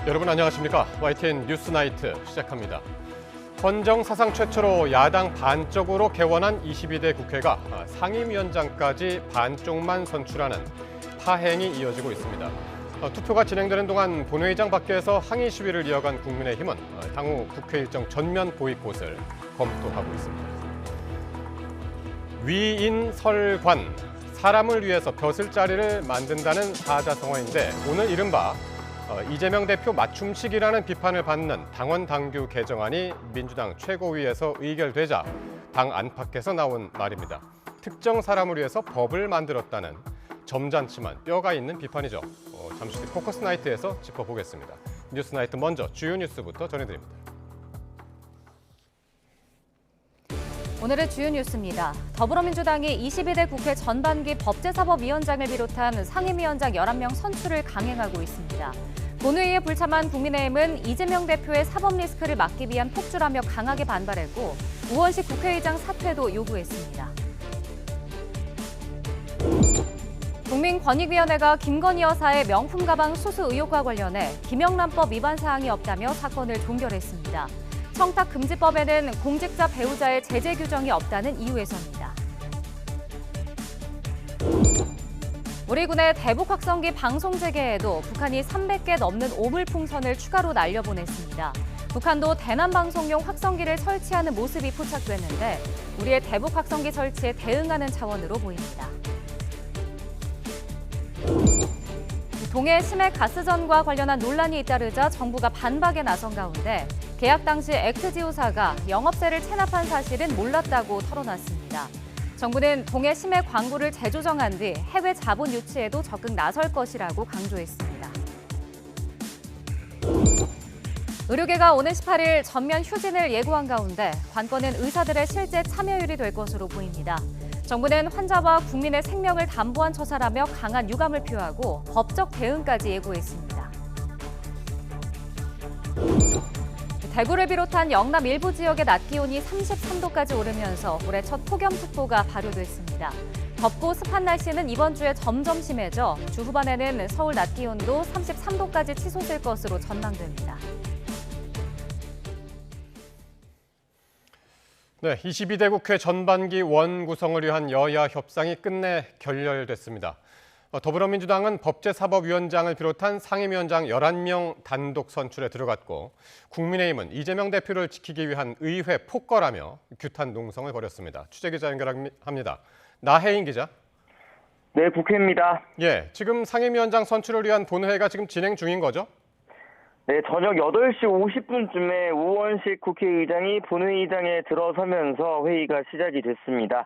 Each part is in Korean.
여러분 안녕하십니까? YTN 뉴스나이트 시작합니다. 헌정 사상 최초로 야당 반쪽으로 개원한 22대 국회가 상임위원장까지 반쪽만 선출하는 파행이 이어지고 있습니다. 투표가 진행되는 동안 본회의장 밖에서 항의 시위를 이어간 국민의힘은 향후 국회 일정 전면 보이콧을 검토하고 있습니다. 위인설관, 사람을 위해서 벼슬자리를 만든다는 사자성어인데 오늘 이른바 이재명 대표 맞춤식이라는 비판을 받는 당원 당규 개정안이 민주당 최고위에서 의결되자 당 안팎에서 나온 말입니다. 특정 사람을 위해서 법을 만들었다는 점잖지만 뼈가 있는 비판이죠. 잠시 뒤 포커스 나이트에서 짚어보겠습니다. 뉴스 나이트 먼저 주요 뉴스부터 전해드립니다. 오늘의 주요 뉴스입니다. 더불어민주당이 22대 국회 전반기 법제사법위원장을 비롯한 상임위원장 11명 선출을 강행하고 있습니다. 본회의에 불참한 국민의힘은 이재명 대표의 사법 리스크를 막기 위한 폭주라며 강하게 반발했고 우원식 국회의장 사퇴도 요구했습니다. 국민권익위원회가 김건희 여사의 명품 가방 수수 의혹과 관련해 김영란법 위반 사항이 없다며 사건을 종결했습니다. 청탁금지법에는 공직자 배우자의 제재 규정이 없다는 이유에서입니다. 우리 군의 대북 확성기 방송 재개에도 북한이 300개 넘는 오물풍선을 추가로 날려보냈습니다. 북한도 대남 방송용 확성기를 설치하는 모습이 포착됐는데 우리의 대북 확성기 설치에 대응하는 차원으로 보입니다. 동해 심해 가스전과 관련한 논란이 잇따르자 정부가 반박에 나선 가운데 계약 당시 액트지우사가 영업세를 체납한 사실은 몰랐다고 털어놨습니다. 정부는 동해 심해 광구를 재조정한 뒤 해외 자본 유치에도 적극 나설 것이라고 강조했습니다. 의료계가 오는 18일 전면 휴진을 예고한 가운데 관건은 의사들의 실제 참여율이 될 것으로 보입니다. 정부는 환자와 국민의 생명을 담보한 처사라며 강한 유감을 표하고 법적 대응까지 예고했습니다. 대구를 비롯한 영남 일부 지역의 낮 기온이 33도까지 오르면서 올해 첫 폭염특보가 발효됐습니다. 덥고 습한 날씨는 이번 주에 점점 심해져 주 후반에는 서울 낮 기온도 33도까지 치솟을 것으로 전망됩니다. 네, 22대 국회 전반기 원 구성을 위한 여야 협상이 끝내 결렬됐습니다. 더불어민주당은 법제사법위원장을 비롯한 상임위원장 11명 단독 선출에 들어갔고 국민의힘은 이재명 대표를 지키기 위한 의회 폭거라며 규탄 농성을 벌였습니다. 취재기자 연결합니다. 나혜인 기자. 네, 국회입니다. 예, 지금 상임위원장 선출을 위한 본회의가 지금 진행 중인 거죠? 네, 저녁 8시 50분쯤에 우원식 국회의장이 본회의장에 들어서면서 회의가 시작이 됐습니다.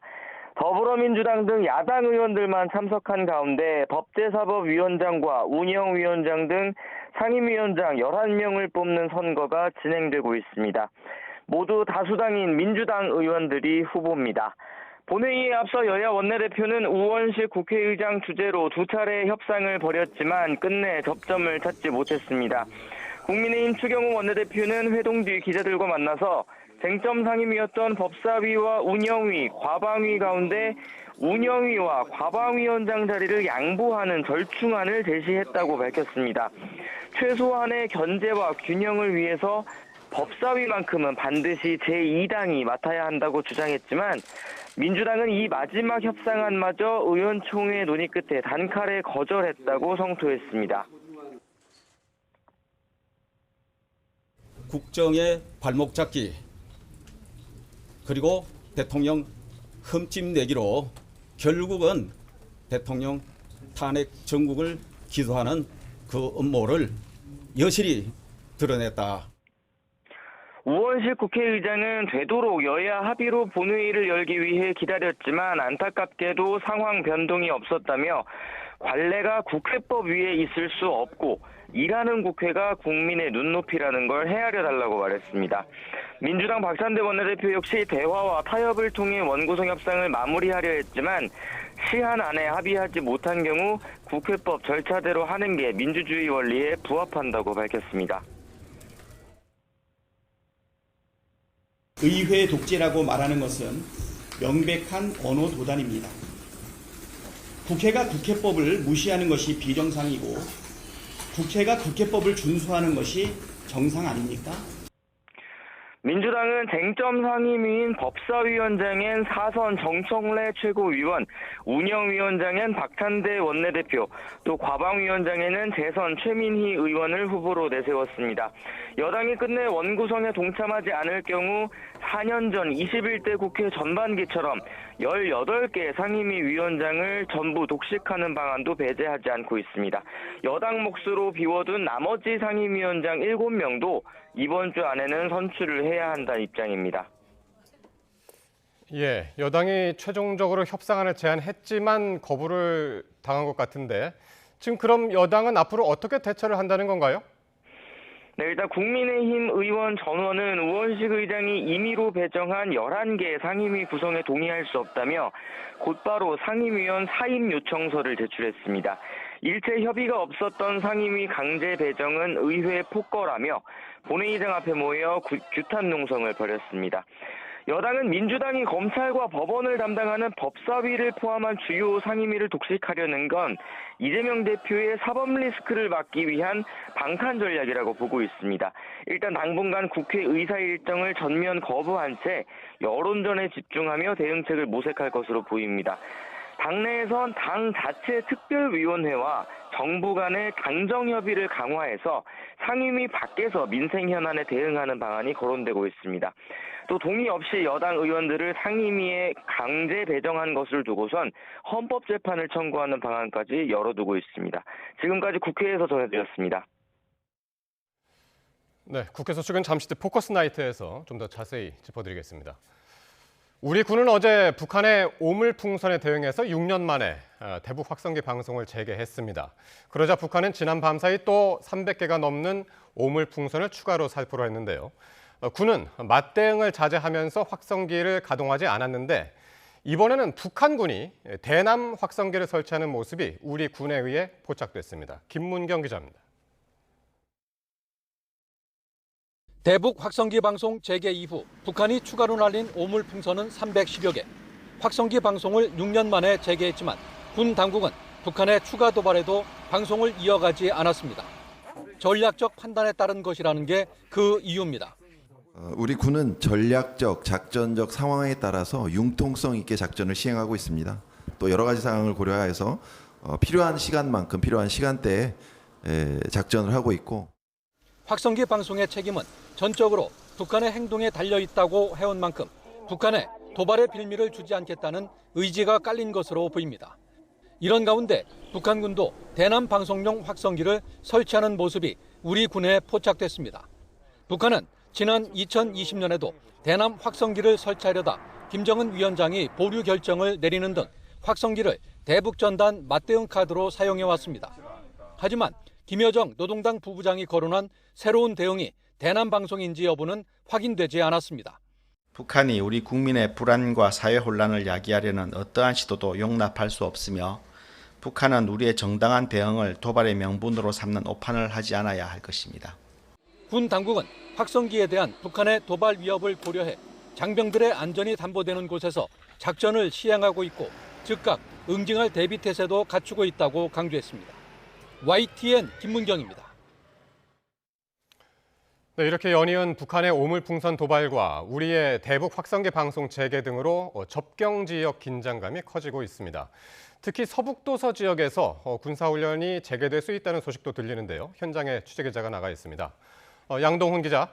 더불어민주당 등 야당 의원들만 참석한 가운데 법제사법위원장과 운영위원장 등 상임위원장 11명을 뽑는 선거가 진행되고 있습니다. 모두 다수당인 민주당 의원들이 후보입니다. 본회의에 앞서 여야 원내대표는 우원식 국회의장 주재로 두 차례 협상을 벌였지만 끝내 접점을 찾지 못했습니다. 국민의힘 추경호 원내대표는 회동 뒤 기자들과 만나서 쟁점 상임이었던 법사위와 운영위, 과방위 가운데 운영위와 과방위원장 자리를 양보하는 절충안을 제시했다고 밝혔습니다. 최소한의 견제와 균형을 위해서 법사위만큼은 반드시 제2당이 맡아야 한다고 주장했지만 민주당은 이 마지막 협상안마저 의원총회 논의 끝에 단칼에 거절했다고 성토했습니다. 국정의 발목 잡기 그리고 대통령 흠집내기로 결국은 대통령 탄핵 정국을 기소하는 그 음모를 여실히 드러냈다. 우원식 국회의장은 되도록 여야 합의로 본회의를 열기 위해 기다렸지만 안타깝게도 상황 변동이 없었다며 관례가 국회법 위에 있을 수 없고 일하는 국회가 국민의 눈높이라는 걸 헤아려 달라고 말했습니다. 민주당 박찬대 원내대표 역시 대화와 타협을 통해 원구성 협상을 마무리하려 했지만 시한 안에 합의하지 못한 경우 국회법 절차대로 하는 게 민주주의 원리에 부합한다고 밝혔습니다. 의회 독재라고 말하는 것은 명백한 언어 도단입니다. 국회가 국회법을 무시하는 것이 비정상이고 국회가 국회법을 준수하는 것이 정상 아닙니까? 민주당은 쟁점 상임위인 법사위원장엔 사선 정청래 최고위원, 운영위원장엔 박찬대 원내대표, 또 과방위원장에는 재선 최민희 의원을 후보로 내세웠습니다. 여당이 끝내 원구성에 동참하지 않을 경우 4년 전 21대 국회 전반기처럼 18개 상임위 위원장을 전부 독식하는 방안도 배제하지 않고 있습니다. 여당 몫으로 비워둔 나머지 상임위원장 7명도 이번 주 안에는 선출을 해야 한다는 입장입니다. 예, 여당이 최종적으로 협상안을 제안했지만 거부를 당한 것 같은데 지금 그럼 여당은 앞으로 어떻게 대처를 한다는 건가요? 네, 일단 국민의힘 의원 전원은 우원식 의장이 임의로 배정한 11개 상임위 구성에 동의할 수 없다며 곧바로 상임위원 사임 요청서를 제출했습니다. 일체 협의가 없었던 상임위 강제 배정은 의회 폭거라며 본회의장 앞에 모여 규탄 농성을 벌였습니다. 여당은 민주당이 검찰과 법원을 담당하는 법사위를 포함한 주요 상임위를 독식하려는 건 이재명 대표의 사법 리스크를 막기 위한 방탄 전략이라고 보고 있습니다. 일단 당분간 국회 의사 일정을 전면 거부한 채 여론전에 집중하며 대응책을 모색할 것으로 보입니다. 당내에선 당 자체 특별위원회와 정부 간의 당정협의를 강화해서 상임위 밖에서 민생 현안에 대응하는 방안이 거론되고 있습니다. 또 동의 없이 여당 의원들을 상임위에 강제 배정한 것을 두고선 헌법재판을 청구하는 방안까지 열어두고 있습니다. 지금까지 국회에서 전해드렸습니다. 네, 국회 소식은 잠시 뒤 포커스 나이트에서 좀 더 자세히 짚어드리겠습니다. 우리 군은 어제 북한의 오물풍선에 대응해서 6년 만에 대북 확성기 방송을 재개했습니다. 그러자 북한은 지난 밤 사이 또 300개가 넘는 오물풍선을 추가로 살포를 했는데요. 군은 맞대응을 자제하면서 확성기를 가동하지 않았는데 이번에는 북한군이 대남 확성기를 설치하는 모습이 우리 군에 의해 포착됐습니다. 김문경 기자입니다. 대북 확성기 방송 재개 이후 북한이 추가로 날린 오물풍선은 310여 개. 확성기 방송을 6년 만에 재개했지만 군 당국은 북한의 추가 도발에도 방송을 이어가지 않았습니다. 전략적 판단에 따른 것이라는 게 그 이유입니다. 우리 군은 전략적, 작전적 상황에 따라서 융통성 있게 작전을 시행하고 있습니다. 또 여러 가지 상황을 고려해서 필요한 시간만큼 필요한 시간대에 작전을 하고 있고. 확성기 방송의 책임은 전적으로 북한의 행동에 달려있다고 해온 만큼 북한에 도발의 빌미를 주지 않겠다는 의지가 깔린 것으로 보입니다. 이런 가운데 북한군도 대남 방송용 확성기를 설치하는 모습이 우리 군에 포착됐습니다. 북한은 지난 2020년에도 대남 확성기를 설치하려다 김정은 위원장이 보류 결정을 내리는 등 확성기를 대북전단 맞대응 카드로 사용해왔습니다. 하지만 김여정 노동당 부부장이 거론한 새로운 대응이 대남 방송인지 여부는 확인되지 않았습니다. 북한이 우리 국민의 불안과 사회 혼란을 야기하려는 어떠한 시도도 용납할 수 없으며 북한은 우리의 정당한 대응을 도발의 명분으로 삼는 오판을 하지 않아야 할 것입니다. 군 당국은 확성기에 대한 북한의 도발 위협을 고려해 장병들의 안전이 담보되는 곳에서 작전을 시행하고 있고 즉각 응징할 대비 태세도 갖추고 있다고 강조했습니다. YTN 김문경입니다. 네, 이렇게 연이은 북한의 오물풍선 도발과 우리의 대북 확성기 방송 재개 등으로 접경 지역 긴장감이 커지고 있습니다. 특히 서북도서 지역에서 군사훈련이 재개될 수 있다는 소식도 들리는데요. 현장에 취재기자가 나가 있습니다. 양동훈 기자.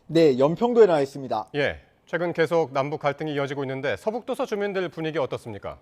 네, 연평도에 나와 있습니다. 예, 최근 계속 남북 갈등이 이어지고 있는데 서북도서 주민들 분위기 어떻습니까?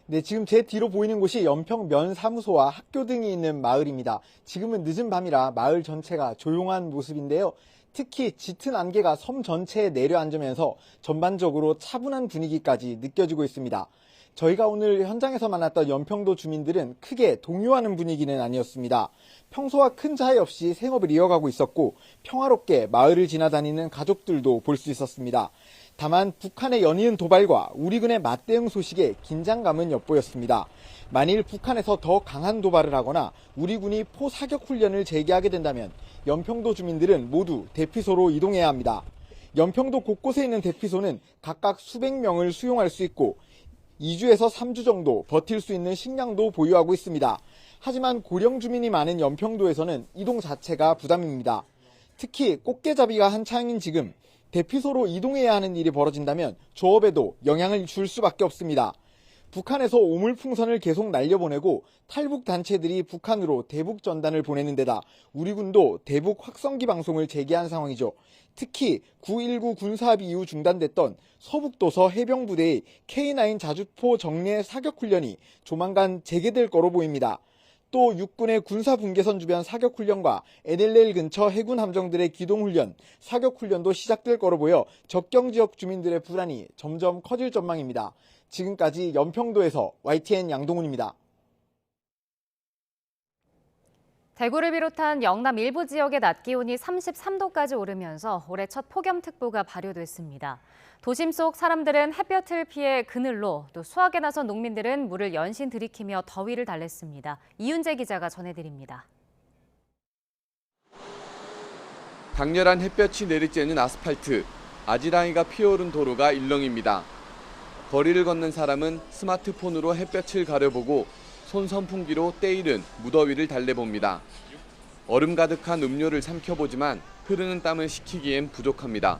네, 지금 제 뒤로 보이는 곳이 연평면사무소와 학교 등이 있는 마을입니다. 지금은 늦은 밤이라 마을 전체가 조용한 모습인데요. 특히 짙은 안개가 섬 전체에 내려앉으면서 전반적으로 차분한 분위기까지 느껴지고 있습니다. 저희가 오늘 현장에서 만났던 연평도 주민들은 크게 동요하는 분위기는 아니었습니다. 평소와 큰 차이 없이 생업을 이어가고 있었고 평화롭게 마을을 지나다니는 가족들도 볼 수 있었습니다. 다만 북한의 연이은 도발과 우리 군의 맞대응 소식에 긴장감은 엿보였습니다. 만일 북한에서 더 강한 도발을 하거나 우리 군이 포사격 훈련을 재개하게 된다면 연평도 주민들은 모두 대피소로 이동해야 합니다. 연평도 곳곳에 있는 대피소는 각각 수백 명을 수용할 수 있고 2주에서 3주 정도 버틸 수 있는 식량도 보유하고 있습니다. 하지만 고령 주민이 많은 연평도에서는 이동 자체가 부담입니다. 특히 꽃게잡이가 한창인 지금 대피소로 이동해야 하는 일이 벌어진다면 조업에도 영향을 줄 수밖에 없습니다. 북한에서 오물풍선을 계속 날려보내고 탈북 단체들이 북한으로 대북 전단을 보내는 데다 우리 군도 대북 확성기 방송을 재개한 상황이죠. 특히 9.19 군사합의 이후 중단됐던 서북도서 해병부대의 K9 자주포 정례 사격훈련이 조만간 재개될 거로 보입니다. 또 육군의 군사분계선 주변 사격훈련과 NLL 근처 해군 함정들의 기동훈련, 사격훈련도 시작될 거로 보여 접경지역 주민들의 불안이 점점 커질 전망입니다. 지금까지 연평도에서 YTN 양동훈입니다. 대구를 비롯한 영남 일부 지역의 낮 기온이 33도까지 오르면서 올해 첫 폭염특보가 발효됐습니다. 도심 속 사람들은 햇볕을 피해 그늘로, 또 수확에 나선 농민들은 물을 연신 들이키며 더위를 달랬습니다. 이윤재 기자가 전해드립니다. 강렬한 햇볕이 내리쬐는 아스팔트, 아지랑이가 피어오른 도로가 일렁입니다. 거리를 걷는 사람은 스마트폰으로 햇볕을 가려보고 손 선풍기로 때이른 무더위를 달래봅니다. 얼음 가득한 음료를 삼켜보지만 흐르는 땀을 식히기엔 부족합니다.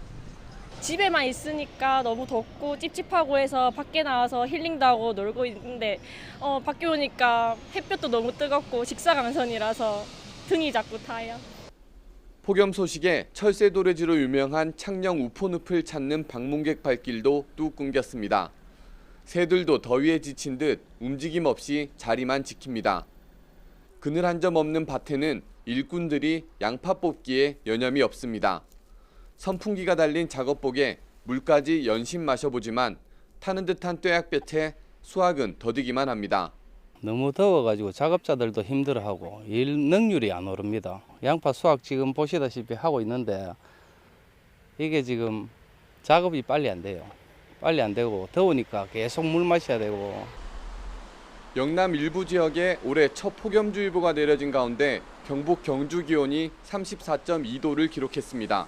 집에만 있으니까 너무 덥고 찝찝하고 해서 밖에 나와서 힐링도 하고 놀고 있는데 밖에 오니까 햇볕도 너무 뜨겁고 직사광선이라서 등이 자꾸 타요. 폭염 소식에 철새도래지로 유명한 창녕 우포늪을 찾는 방문객 발길도 뚝 끊겼습니다. 새들도 더위에 지친 듯 움직임 없이 자리만 지킵니다. 그늘 한 점 없는 밭에는 일꾼들이 양파 뽑기에 여념이 없습니다. 선풍기가 달린 작업복에 물까지 연신 마셔보지만 타는 듯한 뙤약볕에 수확은 더디기만 합니다. 너무 더워가지고 작업자들도 힘들어하고 일 능률이 안 오릅니다. 양파 수확 지금 보시다시피 하고 있는데 이게 지금 작업이 빨리 안 돼요. 빨리 안 되고 더우니까 계속 물 마셔야 되고. 영남 일부 지역에 올해 첫 폭염주의보가 내려진 가운데 경북 경주 기온이 34.2도를 기록했습니다.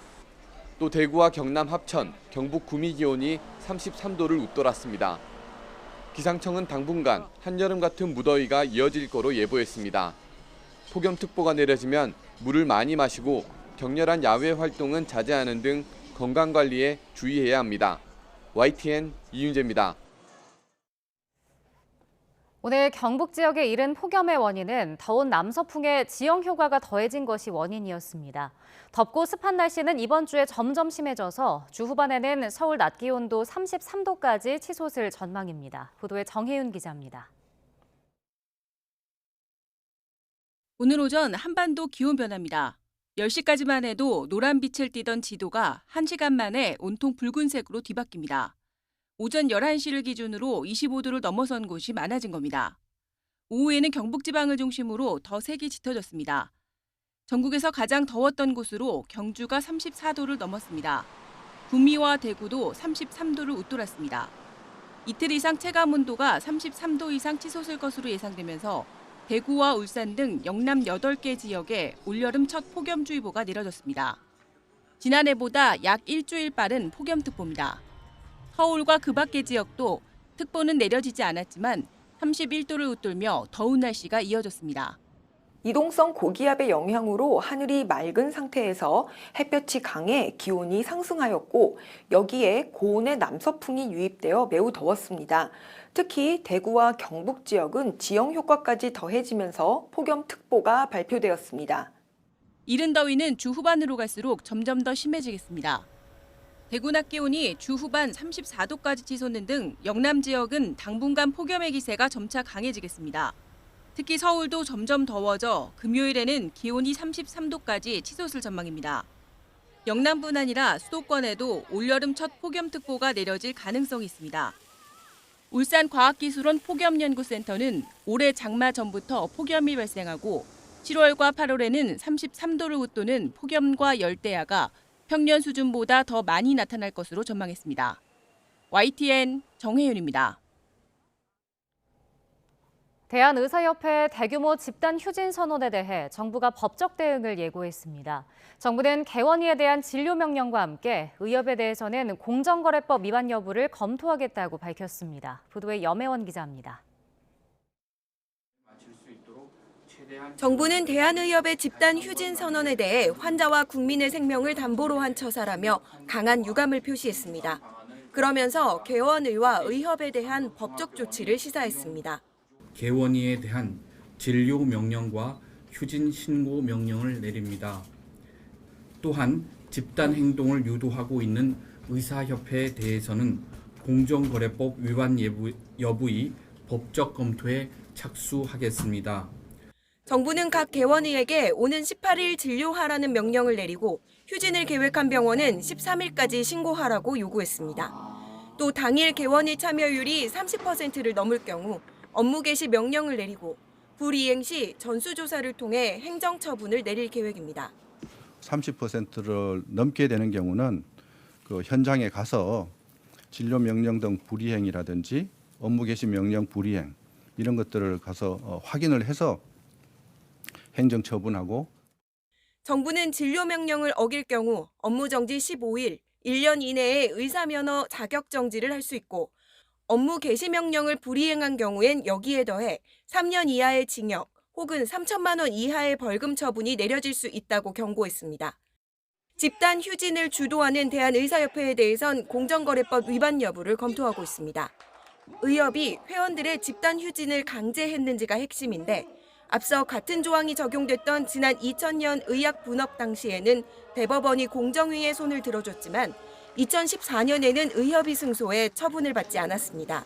또 대구와 경남 합천, 경북 구미 기온이 33도를 웃돌았습니다. 기상청은 당분간 한여름 같은 무더위가 이어질 거로 예보했습니다. 폭염특보가 내려지면 물을 많이 마시고 격렬한 야외 활동은 자제하는 등 건강관리에 주의해야 합니다. YTN 이윤재입니다. 오늘 경북 지역에 이른 폭염의 원인은 더운 남서풍의 지형 효과가 더해진 것이 원인이었습니다. 덥고 습한 날씨는 이번 주에 점점 심해져서 주 후반에는 서울 낮 기온도 33도까지 치솟을 전망입니다. 보도에 정혜윤 기자입니다. 오늘 오전 한반도 기온 변화입니다. 10시까지만 해도 노란빛을 띠던 지도가 1시간 만에 온통 붉은색으로 뒤바뀝니다. 오전 11시를 기준으로 25도를 넘어선 곳이 많아진 겁니다. 오후에는 경북지방을 중심으로 더 색이 짙어졌습니다. 전국에서 가장 더웠던 곳으로 경주가 34도를 넘었습니다. 구미와 대구도 33도를 웃돌았습니다. 이틀 이상 체감 온도가 33도 이상 치솟을 것으로 예상되면서 대구와 울산 등 영남 8개 지역에 올여름 첫 폭염주의보가 내려졌습니다. 지난해보다 약 일주일 빠른 폭염특보입니다. 서울과 그 밖의 지역도 특보는 내려지지 않았지만 31도를 웃돌며 더운 날씨가 이어졌습니다. 이동성 고기압의 영향으로 하늘이 맑은 상태에서 햇볕이 강해 기온이 상승하였고 여기에 고온의 남서풍이 유입되어 매우 더웠습니다. 특히 대구와 경북 지역은 지형 효과까지 더해지면서 폭염특보가 발표되었습니다. 이른 더위는 주 후반으로 갈수록 점점 더 심해지겠습니다. 대구 낮 기온이 주 후반 34도까지 치솟는 등 영남 지역은 당분간 폭염의 기세가 점차 강해지겠습니다. 특히 서울도 점점 더워져 금요일에는 기온이 33도까지 치솟을 전망입니다. 영남뿐 아니라 수도권에도 올여름 첫 폭염특보가 내려질 가능성이 있습니다. 울산과학기술원 폭염연구센터는 올해 장마 전부터 폭염이 발생하고 7월과 8월에는 33도를 웃도는 폭염과 열대야가 평년 수준보다 더 많이 나타날 것으로 전망했습니다. YTN 정혜윤입니다. 대한의사협회 대규모 집단 휴진 선언에 대해 정부가 법적 대응을 예고했습니다. 정부는 개원위에 대한 진료 명령과 함께 의협에 대해서는 공정거래법 위반 여부를 검토하겠다고 밝혔습니다. 보도에 염혜원 기자입니다. 정부는 대한의협의 집단 휴진 선언에 대해 환자와 국민의 생명을 담보로 한 처사라며 강한 유감을 표시했습니다. 그러면서 개원의와 의협에 대한 법적 조치를 시사했습니다. 개원위에 대한 진료 명령과 휴진 신고 명령을 내립니다. 또한 집단 행동을 유도하고 있는 의사협회에 대해서는 공정거래법 위반 여부의 법적 검토에 착수하겠습니다. 정부는 각 개원의에게 오는 18일 진료하라는 명령을 내리고 휴진을 계획한 병원은 13일까지 신고하라고 요구했습니다. 또 당일 개원의 참여율이 30%를 넘을 경우 업무 개시 명령을 내리고 불이행 시 전수조사를 통해 행정처분을 내릴 계획입니다. 30%를 넘게 되는 경우는 그 현장에 가서 진료 명령 등 불이행이라든지 업무 개시 명령 불이행 이런 것들을 가서 확인을 해서 행정처분하고 정부는 진료 명령을 어길 경우 업무 정지 15일, 1년 이내에 의사면허 자격 정지를 할 수 있고 업무 개시 명령을 불이행한 경우엔 여기에 더해 3년 이하의 징역 혹은 3천만 원 이하의 벌금 처분이 내려질 수 있다고 경고했습니다. 집단 휴진을 주도하는 대한의사협회에 대해선 공정거래법 위반 여부를 검토하고 있습니다. 의협이 회원들의 집단 휴진을 강제했는지가 핵심인데 앞서 같은 조항이 적용됐던 지난 2000년 의학 분업 당시에는 대법원이 공정위의 손을 들어줬지만 2014년에는 의협이 승소해 처분을 받지 않았습니다.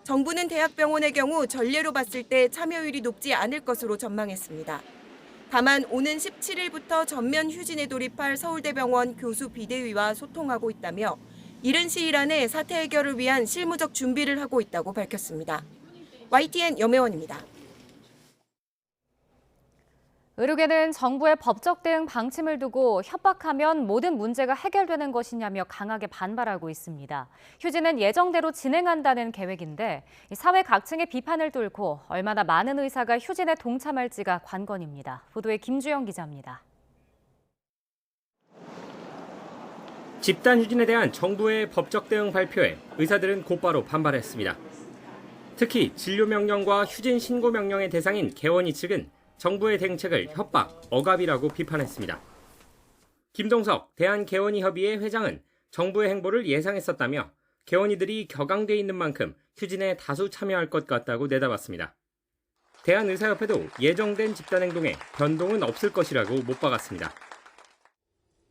정부는 대학병원의 경우 전례로 봤을 때 참여율이 높지 않을 것으로 전망했습니다. 다만 오는 17일부터 전면 휴진에 돌입할 서울대병원 교수 비대위와 소통하고 있다며 이른 시일 안에 사태 해결을 위한 실무적 준비를 하고 있다고 밝혔습니다. YTN 염혜원입니다. 의료계는 정부의 법적 대응 방침을 두고 협박하면 모든 문제가 해결되는 것이냐며 강하게 반발하고 있습니다. 휴진은 예정대로 진행한다는 계획인데 사회 각층의 비판을 뚫고 얼마나 많은 의사가 휴진에 동참할지가 관건입니다. 보도에 김주영 기자입니다. 집단 휴진에 대한 정부의 법적 대응 발표에 의사들은 곧바로 반발했습니다. 특히 진료 명령과 휴진 신고 명령의 대상인 개원위 측은 정부의 대응책을 협박, 억압이라고 비판했습니다. 김동석 대한개원의협의회 회장은 정부의 행보를 예상했었다며 개원이들이 격앙돼 있는 만큼 휴진에 다수 참여할 것 같다고 내다봤습니다. 대한의사협회도 예정된 집단행동에 변동은 없을 것이라고 못 박았습니다.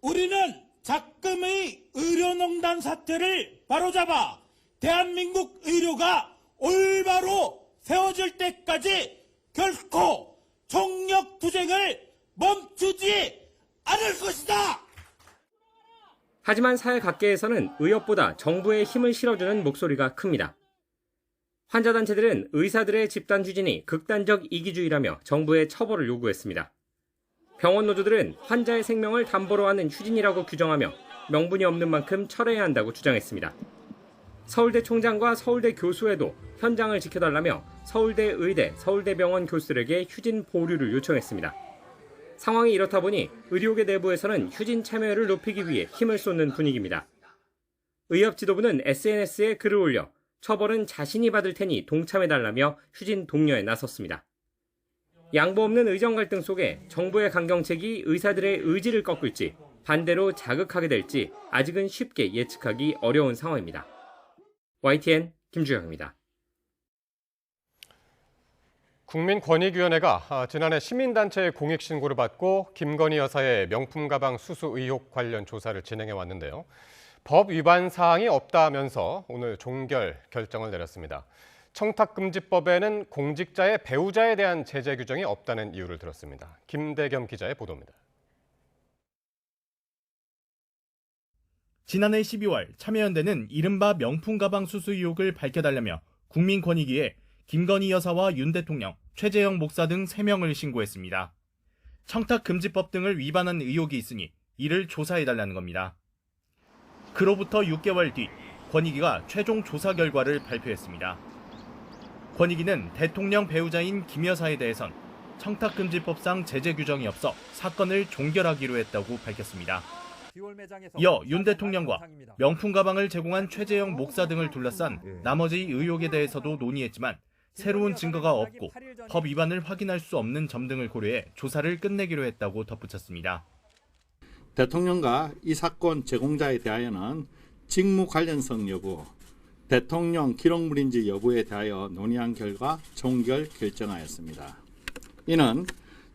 우리는 작금의 의료농단 사태를 바로잡아 대한민국 의료가 올바로 세워질 때까지 결코 총력투쟁을 멈추지 않을 것이다. 하지만 사회 각계에서는 의협보다 정부에 힘을 실어주는 목소리가 큽니다. 환자단체들은 의사들의 집단 휴진이 극단적 이기주의라며 정부의 처벌을 요구했습니다. 병원 노조들은 환자의 생명을 담보로 하는 휴진이라고 규정하며 명분이 없는 만큼 철회해야 한다고 주장했습니다. 서울대 총장과 서울대 교수회도 현장을 지켜달라며 서울대 의대, 서울대병원 교수들에게 휴진 보류를 요청했습니다. 상황이 이렇다 보니 의료계 내부에서는 휴진 참여율을 높이기 위해 힘을 쏟는 분위기입니다. 의협 지도부는 SNS에 글을 올려 처벌은 자신이 받을 테니 동참해달라며 휴진 독려에 나섰습니다. 양보 없는 의정 갈등 속에 정부의 강경책이 의사들의 의지를 꺾을지 반대로 자극하게 될지 아직은 쉽게 예측하기 어려운 상황입니다. YTN 김주영입니다. 국민권익위원회가 지난해 시민단체의 공익신고를 받고 김건희 여사의 명품 가방 수수 의혹 관련 조사를 진행해 왔는데요. 법 위반 사항이 없다면서 오늘 종결 결정을 내렸습니다. 청탁금지법에는 공직자의 배우자에 대한 제재 규정이 없다는 이유를 들었습니다. 김대겸 기자의 보도입니다. 지난해 12월 참여연대는 이른바 명품 가방 수수 의혹을 밝혀달라며 국민권익위에 김건희 여사와 윤 대통령, 최재형 목사 등 3명을 신고했습니다. 청탁금지법 등을 위반한 의혹이 있으니 이를 조사해달라는 겁니다. 그로부터 6개월 뒤 권익위가 최종 조사 결과를 발표했습니다. 권익위는 대통령 배우자인 김 여사에 대해선 청탁금지법상 제재 규정이 없어 사건을 종결하기로 했다고 밝혔습니다. 이어 윤 대통령과 명품 가방을 제공한 최재형 목사 등을 둘러싼 나머지 의혹에 대해서도 논의했지만 새로운 증거가 없고 법 위반을 확인할 수 없는 점 등을 고려해 조사를 끝내기로 했다고 덧붙였습니다. 대통령과 이 사건 제공자에 대하여는 직무 관련성 여부, 대통령 기록물인지 여부에 대하여 논의한 결과 종결 결정하였습니다. 이는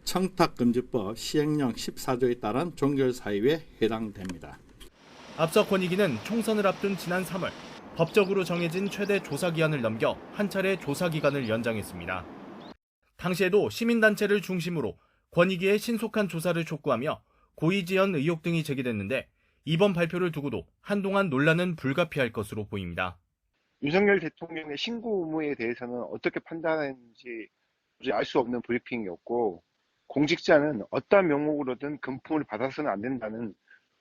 청탁금지법 시행령 14조에 따른 종결 사유에 해당됩니다. 앞서 권익위는 총선을 앞둔 지난 3월 법적으로 정해진 최대 조사 기한을 넘겨 한 차례 조사 기간을 연장했습니다. 당시에도 시민단체를 중심으로 권익위의 신속한 조사를 촉구하며 고의지연 의혹 등이 제기됐는데 이번 발표를 두고도 한동안 논란은 불가피할 것으로 보입니다. 윤석열 대통령의 신고 의무에 대해서는 어떻게 판단하는지 알 수 없는 브리핑이었고, 공직자는 어떠한 명목으로든 금품을 받아서는 안 된다는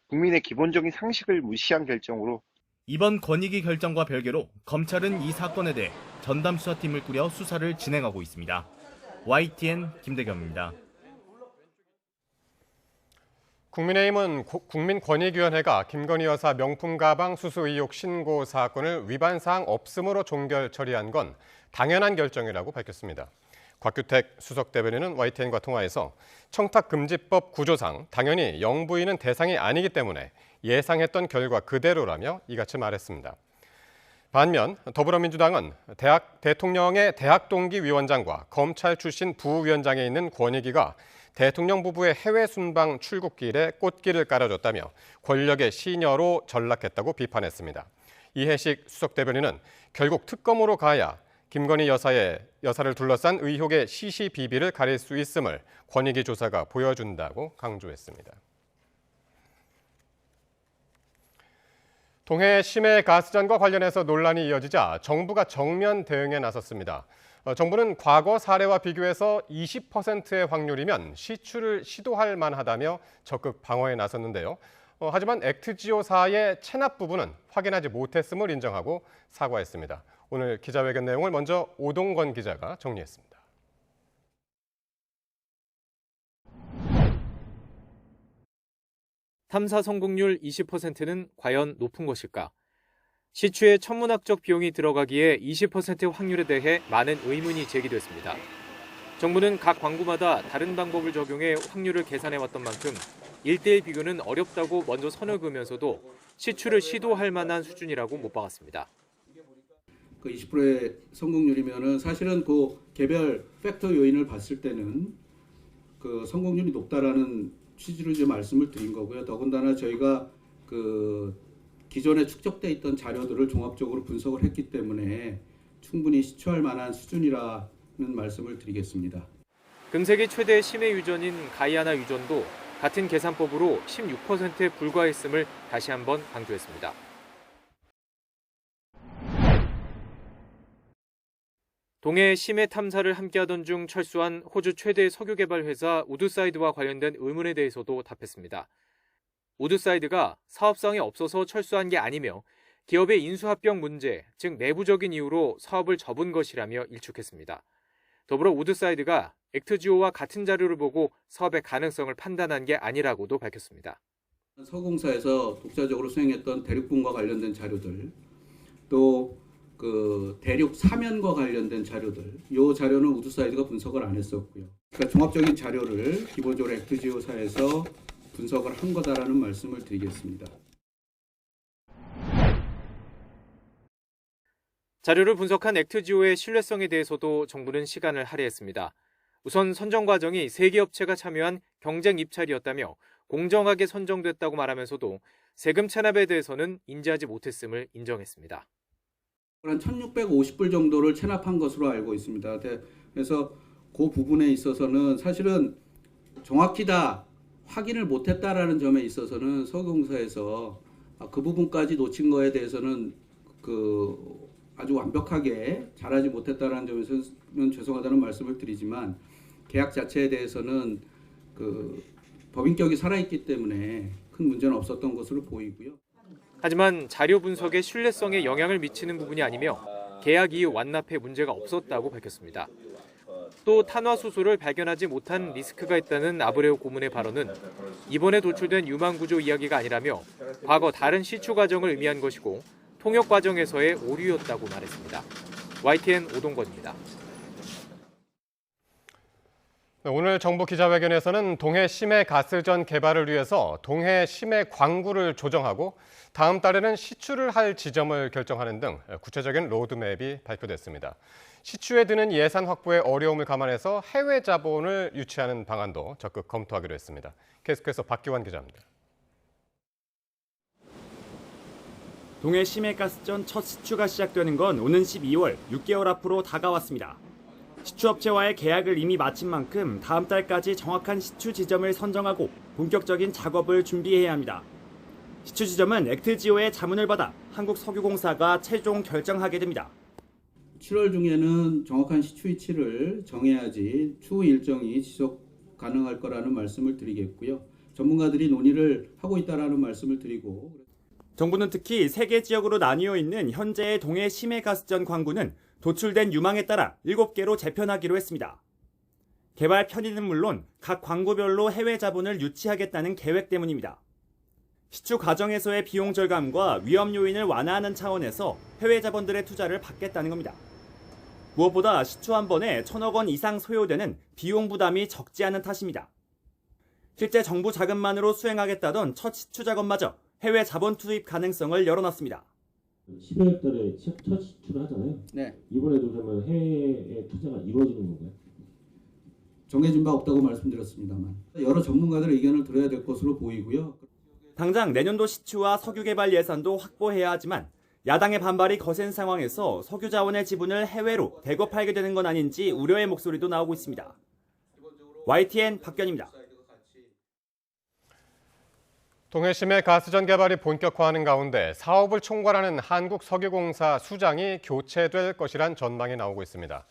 국민의 기본적인 상식을 무시한 결정으로 이번 권익위 결정과 별개로 검찰은 이 사건에 대해 전담 수사팀을 꾸려 수사를 진행하고 있습니다. YTN 김대겸입니다. 국민의힘은 국민권익위원회가 김건희 여사 명품 가방 수수 의혹 신고 사건을 위반 사항 없음으로 종결 처리한 건 당연한 결정이라고 밝혔습니다. 곽규택 수석 대변인은 YTN과 통화에서 청탁금지법 구조상 당연히 영부인은 대상이 아니기 때문에 예상했던 결과 그대로라며 이같이 말했습니다. 반면 더불어민주당은 대통령의 대학 동기 위원장과 검찰 출신 부위원장에 있는 권익위가 대통령 부부의 해외 순방 출국길에 꽃길을 깔아줬다며 권력의 시녀로 전락했다고 비판했습니다. 이해식 수석 대변인은 결국 특검으로 가야 김건희 여사를 둘러싼 의혹의 시시비비를 가릴 수 있음을 권익위 조사가 보여준다고 강조했습니다. 동해 심해 가스전과 관련해서 논란이 이어지자 정부가 정면 대응에 나섰습니다. 정부는 과거 사례와 비교해서 20%의 확률이면 시추를 시도할 만하다며 적극 방어에 나섰는데요. 하지만 액트지오사의 체납 부분은 확인하지 못했음을 인정하고 사과했습니다. 오늘 기자회견 내용을 먼저 오동건 기자가 정리했습니다. 탐사 성공률 20%는 과연 높은 것일까? 시추에 천문학적 비용이 들어가기에 20%의 확률에 대해 많은 의문이 제기됐습니다. 정부는 각 광구마다 다른 방법을 적용해 확률을 계산해왔던 만큼 1대1 비교는 어렵다고 먼저 선을 그으면서도 시추를 시도할 만한 수준이라고 못 박았습니다. 그 20%의 성공률이면은 사실은 그 개별 팩터 요인을 봤을 때는 그 성공률이 높다라는 취지로 이제 말씀을 드린 거고요. 더군다나 저희가 그 기존에 축적돼 있던 자료들을 종합적으로 분석을 했기 때문에 충분히 시추할 만한 수준이라는 말씀을 드리겠습니다. 금세기 최대 심해 유전인 가이아나 유전도 같은 계산법으로 16%에 불과했음을 다시 한번 강조했습니다. 동해 심해 탐사를 함께하던 중 철수한 호주 최대 석유 개발 회사 우드사이드와 관련된 의문에 대해서도 답했습니다. 우드사이드가 사업성이 없어서 철수한 게 아니며 기업의 인수합병 문제, 즉 내부적인 이유로 사업을 접은 것이라며 일축했습니다. 더불어 우드사이드가 액트지오와 같은 자료를 보고 사업의 가능성을 판단한 게 아니라고도 밝혔습니다. 서공사에서 독자적으로 수행했던 대륙군과 관련된 자료들, 또 그 대륙 사면과 관련된 자료들, 이 자료는 우드사이드가 분석을 안 했었고요. 그러니까 종합적인 자료를 기본적으로 액트지오사에서 분석을 한 거다라는 말씀을 드리겠습니다. 자료를 분석한 액트지오의 신뢰성에 대해서도 정부는 시간을 할애했습니다. 우선 선정 과정이 3개 업체가 참여한 경쟁 입찰이었다며 공정하게 선정됐다고 말하면서도 세금 체납에 대해서는 인지하지 못했음을 인정했습니다. 한 1,650불 정도를 체납한 것으로 알고 있습니다. 그래서 그 부분에 있어서는 사실은 정확히 다 확인을 못했다라는 점에 있어서는 서공사에서 그 부분까지 놓친 거에 대해서는 그 아주 완벽하게 잘하지 못했다라는 점에서는 죄송하다는 말씀을 드리지만 계약 자체에 대해서는 그 법인격이 살아있기 때문에 큰 문제는 없었던 것으로 보이고요. 하지만 자료 분석의 신뢰성에 영향을 미치는 부분이 아니며 계약 이후 완납에 문제가 없었다고 밝혔습니다. 또 탄화수소를 발견하지 못한 리스크가 있다는 아브레우 고문의 발언은 이번에 도출된 유망구조 이야기가 아니라며 과거 다른 시추 과정을 의미한 것이고 통역 과정에서의 오류였다고 말했습니다. YTN 오동건입니다. 오늘 정부 기자회견에서는 동해 심해 가스전 개발을 위해서 동해 심해 광구를 조정하고 다음 달에는 시추를 할 지점을 결정하는 등 구체적인 로드맵이 발표됐습니다. 시추에 드는 예산 확보의 어려움을 감안해서 해외 자본을 유치하는 방안도 적극 검토하기로 했습니다. 계속해서 박기환 기자입니다. 동해 심해가스전 첫 시추가 시작되는 건 오는 12월, 6개월 앞으로 다가왔습니다. 시추업체와의 계약을 이미 마친 만큼 다음 달까지 정확한 시추 지점을 선정하고 본격적인 작업을 준비해야 합니다. 시추 지점은 액트지오의 자문을 받아 한국석유공사가 최종 결정하게 됩니다. 7월 중에는 정확한 시추 위치를 정해야지 추후 일정이 지속 가능할 거라는 말씀을 드리겠고요. 전문가들이 논의를 하고 있다라는 말씀을 드리고. 정부는 특히 3개 지역으로 나뉘어 있는 현재의 동해 심해가스전 광구는 도출된 유망에 따라 7개로 재편하기로 했습니다. 개발 편의는 물론 각 광구별로 해외 자본을 유치하겠다는 계획 때문입니다. 시추 과정에서의 비용 절감과 위험 요인을 완화하는 차원에서 해외 자본들의 투자를 받겠다는 겁니다. 무엇보다 시추 한 번에 1,000억 원 이상 소요되는 비용 부담이 적지 않은 탓입니다. 실제 정부 자금만으로 수행하겠다던 첫 시추 작업마저 해외 자본 투입 가능성을 열어놨습니다. 12월 달에 첫 시추를 하잖아요. 네. 이번에도 그러면 해외에 투자가 이루어지는 건가요? 정해진 바 없다고 말씀드렸습니다만 여러 전문가들의 의견을 들어야 될 것으로 보이고요. 당장 내년도 시추와 석유 개발 예산도 확보해야 하지만 야당의 반발이 거센 상황에서 석유 자원의 지분을 해외로 대거 팔게 되는 건 아닌지 우려의 목소리도 나오고 있습니다. YTN 박견입니다. 동해 심해 가스전 개발이 본격화하는 가운데 사업을 총괄하는 한국석유공사 수장이 교체될 것이란 전망이 나오고 있습니다.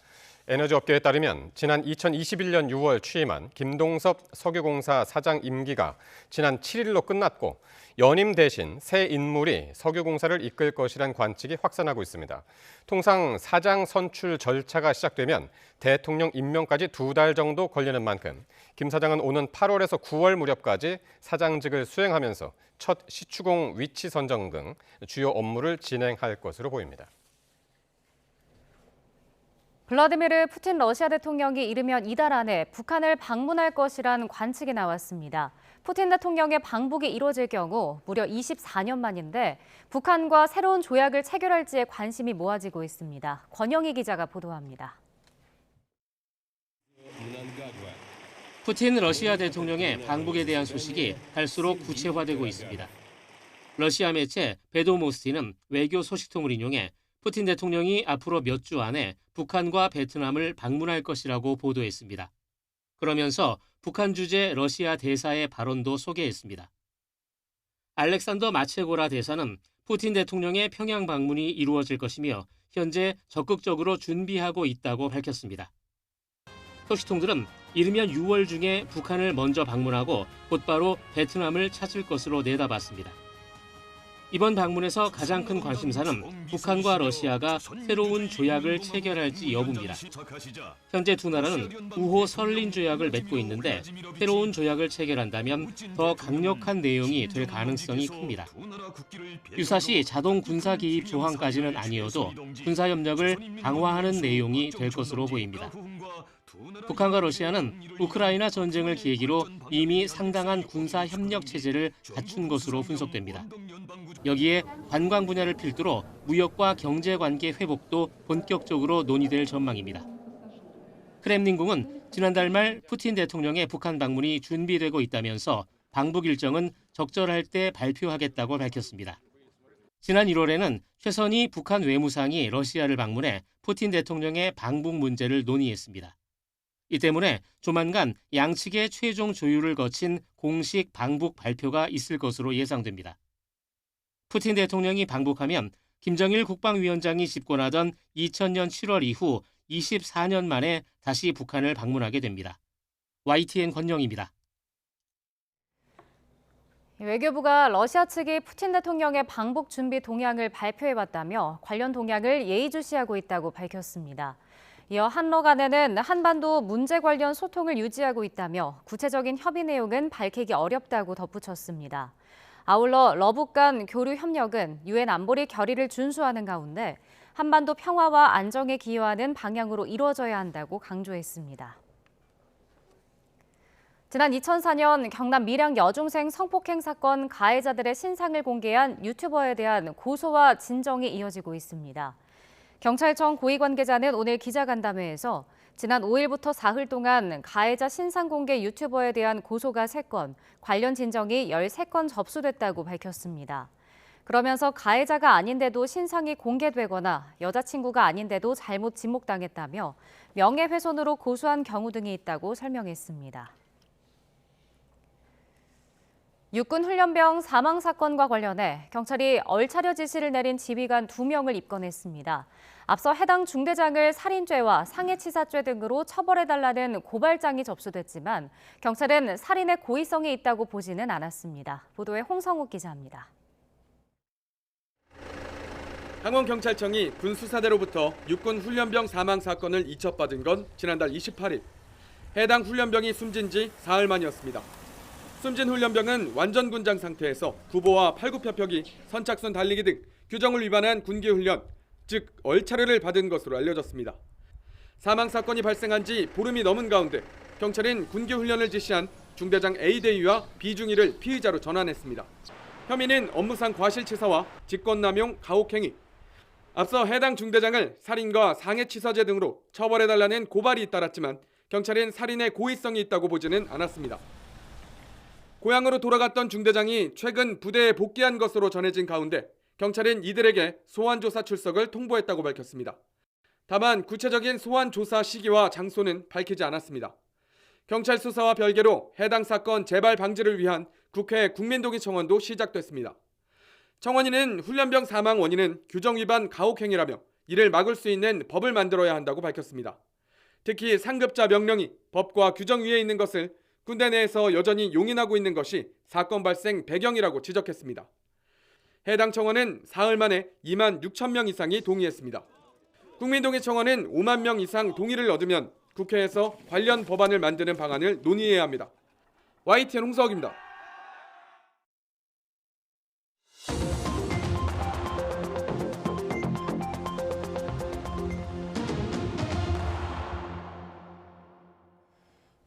에너지업계에 따르면 지난 2021년 6월 취임한 김동섭 석유공사 사장 임기가 지난 7일로 끝났고 연임 대신 새 인물이 석유공사를 이끌 것이란 관측이 확산하고 있습니다. 통상 사장 선출 절차가 시작되면 대통령 임명까지 2달 정도 걸리는 만큼 김 사장은 오는 8월에서 9월 무렵까지 사장직을 수행하면서 첫 시추공 위치 선정 등 주요 업무를 진행할 것으로 보입니다. 블라디미르 푸틴 러시아 대통령이 이르면 이달 안에 북한을 방문할 것이란 관측이 나왔습니다. 푸틴 대통령의 방북이 이루어질 경우 무려 24년 만인데 북한과 새로운 조약을 체결할지에 관심이 모아지고 있습니다. 권영희 기자가 보도합니다. 푸틴 러시아 대통령의 방북에 대한 소식이 갈수록 구체화되고 있습니다. 러시아 매체 베도모스티는 외교 소식통을 인용해 푸틴 대통령이 앞으로 몇 주 안에 북한과 베트남을 방문할 것이라고 보도했습니다. 그러면서 북한 주재 러시아 대사의 발언도 소개했습니다. 알렉산더 마체고라 대사는 푸틴 대통령의 평양 방문이 이루어질 것이며 현재 적극적으로 준비하고 있다고 밝혔습니다. 소식통들은 이르면 6월 중에 북한을 먼저 방문하고 곧바로 베트남을 찾을 것으로 내다봤습니다. 이번 방문에서 가장 큰 관심사는 북한과 러시아가 새로운 조약을 체결할지 여부입니다. 현재 두 나라는 우호 설린 조약을 맺고 있는데 새로운 조약을 체결한다면 더 강력한 내용이 될 가능성이 큽니다. 유사시 자동 군사 기입 조항까지는 아니어도 군사 협력을 강화하는 내용이 될 것으로 보입니다. 북한과 러시아는 우크라이나 전쟁을 계기로 이미 상당한 군사 협력 체제를 갖춘 것으로 분석됩니다. 여기에 관광 분야를 필두로 무역과 경제 관계 회복도 본격적으로 논의될 전망입니다. 크렘린궁은 지난달 말 푸틴 대통령의 북한 방문이 준비되고 있다면서 방북 일정은 적절할 때 발표하겠다고 밝혔습니다. 지난 1월에는 최선희 북한 외무상이 러시아를 방문해 푸틴 대통령의 방북 문제를 논의했습니다. 이 때문에 조만간 양측의 최종 조율을 거친 공식 방북 발표가 있을 것으로 예상됩니다. 푸틴 대통령이 방북하면 김정일 국방위원장이 집권하던 2000년 7월 이후 24년 만에 다시 북한을 방문하게 됩니다. YTN 권영입니다. 외교부가 러시아 측이 푸틴 대통령의 방북 준비 동향을 발표해봤다며 관련 동향을 예의주시하고 있다고 밝혔습니다. 이어 한러 간에는 한반도 문제 관련 소통을 유지하고 있다며 구체적인 협의 내용은 밝히기 어렵다고 덧붙였습니다. 아울러 러북 간 교류 협력은 유엔 안보리 결의를 준수하는 가운데 한반도 평화와 안정에 기여하는 방향으로 이루어져야 한다고 강조했습니다. 지난 2004년 경남 밀양 여중생 성폭행 사건 가해자들의 신상을 공개한 유튜버에 대한 고소와 진정이 이어지고 있습니다. 경찰청 고위 관계자는 오늘 기자간담회에서 지난 5일부터 사흘 동안 가해자 신상 공개 유튜버에 대한 고소가 3건, 관련 진정이 13건 접수됐다고 밝혔습니다. 그러면서 가해자가 아닌데도 신상이 공개되거나 여자친구가 아닌데도 잘못 지목당했다며 명예훼손으로 고소한 경우 등이 있다고 설명했습니다. 육군 훈련병 사망 사건과 관련해 경찰이 얼차려 지시를 내린 지휘관 2명을 입건했습니다. 앞서 해당 중대장을 살인죄와 상해치사죄 등으로 처벌해달라는 고발장이 접수됐지만 경찰은 살인의 고의성이 있다고 보지는 않았습니다. 보도에 홍성욱 기자입니다. 강원경찰청이 군수사대로부터 육군 훈련병 사망 사건을 이첩받은 건 지난달 28일. 해당 훈련병이 숨진 지 사흘 만이었습니다. 숨진 훈련병은 완전 군장 상태에서 구보와 팔굽혀펴기, 선착순 달리기 등 규정을 위반한 군기 훈련, 즉 얼차려를 받은 것으로 알려졌습니다. 사망 사건이 발생한 지 보름이 넘은 가운데 경찰은 군기 훈련을 지시한 중대장 A대위와 B중위를 피의자로 전환했습니다. 혐의는 업무상 과실치사와 직권남용, 가혹행위. 앞서 해당 중대장을 살인과 상해치사죄 등으로 처벌해달라는 고발이 잇따랐지만 경찰은 살인의 고의성이 있다고 보지는 않았습니다. 고향으로 돌아갔던 중대장이 최근 부대에 복귀한 것으로 전해진 가운데 경찰은 이들에게 소환조사 출석을 통보했다고 밝혔습니다. 다만 구체적인 소환 조사 시기와 장소는 밝히지 않았습니다. 경찰 수사와 별개로 해당 사건 재발 방지를 위한 국회 국민동의 청원도 시작됐습니다. 청원인은 훈련병 사망 원인은 규정 위반 가혹행위라며 이를 막을 수 있는 법을 만들어야 한다고 밝혔습니다. 특히 상급자 명령이 법과 규정 위에 있는 것을 군대 내에서 여전히 용인하고 있는 것이 사건 발생 배경이라고 지적했습니다. 해당 청원은 사흘 만에 2만 6천 명 이상이 동의했습니다. 국민동의 청원은 5만 명 이상 동의를 얻으면 국회에서 관련 법안을 만드는 방안을 논의해야 합니다. YTN 홍석입니다.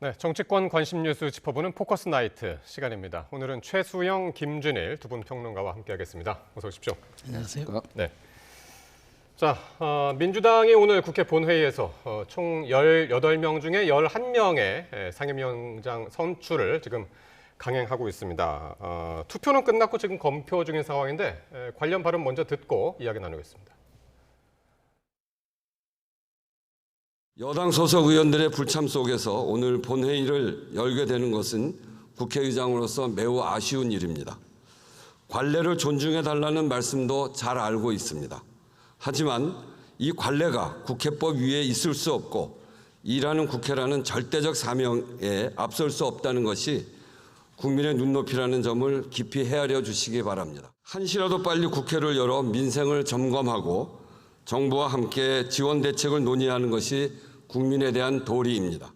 네, 정치권 관심 뉴스 짚어보는 포커스 나이트 시간입니다. 오늘은 최수영, 김준일 두 분 평론가와 함께하겠습니다. 어서 오십시오. 안녕하세요. 네. 자, 민주당이 오늘 국회 본회의에서 총 18명 중에 11명의 상임위원장 선출을 지금 강행하고 있습니다. 투표는 끝났고 지금 검표 중인 상황인데 관련 발언 먼저 듣고 이야기 나누겠습니다. 여당 소속 의원들의 불참 속에서 오늘 본회의를 열게 되는 것은 국회의장으로서 매우 아쉬운 일입니다. 관례를 존중해달라는 말씀도 잘 알고 있습니다. 하지만 이 관례가 국회법 위에 있을 수 없고 일하는 국회라는 절대적 사명에 앞설 수 없다는 것이 국민의 눈높이라는 점을 깊이 헤아려 주시기 바랍니다. 한시라도 빨리 국회를 열어 민생을 점검하고 정부와 함께 지원 대책을 논의하는 것이 국민에 대한 도리입니다.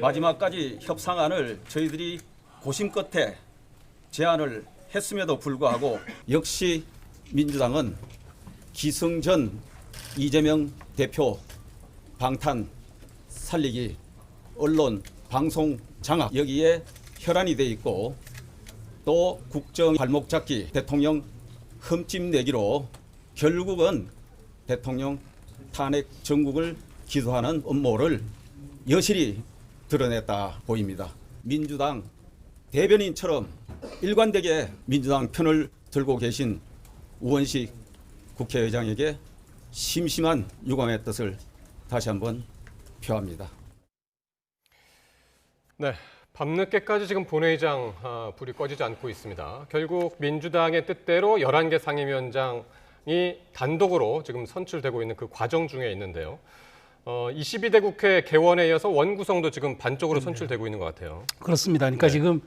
마지막까지 협상안을 저희들이 고심 끝에 제안을 했음에도 불구하고 역시 민주당은 기승전 이재명 대표 방탄 살리기, 언론 방송 장악 여기에 혈안이 돼 있고 또 국정 발목 잡기, 대통령 흠집 내기로 결국은 대통령 탄핵 정국을 기소하는 음모를 여실히 드러냈다 보입니다. 민주당 대변인처럼 일관되게 민주당 편을 들고 계신 우원식 국회의장에게 심심한 유감의 뜻을 다시 한번 표합니다. 네, 밤늦게까지 지금 본회의장 불이 꺼지지 않고 있습니다. 결국 민주당의 뜻대로 11개 상임위원장이 단독으로 지금 선출되고 있는 그 과정 중에 있는데요. 22대 국회 개원에 이어서 원구성도 지금 반쪽으로 선출되고 있는 것 같아요. 그렇습니다. 그러니까 네. 지금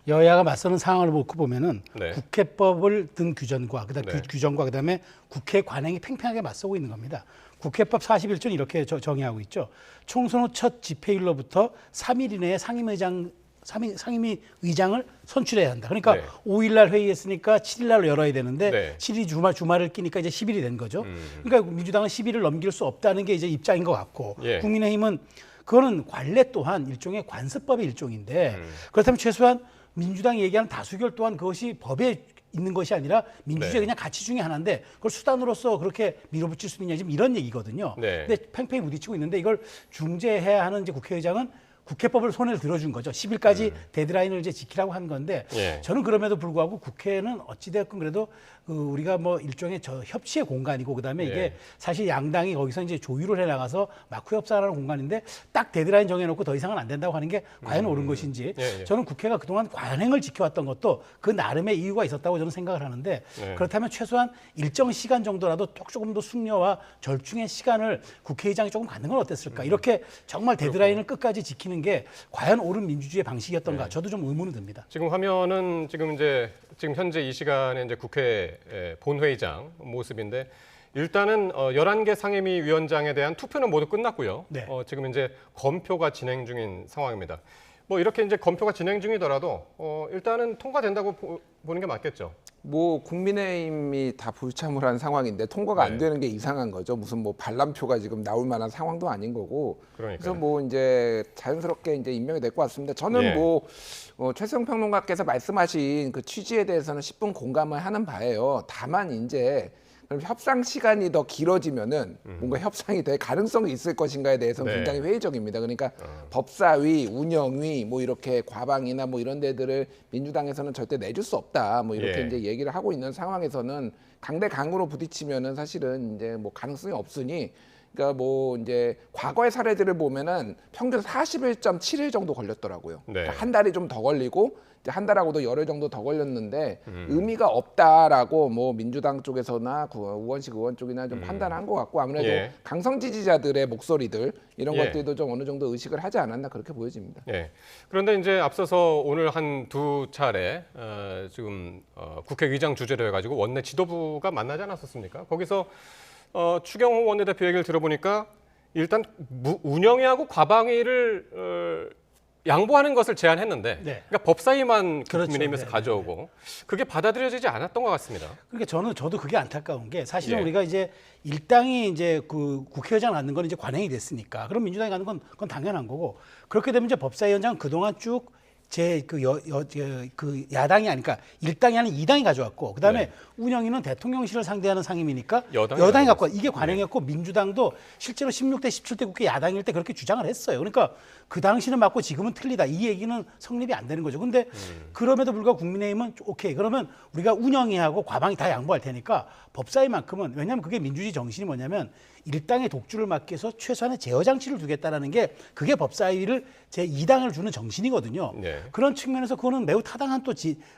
여야가 맞서는 상황을 놓고 보면은 네. 국회법을 든 규정과 네. 규정과 그다음에 국회 관행이 팽팽하게 맞서고 있는 겁니다. 국회법 41조는 이렇게 정의하고 있죠. 총선 후 첫 집회일로부터 3일 이내에 상임위 의장을 선출해야 한다. 그러니까 네. 5일 날 회의했으니까 7일 날 열어야 되는데 네. 7일이 주말을 끼니까 이제 10일이 된 거죠. 그러니까 민주당은 10일을 넘길 수 없다는 게 이제 입장인 것 같고 예. 국민의힘은 그거는 관례 또한 일종의 관습법의 일종인데 그렇다면 최소한 민주당이 얘기하는 다수결 또한 그것이 법에 있는 것이 아니라 민주주의 네. 그냥 가치 중에 하나인데 그걸 수단으로서 그렇게 밀어붙일 수 있느냐 지금 이런 얘기거든요. 네. 근데 팽팽히 부딪히고 있는데 이걸 중재해야 하는 이제 국회의장은 국회법을 손에 들어준 거죠. 10일까지 데드라인을 이제 지키라고 한 건데 예. 저는 그럼에도 불구하고 국회는 어찌됐건 그래도 우리가 뭐 일종의 협치의 공간이고 그다음에 이게 예. 사실 양당이 거기서 이제 조율을 해 나가서 마크 협상하는 공간인데 딱 데드라인 정해놓고 더 이상은 안 된다고 하는 게 과연 옳은 것인지 예. 저는 국회가 그동안 관행을 지켜왔던 것도 그 나름의 이유가 있었다고 저는 생각을 하는데 네. 그렇다면 최소한 일정 시간 정도라도 조금 더 숙려와 절충의 시간을 국회의장이 조금 갖는 건 어땠을까? 이렇게 정말 데드라인을 끝까지 지키는 게 과연 옳은 민주주의 방식이었던가? 네. 저도 좀 의문이 듭니다. 지금 화면은 지금 현재 이 시간에 이제 국회 본회의장 모습인데 일단은 11개 상임위 위원장에 대한 투표는 모두 끝났고요. 네. 지금 이제 검표가 진행 중인 상황입니다. 뭐 이렇게 이제 검표가 진행 중이더라도 일단은 통과된다고 보는 게 맞겠죠. 뭐 국민의힘이 다 불참을 한 상황인데 통과가 안 되는 게 이상한 거죠. 무슨 뭐 반란표가 지금 나올 만한 상황도 아닌 거고. 그러니까요. 그래서 뭐 이제 자연스럽게 이제 임명이 될 것 같습니다. 저는 예. 뭐 최수영 평론가께서 말씀하신 그 취지에 대해서는 10분 공감을 하는 바예요. 다만 이제 그럼 협상 시간이 더 길어지면은 뭔가 협상이 될 가능성이 있을 것인가에 대해서는 네. 굉장히 회의적입니다. 그러니까 법사위, 운영위, 뭐 이렇게 과방이나 뭐 이런 데들을 민주당에서는 절대 내줄 수 없다. 뭐 이렇게 예. 이제 얘기를 하고 있는 상황에서는 강대강으로 부딪히면은 사실은 이제 뭐 가능성이 없으니. 그러니까 뭐 이제 과거의 사례들을 보면은 평균 41.7일 정도 걸렸더라고요. 네. 그러니까 한 달이 좀 더 걸리고 이제 한 달하고도 열흘 정도 더 걸렸는데 의미가 없다라고 뭐 민주당 쪽에서나 우원식 의원 쪽이나 좀 판단한 것 같고 아무래도 예. 강성 지지자들의 목소리들 이런 예. 것들도 좀 어느 정도 의식을 하지 않았나 그렇게 보여집니다. 예. 그런데 이제 앞서서 오늘 한 두 차례 지금 국회의장 주재로 해가지고 원내 지도부가 만나지 않았었습니까? 거기서 추경호 원내대표 얘기를 들어보니까 일단 운영위하고 과방위를 양보하는 것을 제안했는데 네. 그러니까 법사위만 그렇죠. 국민의힘에서 네, 가져오고 그게 받아들여지지 않았던 것 같습니다. 그러니까 저도 그게 안타까운 게 사실은 예. 우리가 이제 일당이 이제 그 국회의장 갖는 건 이제 관행이 됐으니까 그럼 민주당이 갖는 건 그건 당연한 거고 그렇게 되면 이제 법사위원장은 그동안 쭉 그 야당이 아니까 일당이 아닌 2당이 가져왔고 그다음에 네. 운영위는 대통령실을 상대하는 상임이니까 여당이 여당이 갖고 와. 이게 관행이었고 민주당도 실제로 16대 17대 국회 야당일 때 그렇게 주장을 했어요. 그러니까 그 당시는 맞고 지금은 틀리다. 이 얘기는 성립이 안 되는 거죠. 근데 그럼에도 불구하고 국민의힘은 오케이 그러면 우리가 운영위하고 과방이 다 양보할 테니까 법사위만큼은 왜냐하면 그게 민주주의 정신이 뭐냐면 일당의 독주를 막기 위해서 최소한의 제어 장치를 두겠다라는 게 그게 법사위를 제2당을 주는 정신이거든요. 네. 그런 측면에서 그거는 매우 타당한 또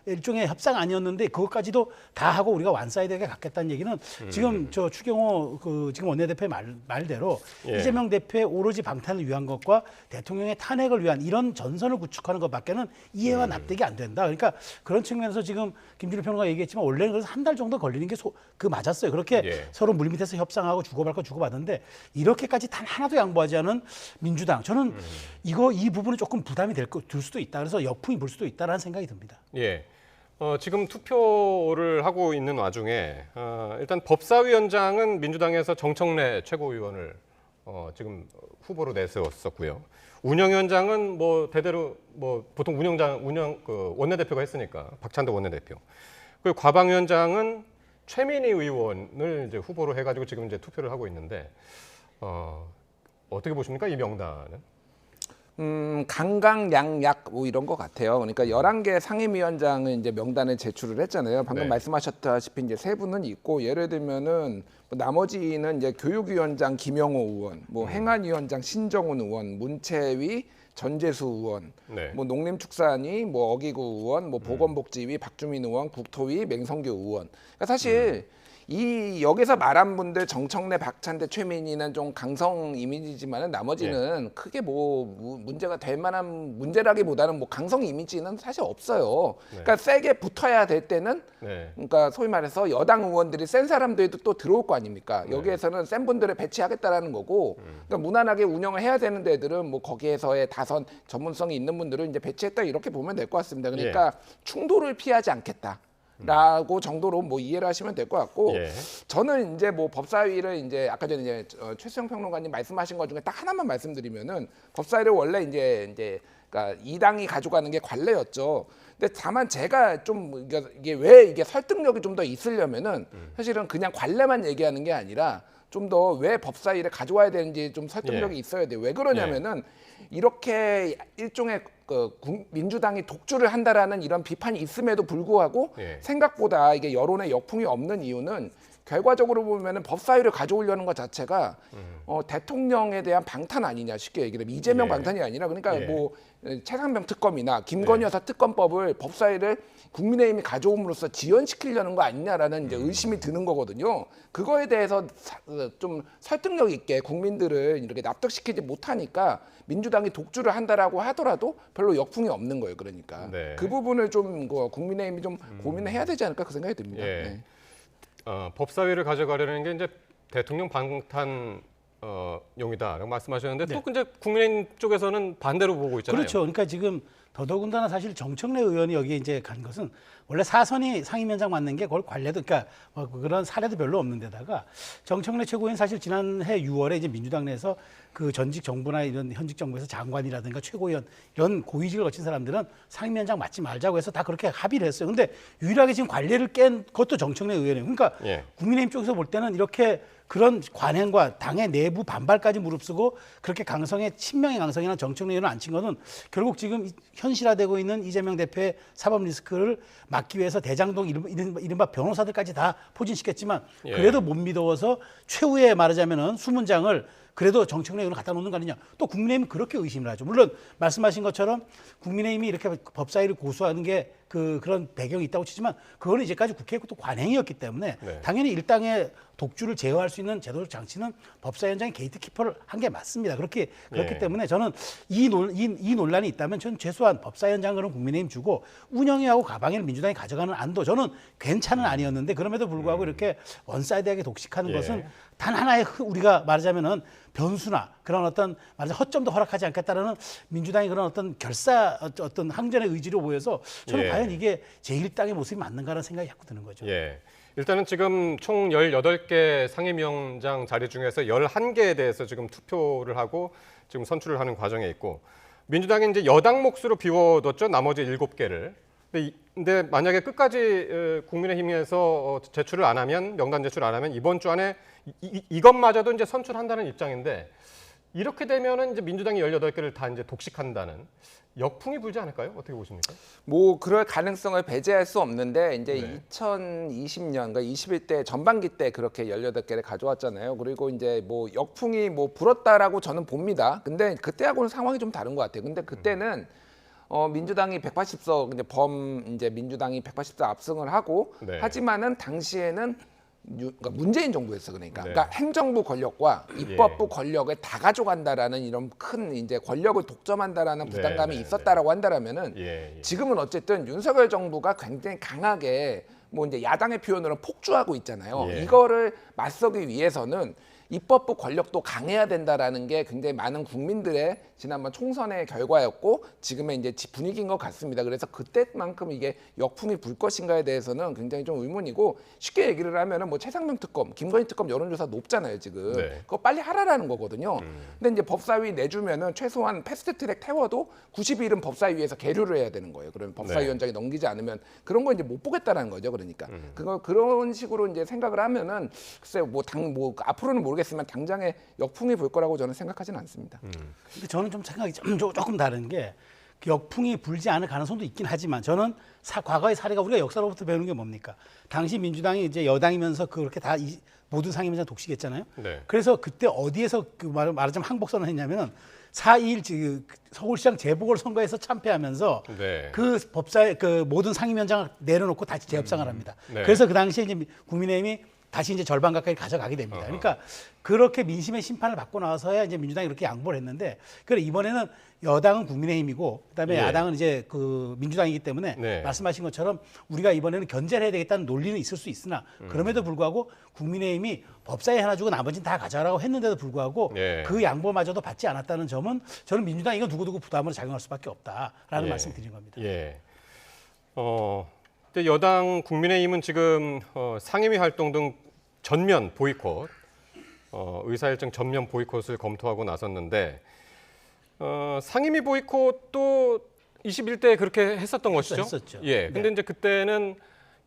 일종의 협상 아니었는데 그것까지도 다 하고 우리가 완사이드하게 갖겠다는 얘기는 지금 저 추경호 지금 원내대표의 말대로 예. 이재명 대표의 오로지 방탄을 위한 것과 대통령의 탄핵을 위한 이런 전선을 구축하는 것밖에는 이해와 납득이 안 된다. 그러니까 그런 측면에서 지금 김준일 평론가 얘기했지만 원래는 그래서 한 달 정도 걸리는 게 맞았어요. 그렇게 예. 서로 물밑에서 협상하고 주고받을 거 주고받는데 이렇게까지 단 하나도 양보하지 않은 민주당 저는 이 부분은 조금 부담이 될 수도 있다. 그래서 역풍이 불 수도 있다라는 생각이 듭니다. 예. 지금 투표를 하고 있는 와중에 일단 법사위원장은 민주당에서 정청래 최고위원을 지금 후보로 내세웠었고요. 운영위원장은 뭐 대대로 뭐 보통 원내대표가 했으니까 박찬도 원내대표. 그리고 과방위원장은 최민희 의원을 이제 후보로 해가지고 지금 이제 투표를 하고 있는데 어떻게 보십니까 이 명단은? 강강약약 뭐 이런 것 같아요. 그러니까 11개 상임위원장은 이제 명단에 제출을 했잖아요. 방금 네. 말씀하셨다시피 이제 세 분은 있고 예를 들면은 뭐 나머지는 이제 교육위원장 김영호 의원, 뭐 행안위원장 신정훈 의원, 문체위 전재수 의원, 네. 뭐 농림축산위, 뭐 어기구 의원, 뭐 보건복지위 박주민 의원, 국토위 맹성규 의원. 그러니까 사실 이 여기서 말한 분들 정청래, 박찬대, 최민희는 좀 강성 이미지지만은 나머지는 크게 뭐 문제가 될 만한 문제라기보다는 뭐 강성 이미지는 사실 없어요. 그러니까 세게 붙어야 될 때는 그러니까 소위 말해서 여당 의원들이 센 사람들도 또 들어올 거 아닙니까? 여기에서는 센 분들을 배치하겠다라는 거고, 그러니까 무난하게 운영을 해야 되는 데들은 뭐 거기에서의 다선 전문성이 있는 분들을 이제 배치했다 이렇게 보면 될 것 같습니다. 그러니까 충돌을 피하지 않겠다. 라고 정도로 뭐 이해를 하시면 될 것 같고, 저는 이제 뭐 법사위를 이제 아까 전에 이제 최수영 평론가님 말씀하신 것 중에 딱 하나만 말씀드리면은 법사위를 원래 이제 그러니까 이 당이 가져가는 게 관례였죠. 근데 다만 제가 좀 이게 왜 이게 설득력이 좀 더 있으려면은 사실은 그냥 관례만 얘기하는 게 아니라 좀 더 왜 법사위를 가져와야 되는지 좀 설득력이 있어야 돼요. 왜 그러냐면은 이렇게 일종의 민주당이 독주를 한다라는 이런 비판이 있음에도 불구하고 생각보다 이게 여론의 역풍이 없는 이유는 결과적으로 보면은 법사위를 가져오려는 것 자체가 대통령에 대한 방탄 아니냐 쉽게 얘기를 하면 이재명 방탄이 아니라 그러니까 뭐 최상병 특검이나 김건희 여사 특검법을 법사위를 국민의힘이 가져옴으로써 지연시키려는 거 아니냐라는 이제 의심이 드는 거거든요. 그거에 대해서 좀 설득력 있게 국민들을 이렇게 납득시키지 못하니까 민주당이 독주를 한다라고 하더라도 별로 역풍이 없는 거예요. 그러니까 그 부분을 좀 국민의힘이 좀 고민을 해야 되지 않을까 그 생각이 듭니다. 법사위를 가져가려는 게 이제 대통령 방탄 용이다라고 말씀하셨는데 또 이제 국민의힘 쪽에서는 반대로 보고 있잖아요. 그렇죠. 그러니까 지금 더더군다나 사실 정청래 의원이 여기에 이제 간 것은 원래 사선이 상임위원장 맡는 게 그걸 관례도 그러니까 뭐 그런 사례도 별로 없는 데다가 정청래 최고위원 사실 지난해 6월에 이제 민주당 내에서 그 전직 정부나 이런 현직 정부에서 장관이라든가 최고위원 이런 고위직을 거친 사람들은 상임위원장 맡지 말자고 해서 다 그렇게 합의를 했어요. 근데 유일하게 지금 관례를 깬 것도 정청래 의원이에요. 그러니까 국민의힘 쪽에서 볼 때는 이렇게 그런 관행과 당의 내부 반발까지 무릅쓰고 그렇게 강성의 친명의 강성이나 정청래 의원을 앉힌 것은 결국 지금 현실화되고 있는 이재명 대표의 사법 리스크를 막기 위해서 대장동 이른바 변호사들까지 다 포진시켰지만 그래도 못 믿어서 최후에 말하자면은 수문장을 그래도 정청래 의원을 갖다 놓는 거 아니냐. 또 국민의힘은 그렇게 의심을 하죠. 물론 말씀하신 것처럼 국민의힘이 이렇게 법사위를 고수하는 게 그런 배경이 있다고 치지만 그거는 이제까지 국회의 또 관행이었기 때문에 당연히 일당의 독주를 제어할 수 있는 제도적 장치는 법사위원장이 게이트키퍼를 한 게 맞습니다. 그렇기 때문에 저는 이 논란이 있다면 저는 최소한 법사위원장은 국민의힘 주고 운영위하고 가방에는 민주당이 가져가는 안도 저는 괜찮은 안이었는데 그럼에도 불구하고 이렇게 원사이드하게 독식하는 것은 단 하나의 우리가 말하자면은 변수나 그런 어떤 허점도 허락하지 않겠다라는 민주당의 그런 어떤 어떤 항전의 의지로 보여서 저는 과연 이게 제1당의 모습이 맞는가라는 생각이 자꾸 드는 거죠. 일단은 지금 총 18개 상임위원장 자리 중에서 11개에 대해서 지금 투표를 하고 지금 선출을 하는 과정에 있고 민주당이 이제 여당 몫으로 비워뒀죠. 나머지 7개를. 근데 만약에 끝까지 국민의힘에서 제출을 안 하면 명단 제출 안 하면 이번 주 안에 이것마저도 이제 선출한다는 입장인데 이렇게 되면은 이제 민주당이 18개를 다 이제 독식한다는 역풍이 불지 않을까요? 어떻게 보십니까? 뭐 그럴 가능성을 배제할 수 없는데 이제 2020년 그러니까 21대 전반기 때 그렇게 18개를 가져왔잖아요. 그리고 이제 뭐 역풍이 뭐 불었다라고 저는 봅니다. 근데 그때하고는 상황이 좀 다른 것 같아요. 근데 그때는 민주당이 180석 이제 민주당이 180석 압승을 하고 하지만은 당시에는 그러니까 문재인 정부였어 그러니까 행정부 권력과 입법부 권력을 다 가져간다라는 이런 큰 이제 권력을 독점한다라는 부담감이 있었다라고 한다라면은 지금은 어쨌든 윤석열 정부가 굉장히 강하게 뭐 이제 야당의 표현으로 폭주하고 있잖아요. 이거를 맞서기 위해서는 입법부 권력도 강해야 된다라는 게 굉장히 많은 국민들의 지난번 총선의 결과였고 지금의 이제 분위기인 것 같습니다. 그래서 그때만큼 이게 역풍이 불 것인가에 대해서는 굉장히 좀 의문이고 쉽게 얘기를 하면은 뭐 최상병 특검, 김건희 특검 여론조사 높잖아요 지금. 그거 빨리 하라라는 거거든요. 근데 이제 법사위 내주면은 최소한 패스트트랙 태워도 90일은 법사위에서 계류를 해야 되는 거예요. 그러면 법사위원장이 넘기지 않으면 그런 거 이제 못 보겠다라는 거죠. 그러니까 그런 식으로 이제 생각을 하면은 글쎄 뭐 앞으로는 모르겠지만 당장에 역풍이 불 거라고 저는 생각하지는 않습니다. 근데 저는 좀 생각이 조금 다른 게 역풍이 불지 않을 가능성도 있긴 하지만 저는 과거의 사례가 우리가 역사로부터 배우는 게 뭡니까? 당시 민주당이 이제 여당이면서 그렇게 다 모든 상임위원장 독식했잖아요. 그래서 그때 어디에서 말하자면 항복선언을 했냐면은 4.21 서울시장 재보궐선거에서 참패하면서 그 법사위 모든 상임위원장을 내려놓고 다시 재협상을 합니다. 그래서 그 당시에 이제 국민의힘이 다시 이제 절반 가까이 가져가게 됩니다. 그러니까 그렇게 민심의 심판을 받고 나서야 이제 민주당이 이렇게 양보를 했는데, 그래 이번에는 여당은 국민의힘이고 그다음에 예. 야당은 이제 그 민주당이기 때문에 네. 말씀하신 것처럼 우리가 이번에는 견제를 해야 되겠다는 논리는 있을 수 있으나 그럼에도 불구하고 국민의힘이 법사위 하나 주고 나머지는 다 가져가라고 했는데도 불구하고 예. 그 양보마저도 받지 않았다는 점은 저는 민주당이 이건 두고두고 부담으로 작용할 수밖에 없다라는 예. 말씀 드린 겁니다. 예. 근데 여당 국민의힘은 지금 상임위 활동 등 전면 보이콧, 의사일정 전면 보이콧을 검토하고 나섰는데 상임위 보이콧도 21대에 그렇게 했었던 것이죠. 했었죠. 예. 근데 네. 이제 그때는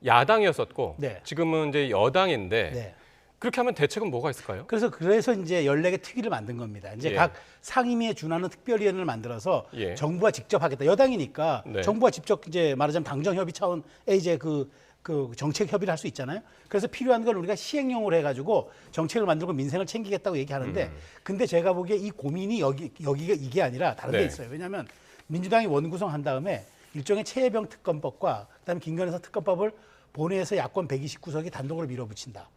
야당이었었고 네. 지금은 이제 여당인데 네. 그렇게 하면 대책은 뭐가 있을까요? 그래서 이제 14개 특위를 만든 겁니다. 이제 예. 각 상임위에 준하는 특별위원회를 만들어서 예. 정부가 직접 하겠다. 여당이니까 네. 정부가 정부가 직접 이제 말하자면 당정 협의 차원에 이제 그 정책 협의를 할 수 있잖아요. 그래서 필요한 걸 우리가 시행령으로 해가지고 정책을 만들고 민생을 챙기겠다고 얘기하는데, 근데 제가 보기에 이 고민이 여기가 이게 아니라 다른 데 네. 있어요. 왜냐하면 민주당이 원구성한 다음에 일종의 최혜병 특검법과 그다음에 김건희 특검법을 본회의에서 야권 129석이 단독으로 밀어붙인다.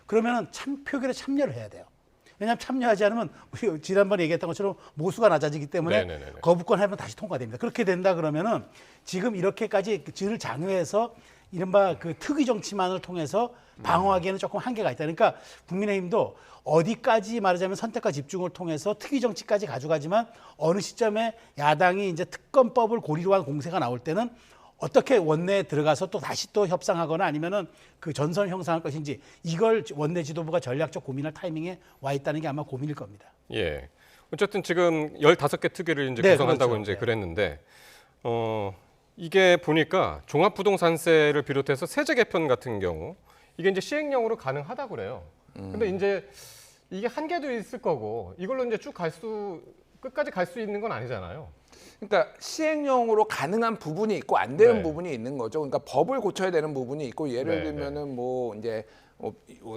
그러면은 표결에 참여를 해야 돼요. 왜냐하면 참여하지 않으면 우리 지난번에 얘기했던 것처럼 모수가 낮아지기 때문에 네네네네. 거부권 하면 다시 통과됩니다. 그렇게 된다 그러면은 지금 이렇게까지 질을 장외해서 이른바 그 특위 정치만을 통해서 방어하기에는 조금 한계가 있다. 그러니까 국민의힘도 어디까지 말하자면 선택과 집중을 통해서 특위 정치까지 가져가지만 어느 시점에 야당이 이제 특검법을 고리로 한 공세가 나올 때는 어떻게 원내에 들어가서 또 다시 또 협상하거나 아니면은 그 전선 형성할 것인지, 이걸 원내 지도부가 전략적 고민할 타이밍에 와 있다는 게 아마 고민일 겁니다. 예. 어쨌든 지금 15개 특위를 이제 네, 구성한다고 그렇죠. 이제 네. 그랬는데 이게 보니까 종합부동산세를 비롯해서 세제 개편 같은 경우 이게 이제 시행령으로 가능하다고 그래요. 근데 이제 이게 한계도 있을 거고 이걸로 이제 쭉 끝까지 갈 수 있는 건 아니잖아요. 그러니까 시행령으로 가능한 부분이 있고 안 되는 네. 부분이 있는 거죠. 그러니까 법을 고쳐야 되는 부분이 있고, 예를 네, 들면은 뭐 이제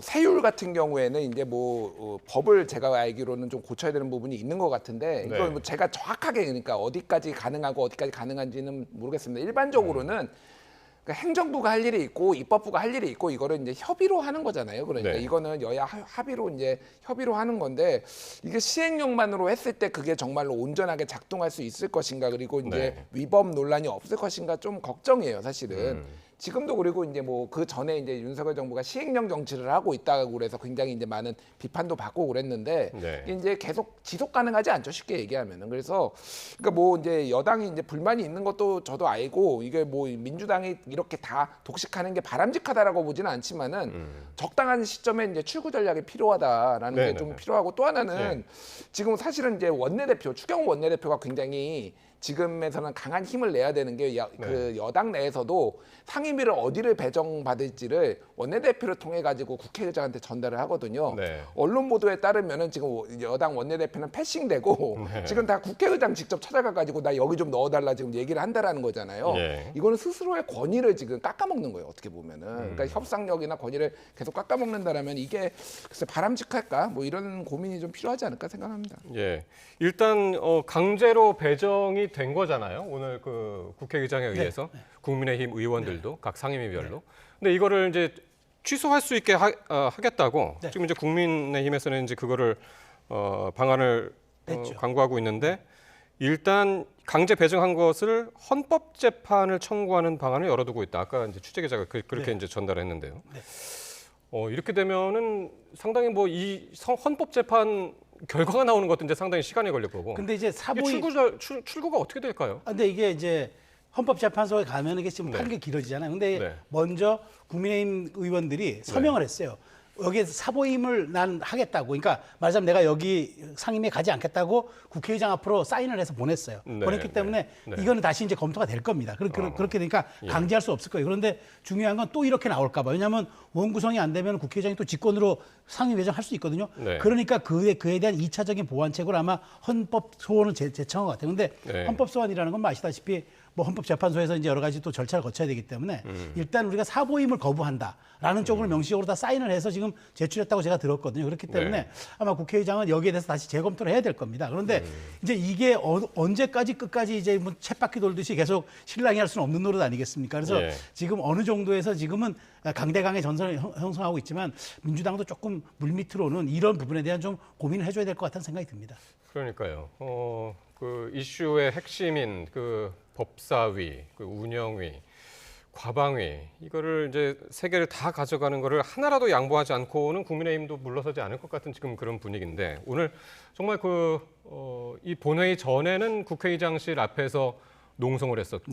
세율 같은 경우에는 이제 법을 제가 알기로는 좀 고쳐야 되는 부분이 있는 것 같은데, 이걸 네. 뭐 제가 정확하게 그러니까 어디까지 가능하고 어디까지 가능한지는 모르겠습니다. 일반적으로는 그러니까 행정부가 할 일이 있고 입법부가 할 일이 있고, 이거를 이제 협의로 하는 거잖아요. 그러니까 네. 이거는 여야 합의로 이제 협의로 하는 건데, 이게 시행령만으로 했을 때 그게 정말로 온전하게 작동할 수 있을 것인가, 그리고 이제 네. 위법 논란이 없을 것인가 좀 걱정이에요, 사실은. 지금도 그리고 이제 뭐 그 전에 이제 윤석열 정부가 시행령 정치를 하고 있다고 그래서 굉장히 이제 많은 비판도 받고 그랬는데, 네. 이게 이제 계속 지속 가능하지 않죠, 쉽게 얘기하면은. 그래서 그러니까 뭐 이제 여당이 이제 불만이 있는 것도 저도 알고, 이게 뭐 민주당이 이렇게 다 독식하는 게 바람직하다라고 보지는 않지만은 적당한 시점에 이제 출구 전략이 필요하다라는 게 좀 네네네. 필요하고, 또 하나는 네. 지금 사실은 이제 추경호 원내대표가 굉장히 지금에서는 강한 힘을 내야 되는 게 그 여당 내에서도 상임위를 어디를 배정받을지를 원내대표를 통해 가지고 국회의장한테 전달을 하거든요. 네. 언론 보도에 따르면은 지금 여당 원내대표는 패싱되고 네. 지금 다 국회의장 직접 찾아가 가지고 나 여기 좀 넣어달라 지금 얘기를 한다라는 거잖아요. 예. 이거는 스스로의 권위를 지금 깎아먹는 거예요, 어떻게 보면은. 그러니까 협상력이나 권위를 계속 깎아먹는다라면 이게 글쎄 바람직할까? 뭐 이런 고민이 좀 필요하지 않을까 생각합니다. 예. 일단 강제로 배정이 된 거잖아요. 오늘 그 국회의장에 의해서 국민의힘 의원들도 각 상임위별로. 근데 이거를 이제 취소할 수 있게 하겠다고 지금 이제 국민의힘에서는 이제 그거를 방안을 강구하고 있는데, 일단 강제 배정한 것을 헌법재판을 청구하는 방안을 열어두고 있다. 아까 이제 취재 기자가 그렇게 이제 전달했는데요. 이렇게 되면은 상당히 뭐 이 헌법재판 결과가 나오는 것도 이제 상당히 시간이 걸릴 거고. 근데 이제 사보이 출구가 어떻게 될까요? 근데 이게 이제 헌법재판소에 가면 이게 지금 판결이 길어지잖아요. 근데 먼저 국민의힘 의원들이 서명을 했어요. 여기에 사보임을 난 하겠다고. 그러니까 말하자면 내가 여기 상임위에 가지 않겠다고 국회의장 앞으로 사인을 해서 보냈어요. 보냈기 때문에 이거는 다시 이제 검토가 될 겁니다. 그렇게 되니까 강제할 수 없을 거예요. 그런데 중요한 건 또 이렇게 나올까 봐. 왜냐하면 원구성이 안 되면 국회의장이 또 직권으로 상임위 배정할 수 있거든요. 그러니까 그에 대한 2차적인 보완책으로 아마 헌법 소원을 제청한 것 같아요. 근데 헌법 소원이라는 건 아시다시피 뭐 헌법재판소에서 이제 여러 가지 또 절차를 거쳐야 되기 때문에 일단 우리가 사보임을 거부한다라는 쪽으로 명시적으로 다 사인을 해서 지금 제출했다고 제가 들었거든요. 그렇기 때문에 아마 국회의장은 여기에 대해서 다시 재검토를 해야 될 겁니다. 그런데 이제 이게 언제까지 끝까지 이제 뭐 쳇바퀴 돌듯이 계속 실랑이 할 수는 없는 노릇 아니겠습니까? 그래서 지금 어느 정도에서 지금은 강대강의 전선을 형성하고 있지만 민주당도 조금 물밑으로는 이런 부분에 대한 좀 고민을 해줘야 될 것 같다는 생각이 듭니다. 그러니까요. 그 이슈의 핵심인 그 법사위, 그 운영위, 과방위 이거를 이제 세 개를 다 가져가는 거를 하나라도 양보하지 않고는 국민의힘도 물러서지 않을 것 같은 지금 그런 분위기인데 오늘 정말 이 본회의 전에는 국회의장실 앞에서 농성을 했었고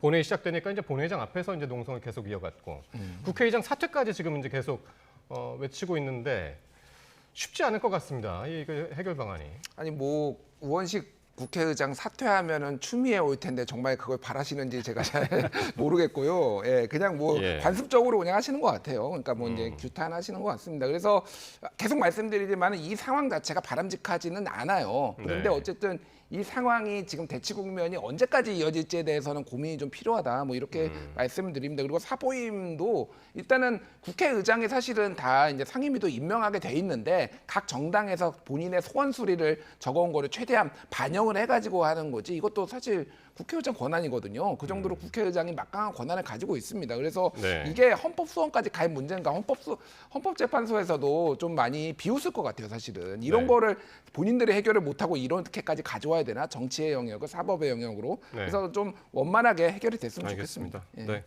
본회의 시작되니까 이제 본회의장 앞에서 이제 농성을 계속 이어갔고 국회의장 사퇴까지 지금 이제 계속 외치고 있는데 쉽지 않을 것 같습니다. 이 해결 방안이. 아니 뭐 우원식 국회의장 사퇴하면은 추미애 올 텐데 정말 그걸 바라시는지 제가 잘 모르겠고요. 예, 그냥 뭐 관습적으로 그냥 하시는 것 같아요. 그러니까 뭐 이제 규탄하시는 것 같습니다. 그래서 계속 말씀드리지만 이 상황 자체가 바람직하지는 않아요. 그런데 어쨌든 이 상황이 지금 대치 국면이 언제까지 이어질지에 대해서는 고민이 좀 필요하다. 뭐 이렇게 말씀을 드립니다. 그리고 사보임도 일단은 국회의장이 사실은 다 이제 상임위도 임명하게 돼 있는데 각 정당에서 본인의 소원 수리를 적어온 거를 최대한 반영을 해가지고 하는 거지. 이것도 사실 국회의장 권한이거든요. 그 정도로 국회의장이 막강한 권한을 가지고 있습니다. 그래서 이게 헌법 소원까지 갈 문제인가? 헌법재판소에서도 좀 많이 비웃을 것 같아요. 사실은 이런 거를 본인들이 해결을 못하고 이렇게까지 가져와야 되나? 정치의 영역을 사법의 영역으로. 그래서 좀 원만하게 해결이 됐으면 좋겠습니다. 네.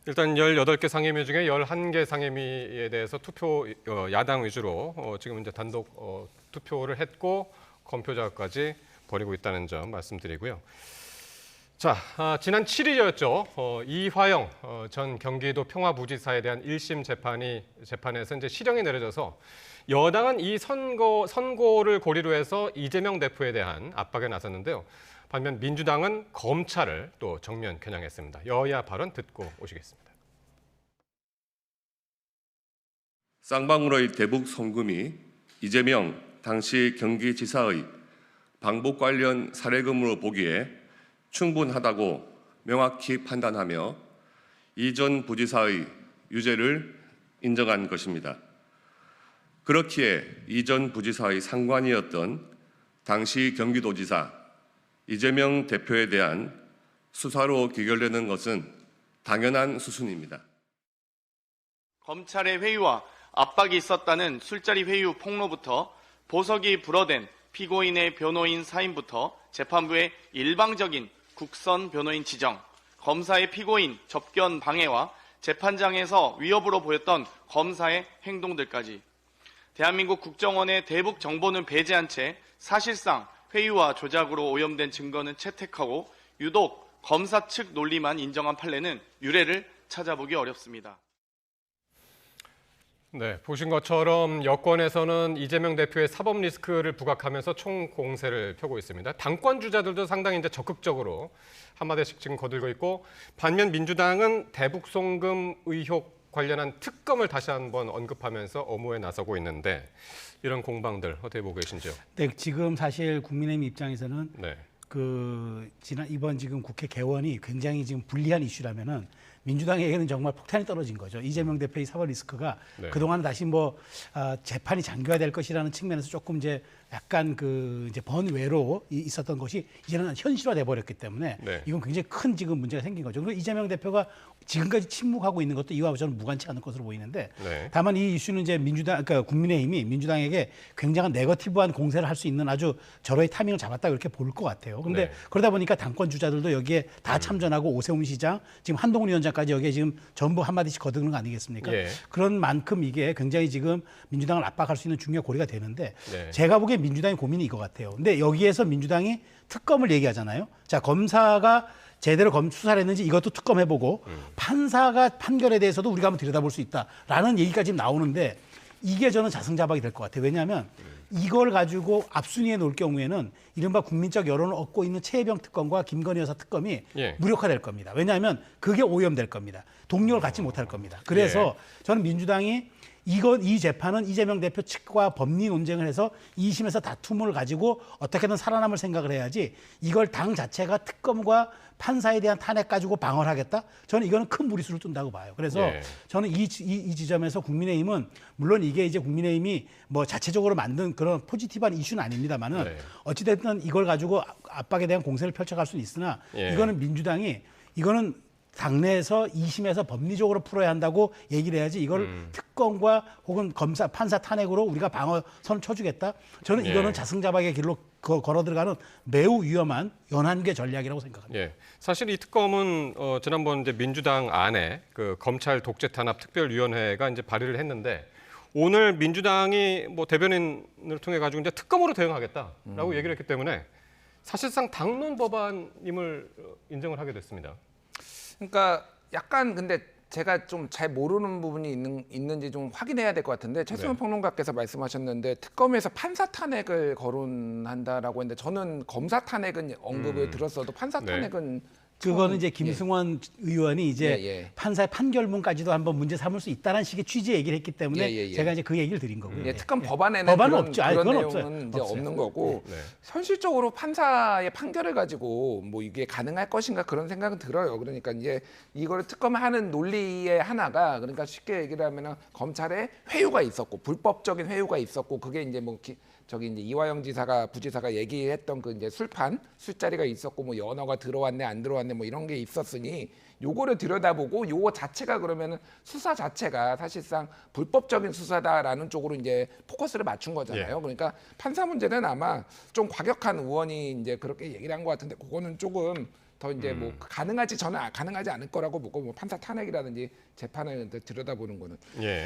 일단 18개 상임위 중에 11개 상임위에 대해서 투표 야당 위주로 지금 이제 단독 투표를 했고 검표 작업까지 벌이고 있다는 점 말씀드리고요. 자, 지난 7일이었죠. 이화영 전 경기도 평화부지사에 대한 1심 재판에서 이제 실형이 내려져서 여당은 이 선고를 고리로 해서 이재명 대표에 대한 압박에 나섰는데요. 반면 민주당은 검찰을 또 정면 겨냥했습니다. 여야 발언 듣고 오시겠습니다. 쌍방울의 대북 송금이 이재명 당시 경기지사의 방북 관련 사례금으로 보기에 충분하다고 명확히 판단하며 이 전 부지사의 유죄를 인정한 것입니다. 그렇기에 이 전 부지사의 상관이었던 당시 경기도지사 이재명 대표에 대한 수사로 귀결되는 것은 당연한 수순입니다. 검찰의 회유와 압박이 있었다는 술자리 회유 폭로부터 보석이 불어댄 피고인의 변호인 사임부터 재판부의 일방적인 국선 변호인 지정, 검사의 피고인 접견 방해와 재판장에서 위협으로 보였던 검사의 행동들까지 대한민국 국정원의 대북 정보는 배제한 채 사실상 회유와 조작으로 오염된 증거는 채택하고 유독 검사 측 논리만 인정한 판례는 유례를 찾아보기 어렵습니다. 네, 보신 것처럼 여권에서는 이재명 대표의 사법 리스크를 부각하면서 총공세를 펴고 있습니다. 당권 주자들도 상당히 이제 적극적으로 한마디씩 지금 거들고 있고 반면 민주당은 대북 송금 의혹 관련한 특검을 다시 한번 언급하면서 엄호에 나서고 있는데 이런 공방들 어떻게 보고 계신지요? 네, 지금 사실 국민의힘 입장에서는 이번 지금 국회 개원이 굉장히 지금 불리한 이슈라면은 민주당에게는 정말 폭탄이 떨어진 거죠. 이재명 대표의 사법 리스크가 그동안 다시 재판이 잠겨야 될 것이라는 측면에서 조금 이제 약간 이제 번외로 있었던 것이 이제는 현실화돼 버렸기 때문에 이건 굉장히 큰 지금 문제가 생긴 거죠. 그리고 이재명 대표가 지금까지 침묵하고 있는 것도 이와 저는 무관치 않을 것으로 보이는데 다만 이 이슈는 이제 그러니까 국민의힘이 민주당에게 굉장한 네거티브한 공세를 할 수 있는 아주 절호의 타이밍을 잡았다 이렇게 볼 것 같아요. 그런데 그러다 보니까 당권 주자들도 여기에 다 참전하고 오세훈 시장, 지금 한동훈 위원장까지 여기에 지금 전부 한마디씩 거두는 거 아니겠습니까? 그런 만큼 이게 굉장히 지금 민주당을 압박할 수 있는 중요한 고리가 되는데 제가 보기엔 민주당의 고민이 이거 같아요. 근데 여기에서 민주당이 특검을 얘기하잖아요. 자, 검사가 제대로 수사를 했는지 이것도 특검해보고 판사가 판결에 대해서도 우리가 한번 들여다볼 수 있다라는 얘기가 지금 나오는데 이게 저는 자승자박이 될 것 같아요. 왜냐하면 이걸 가지고 앞순위에 놓을 경우에는 이른바 국민적 여론을 얻고 있는 최혜병 특검과 김건희 여사 특검이 무력화될 겁니다. 왜냐하면 그게 오염될 겁니다. 동력을 갖지 못할 겁니다. 그래서 저는 민주당이 이 재판은 이재명 대표 측과 법리 논쟁을 해서 2심에서 다툼을 가지고 어떻게든 살아남을 생각을 해야지 이걸 당 자체가 특검과 판사에 대한 탄핵 가지고 방어를 하겠다? 저는 이거는 큰 무리수를 둔다고 봐요. 그래서 저는 이 지점에서 국민의힘은 물론 이게 이제 국민의힘이 뭐 자체적으로 만든 그런 포지티브한 이슈는 아닙니다만은 어찌됐든 이걸 가지고 압박에 대한 공세를 펼쳐갈 수는 있으나 이거는 민주당이 이거는 당내에서 2심에서 법리적으로 풀어야 한다고 얘기를 해야지 이걸 특검과 혹은 검사, 판사 탄핵으로 우리가 방어선을 쳐주겠다. 저는 이거는 자승자박의 길로 걸어 들어가는 매우 위험한 연한계 전략이라고 생각합니다. 예, 사실 이 특검은 지난번 이제 민주당 안에 그 검찰 독재 탄압 특별위원회가 이제 발의를 했는데 오늘 민주당이 뭐 대변인을 통해 가지고 이제 특검으로 대응하겠다라고 얘기를 했기 때문에 사실상 당론 법안임을 인정을 하게 됐습니다. 그러니까 약간 근데 제가 좀 잘 모르는 부분이 있는지 좀 확인해야 될 것 같은데 최수영 평론가께서 말씀하셨는데 특검에서 판사 탄핵을 거론한다라고 했는데 저는 검사 탄핵은 언급을 들었어도 판사 탄핵은 그거는 이제 김승원 의원이 이제 판사의 판결문까지도 한번 문제 삼을 수 있다는 식의 취지 얘기를 했기 때문에 제가 이제 그 얘기를 드린 거고요. 특검 법안에는 그런 없죠. 그런 그건 내용은 이제 없는 거고 현실적으로 판사의 판결을 가지고 뭐 이게 가능할 것인가 그런 생각은 들어요. 그러니까 이제 이거를 특검하는 논리의 하나가 그러니까 쉽게 얘기를 하면은 검찰에 회유가 있었고 불법적인 회유가 있었고 그게 이제 뭐 저기 이제 이화영 부지사가 얘기했던 그 이제 술자리가 있었고 뭐 연어가 들어왔네 안 들어왔네 뭐 이런 게 있었으니 요거를 들여다보고 요거 자체가 그러면은 수사 자체가 사실상 불법적인 수사다라는 쪽으로 이제 포커스를 맞춘 거잖아요. 그러니까 판사 문제는 아마 좀 과격한 의원이 이제 그렇게 얘기를 한 것 같은데 그거는 조금 더 이제 뭐 저는 가능하지 않을 거라고 보고 뭐 판사 탄핵이라든지 재판을 들여다보는 거는.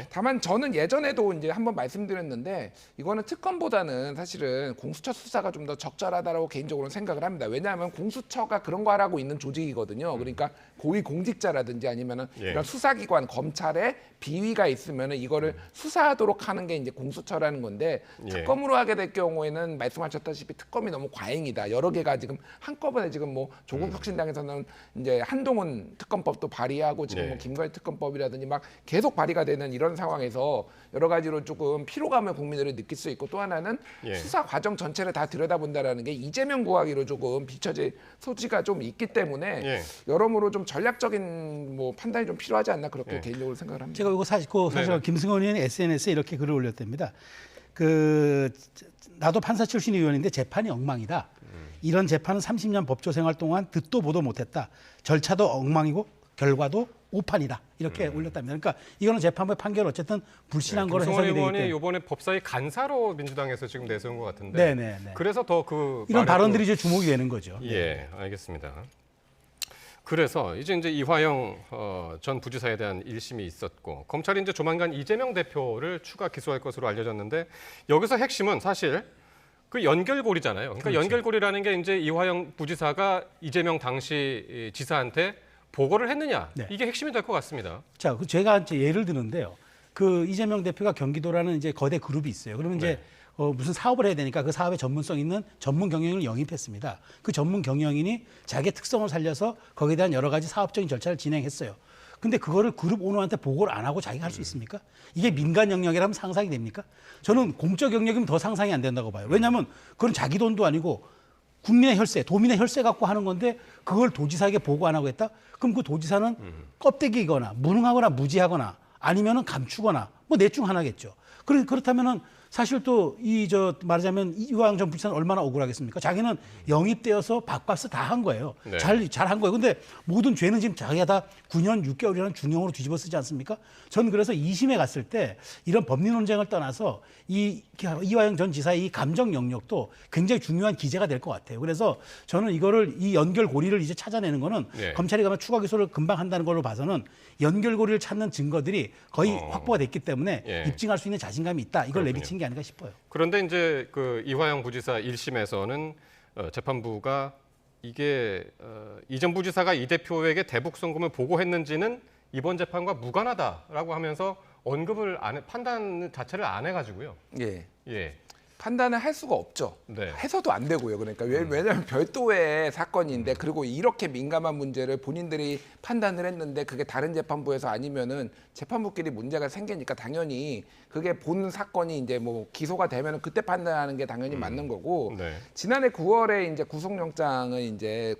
다만 저는 예전에도 이제 한번 말씀드렸는데 이거는 특검보다는 사실은 공수처 수사가 좀 더 적절하다라고 개인적으로는 생각을 합니다. 왜냐하면 공수처가 그런 거 하라고 있는 조직이거든요. 그러니까 고위 공직자라든지 아니면은 이런 수사기관 검찰에 비위가 있으면은 이거를 수사하도록 하는 게 이제 공수처라는 건데 특검으로 하게 될 경우에는 말씀하셨다시피 특검이 너무 과잉이다. 여러 개가 지금 한꺼번에 지금 뭐 조국 혁신당에서는 이제 한동훈 특검법도 발의하고 지금 뭐 김건희 특검법이라든지 막 계속 발의가 되는 이런 상황에서 여러 가지로 조금 피로감을 국민들이 느낄 수 있고 또 하나는 수사 과정 전체를 다 들여다본다라는 게 이재명 구하기로 조금 비춰질 소지가 좀 있기 때문에 여러모로 좀 전략적인 뭐 판단이 좀 필요하지 않나 그렇게 개인적으로 생각을 합니다. 제가 이거 사실 김승원 의원이 SNS에 이렇게 글을 올렸답니다. 나도 판사 출신 의원인데 재판이 엉망이다. 이런 재판은 30년 법조 생활 동안 듣도 보도 못했다. 절차도 엉망이고 결과도 오판이다. 이렇게 올렸답니다. 그러니까 이거는 재판부의 판결 어쨌든 불신한 거로 해석이 되기 때문에. 김승원 의원이 이번에 법사위 간사로 민주당에서 지금 내세운 것 같은데. 그래서 더 이런 발언들이 이제 주목이 되는 거죠. 알겠습니다. 그래서 이제 이화영 전 부지사에 대한 1심이 있었고 검찰이 이제 조만간 이재명 대표를 추가 기소할 것으로 알려졌는데 여기서 핵심은 사실 그 연결고리잖아요. 그러니까 연결고리라는 게 이제 이화영 부지사가 이재명 당시 지사한테 보고를 했느냐 이게 핵심이 될 것 같습니다. 자, 제가 이제 예를 드는데요. 그 이재명 대표가 경기도라는 이제 거대 그룹이 있어요. 그러면 이제 무슨 사업을 해야 되니까 그 사업에 전문성 있는 전문 경영인을 영입했습니다. 그 전문 경영인이 자기의 특성을 살려서 거기에 대한 여러 가지 사업적인 절차를 진행했어요. 근데 그거를 그룹 오너한테 보고를 안 하고 자기가 할 수 있습니까? 이게 민간 영역이라면 상상이 됩니까? 저는 공적 영역이면 더 상상이 안 된다고 봐요. 왜냐하면 그건 자기 돈도 아니고 국민의 혈세, 도민의 혈세 갖고 하는 건데 그걸 도지사에게 보고 안 하고 했다? 그럼 그 도지사는 껍데기거나 무능하거나 무지하거나 아니면은 감추거나 뭐 넷 중 하나겠죠. 그렇다면은 사실 또 말하자면 이화영 전 부지사는 얼마나 억울하겠습니까? 자기는 영입되어서 밥값을 다 한 거예요. 잘 한 거예요. 근데 모든 죄는 지금 자기가 다 9년 6개월이라는 중형으로 뒤집어 쓰지 않습니까? 저는 그래서 2심에 갔을 때 이런 법리 논쟁을 떠나서 이화영 전 지사의 이 감정 영역도 굉장히 중요한 기제가 될 것 같아요. 그래서 저는 이 연결고리를 이제 찾아내는 거는 검찰이 가면 추가 기소를 금방 한다는 걸로 봐서는 연결고리를 찾는 증거들이 거의 확보가 됐기 때문에 입증할 수 있는 자신감이 있다. 이걸 내비친 게 아닌가 싶어요. 그런데 이제 그 이화영 부지사 1심에서는 재판부가 이게 이전 부지사가 이 대표에게 대북 송금을 보고했는지는 이번 재판과 무관하다라고 하면서 언급을 판단 자체를 안 해가지고요. 판단을 할 수가 없죠. 네. 해서도 안 되고요. 그러니까 왜냐하면 별도의 사건인데 그리고 이렇게 민감한 문제를 본인들이 판단을 했는데 그게 다른 재판부에서 아니면은 재판부끼리 문제가 생기니까 당연히 그게 본 사건이 이제 뭐 기소가 되면은 그때 판단하는 게 당연히 맞는 거고 네. 지난해 9월에 이제 구속영장을 이제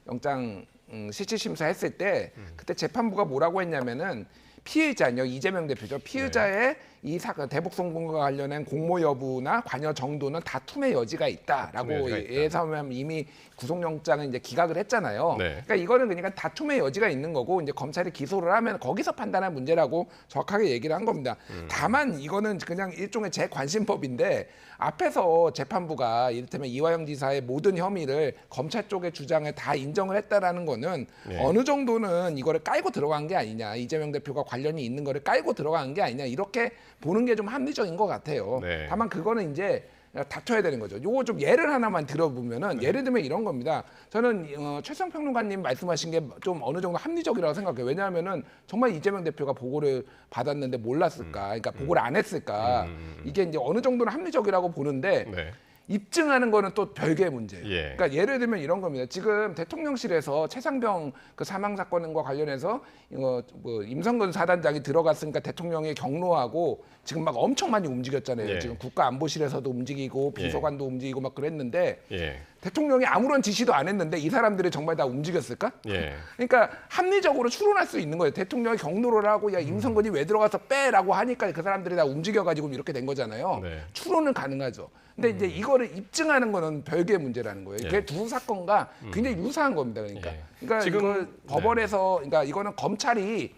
영장 실질 심사했을 때 그때 재판부가 뭐라고 했냐면은 피의자요 이재명 대표죠. 피의자의 이 사건 대북 송금과 관련된 공모 여부나 관여 정도는 다툼의 여지가 있다라고 예상하면 이미 구속영장은 이제 기각을 했잖아요. 네. 그러니까 이거는 그러니까 다툼의 여지가 있는 거고 이제 검찰이 기소를 하면 거기서 판단할 문제라고 정확하게 얘기를 한 겁니다. 다만 이거는 그냥 일종의 재관심법인데 앞에서 재판부가 이를테면 이화영 지사의 모든 혐의를 검찰 쪽의 주장을 다 인정을 했다라는 거는 어느 정도는 이거를 깔고 들어간 게 아니냐. 이재명 대표가 관련이 있는 거를 깔고 들어간 게 아니냐. 이렇게 보는 게 좀 합리적인 것 같아요. 네. 다만 그거는 이제 다퉈야 되는 거죠. 요거 좀 예를 하나만 들어보면은 예를 들면 이런 겁니다. 저는 최수영 평론가님 말씀하신 게 좀 어느 정도 합리적이라고 생각해요. 왜냐하면은 정말 이재명 대표가 보고를 받았는데 몰랐을까, 그러니까 보고를 안 했을까, 이게 이제 어느 정도는 합리적이라고 보는데. 네. 입증하는 거는 또 별개의 문제예요. 예. 그러니까 예를 들면 이런 겁니다. 지금 대통령실에서 최상병 그 사망 사건과 관련해서 뭐 임성근 사단장이 들어갔으니까 대통령이 경로하고 지금 막 엄청 많이 움직였잖아요. 예. 지금 국가안보실에서도 움직이고 비서관도 움직이고 막 그랬는데 예. 대통령이 아무런 지시도 안 했는데 이 사람들이 정말 다 움직였을까? 예. 그러니까 합리적으로 추론할 수 있는 거예요. 대통령이 경로를 하고 야 임성근이 왜 들어가서 빼라고 하니까 그 사람들이 다 움직여가지고 이렇게 된 거잖아요. 네. 추론은 가능하죠. 근데 이제 이거를 입증하는 거는 별개의 문제라는 거예요. 그게 두 사건과 굉장히 유사한 겁니다. 그러니까, 그러니까 지금 이걸 법원에서 그러니까 이거는 검찰이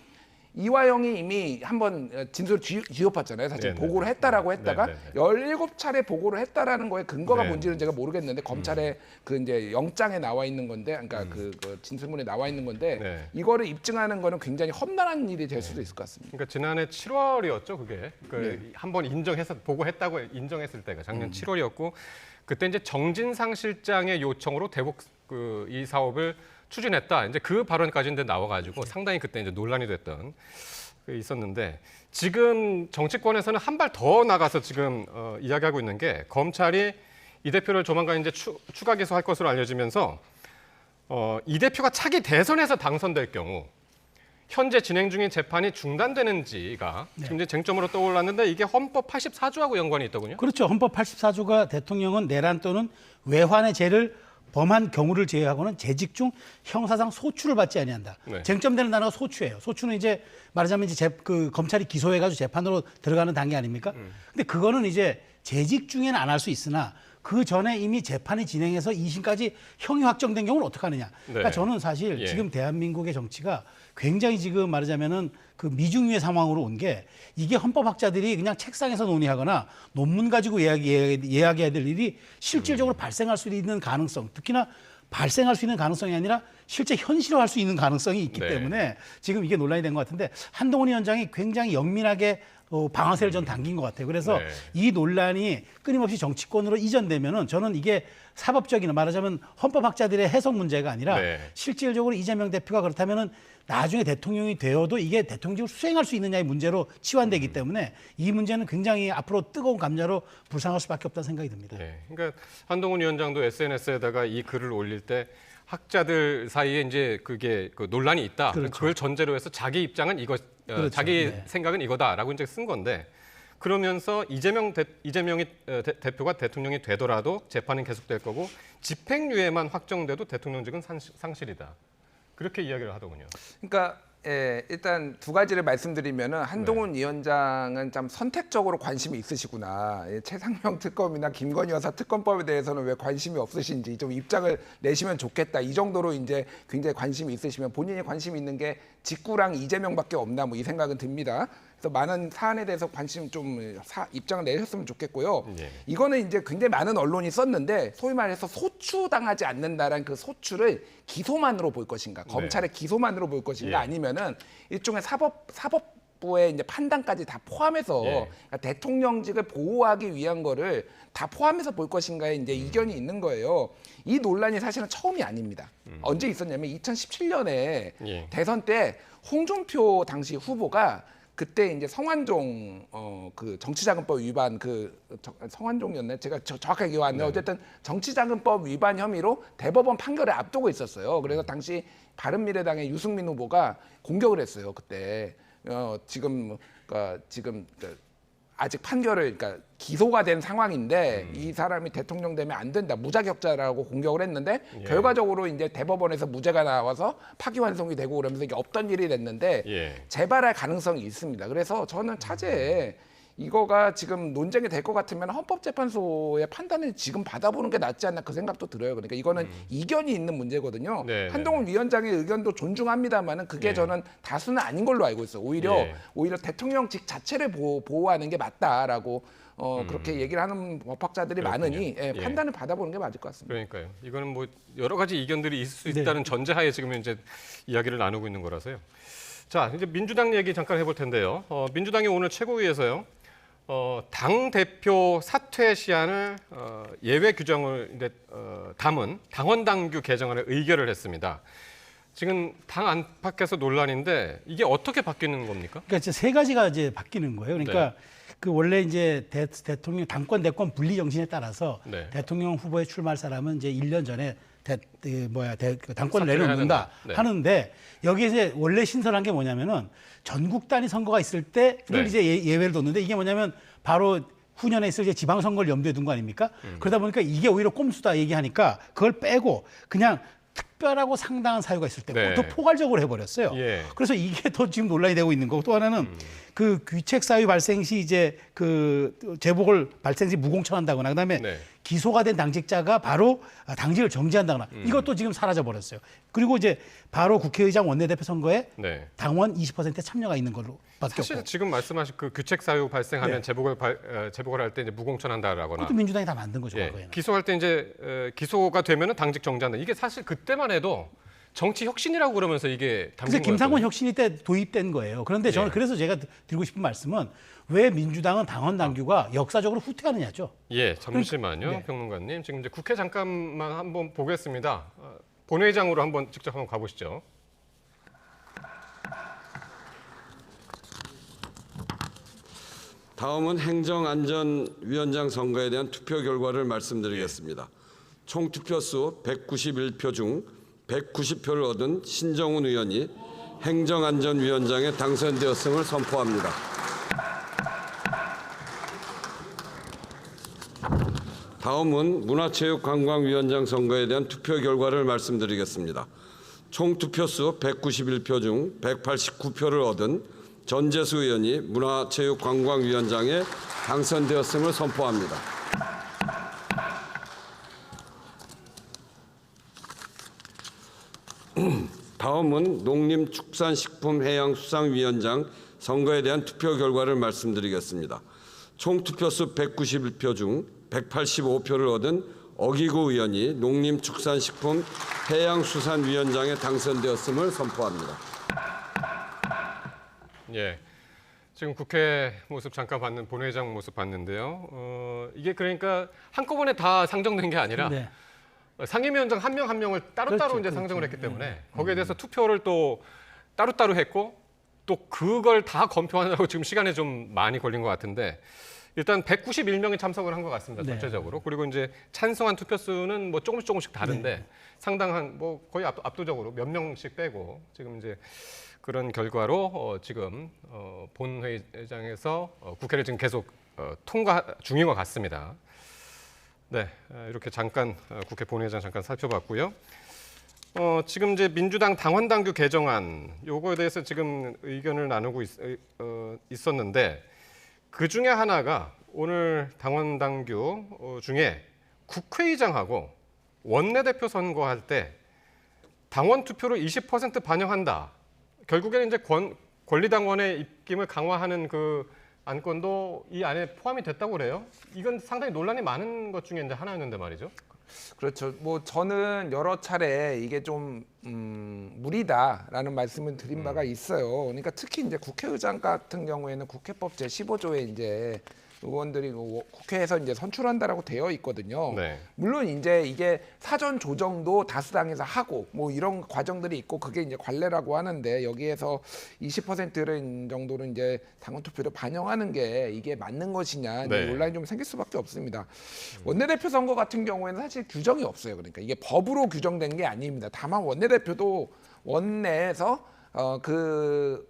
이화영이 이미 한번 진술을 뒤엎었잖아요. 사실 보고를 했다라고 했다가 17차례 보고를 했다라는 거에 근거가 뭔지는 제가 모르겠는데 검찰의 그 이제 영장에 나와 있는 건데, 그러니까 그 진술문에 나와 있는 건데 이거를 입증하는 거는 굉장히 험난한 일이 될 수도 있을 것 같습니다. 그러니까 지난해 7월이었죠, 그게. 한번 인정해서 보고했다고 인정했을 때가 작년 7월이었고 그때 이제 정진상 실장의 요청으로 대북 이 사업을 추진했다. 이제 그 발언까지 이제 나와가지고 상당히 그때 이제 논란이 됐던 게 있었는데 지금 정치권에서는 한 발 더 나가서 지금 이야기하고 있는 게 검찰이 이 대표를 조만간 이제 추가 기소할 것으로 알려지면서 이 대표가 차기 대선에서 당선될 경우 현재 진행 중인 재판이 중단되는지가 지금 이제 쟁점으로 떠올랐는데 이게 헌법 84조하고 연관이 있더군요. 그렇죠. 헌법 84조가 대통령은 내란 또는 외환의 죄를 범한 경우를 제외하고는 재직 중 형사상 소추를 받지 아니한다. 쟁점되는 단어가 소추예요. 소추는 이제 말하자면 이제 그 검찰이 기소해가지고 재판으로 들어가는 단계 아닙니까? 근데 그거는 이제 재직 중에는 안 할 수 있으나 그 전에 이미 재판이 진행해서 2심까지 형이 확정된 경우는 어떻게 하느냐. 그러니까 저는 사실 지금 대한민국의 정치가 굉장히 지금 말하자면은 그 미중유의 상황으로 온 게 이게 헌법학자들이 그냥 책상에서 논의하거나 논문 가지고 이야기해야 될 일이 실질적으로 발생할 수 있는 가능성, 특히나 발생할 수 있는 가능성이 아니라 실제 현실화할 수 있는 가능성이 있기 때문에 지금 이게 논란이 된 것 같은데 한동훈 위원장이 굉장히 영민하게 방아쇠를 전 당긴 것 같아요. 그래서 이 논란이 끊임없이 정치권으로 이전되면은 저는 이게 사법적인 말하자면 헌법학자들의 해석 문제가 아니라 실질적으로 이재명 대표가 그렇다면은 나중에 대통령이 되어도 이게 대통령직을 수행할 수 있느냐의 문제로 치환되기 때문에 이 문제는 굉장히 앞으로 뜨거운 감자로 불상할 수밖에 없다는 생각이 듭니다. 그러니까 한동훈 위원장도 SNS에다가 이 글을 올릴 때 학자들 사이에 이제 그게 그 논란이 있다. 그걸 전제로 해서 자기 입장은 이거, 자기 생각은 이거다라고 이제 쓴 건데 그러면서 이재명이 대표가 대통령이 되더라도 재판은 계속될 거고 집행유예만 확정돼도 대통령직은 상실이다. 그렇게 이야기를 하더군요. 그러니까 일단 두 가지를 말씀드리면은 한동훈 위원장은 참 선택적으로 관심이 있으시구나. 최상병 특검이나 김건희 여사 특검법에 대해서는 왜 관심이 없으신지 좀 입장을 내시면 좋겠다. 이 정도로 이제 굉장히 관심이 있으시면 본인이 관심 있는 게 직구랑 이재명밖에 없나 뭐 이 생각은 듭니다. 그래서 많은 사안에 대해서 관심 좀 입장을 내셨으면 좋겠고요. 이거는 이제 굉장히 많은 언론이 썼는데 소위 말해서 소추당하지 않는다라는 그 소추를 기소만으로 볼 것인가, 검찰의 기소만으로 볼 것인가, 아니면은 일종의 사법부의 이제 판단까지 다 포함해서 그러니까 대통령직을 보호하기 위한 거를 다 포함해서 볼 것인가에 이제 이견이 있는 거예요. 이 논란이 사실은 처음이 아닙니다. 언제 있었냐면 2017년에 대선 때 홍준표 당시 후보가 그때 이제 성완종 그 정치자금법 위반 성완종이었네. 제가 정확하게 기억 안 나요. 어쨌든 정치자금법 위반 혐의로 대법원 판결을 앞두고 있었어요. 그래서 당시 바른미래당의 유승민 후보가 공격을 했어요. 그때 지금 아직 판결을 기소가 된 상황인데 이 사람이 대통령 되면 안 된다, 무자격자라고 공격을 했는데 결과적으로 이제 대법원에서 무죄가 나와서 파기환송이 되고 그러면서 이게 없던 일이 됐는데 재발할 가능성이 있습니다. 그래서 저는 차제에 이거가 지금 논쟁이 될 것 같으면 헌법재판소의 판단을 지금 받아보는 게 낫지 않나 그 생각도 들어요. 그러니까 이거는 이견이 있는 문제거든요. 한동훈 위원장의 의견도 존중합니다만은 그게 저는 다수는 아닌 걸로 알고 있어요. 오히려 대통령직 자체를 보호하는 게 맞다라고 그렇게 얘기를 하는 법학자들이 많으니 판단을 받아보는 게 맞을 것 같습니다. 그러니까요. 이거는 뭐 여러 가지 이견들이 있을 수 있다는 전제하에 지금 이제 이야기를 나누고 있는 거라서요. 자, 이제 민주당 얘기 잠깐 해볼 텐데요. 민주당이 오늘 최고위에서요. 당 대표 사퇴 시한을 예외 규정을 이제 담은 당원 당규 개정안을 의결을 했습니다. 지금 당 안팎에서 논란인데 이게 어떻게 바뀌는 겁니까? 그러니까 이제 세 가지가 이제 바뀌는 거예요. 그러니까 그 원래 이제 대통령 당권 대권 분리 정신에 따라서 대통령 후보에 출마할 사람은 이제 1년 전에 당권을 내려놓는다 하는데 여기에 이제 원래 신설한 게 뭐냐면은 전국 단위 선거가 있을 때를 이제 예외를 뒀는데 이게 뭐냐면 바로 후년에 있을 이제 지방선거를 염두에 둔 거 아닙니까? 그러다 보니까 이게 오히려 꼼수다 얘기하니까 그걸 빼고 그냥 특별하고 상당한 사유가 있을 때 더 포괄적으로 해버렸어요. 그래서 이게 더 지금 논란이 되고 있는 거고 또 하나는 그 귀책 사유 발생 시 이제 그 제복을 발생 시 무공천한다거나 그다음에 기소가 된 당직자가 바로 당직을 정지한다거나 이것도 지금 사라져 버렸어요. 그리고 이제 바로 국회의장 원내대표 선거에 당원 20%의 참여가 있는 걸로 바뀌었고. 사실 지금 말씀하신 그 규책 사유 발생하면 제복을 할 때 이제 무공천한다라거나. 그것도 민주당이 다 만든 거죠. 기소할 때 이제 기소가 되면은 당직 정지한다. 이게 사실 그때만 해도 정치 혁신이라고 그러면서 이게 담긴 거예요. 김상곤 혁신이 때 도입된 거예요. 그런데 저는 그래서 제가 드리고 싶은 말씀은 왜 민주당은 당원 당규가 역사적으로 후퇴하느냐죠. 잠시만요, 평론가님. 지금 이제 국회 잠깐만 한번 보겠습니다. 본회의장으로 한번 직접 한번 가보시죠. 다음은 행정안전위원장 선거에 대한 투표 결과를 말씀드리겠습니다. 총 투표수 191표 중 190표를 얻은 신정훈 의원이 행정안전위원장에 당선되었음을 선포합니다. 다음은 문화체육관광위원장 선거에 대한 투표 결과를 말씀드리겠습니다. 총 투표수 191표 중 189표를 얻은 전재수 의원이 문화체육관광위원장에 당선되었음을 선포합니다. 다음은 농림축산식품해양수산위원장 선거에 대한 투표 결과를 말씀드리겠습니다. 총 투표수 191표 중 185표를 얻은 어기구 의원이 농림축산식품해양수산위원장에 당선되었음을 선포합니다. 지금 국회 모습 잠깐 봤는 본회의장 모습 봤는데요. 이게 그러니까 한꺼번에 다 상정된 게 아니라 상임위원장 한 명 한 명을 따로따로 이제 상정을 했기 때문에 거기에 대해서 투표를 또 따로따로 했고 또 그걸 다 검토하느라고 지금 시간이 좀 많이 걸린 것 같은데 일단 191명이 참석을 한 것 같습니다. 전체적으로. 그리고 이제 찬성한 투표 수는 뭐 조금씩 다른데 상당한 뭐 거의 압도적으로 몇 명씩 빼고 지금 이제 그런 결과로 지금 본회의장에서 국회를 지금 계속 통과 중인 것 같습니다. 이렇게 잠깐 국회 본회의장 잠깐 살펴봤고요. 지금 이제 민주당 당원 당규 개정안 요거에 대해서 지금 의견을 나누고 있었는데 그 중에 하나가 오늘 당원 당규 중에 국회의장하고 원내대표 선거할 때 당원 투표를 20% 반영한다. 결국에는 이제 권리당원의 입김을 강화하는 그 안건도 이 안에 포함이 됐다고 그래요. 이건 상당히 논란이 많은 것 중에 이제 하나였는데 말이죠. 그렇죠. 뭐 저는 여러 차례 이게 좀 무리다라는 말씀을 드린 바가 있어요. 그러니까 특히 이제 국회의장 같은 경우에는 국회법 제15조에 이제 의원들이 국회에서 이제 선출한다라고 되어 있거든요. 네. 물론 이제 이게 사전 조정도 다수당에서 하고 뭐 이런 과정들이 있고 그게 이제 관례라고 하는데 여기에서 20% 정도는 이제 당원 투표를 반영하는 게 이게 맞는 것이냐 네. 논란이 좀 생길 수밖에 없습니다. 원내대표 선거 같은 경우에는 사실 규정이 없어요. 그러니까 이게 법으로 규정된 게 아닙니다. 다만 원내대표도 원내에서 그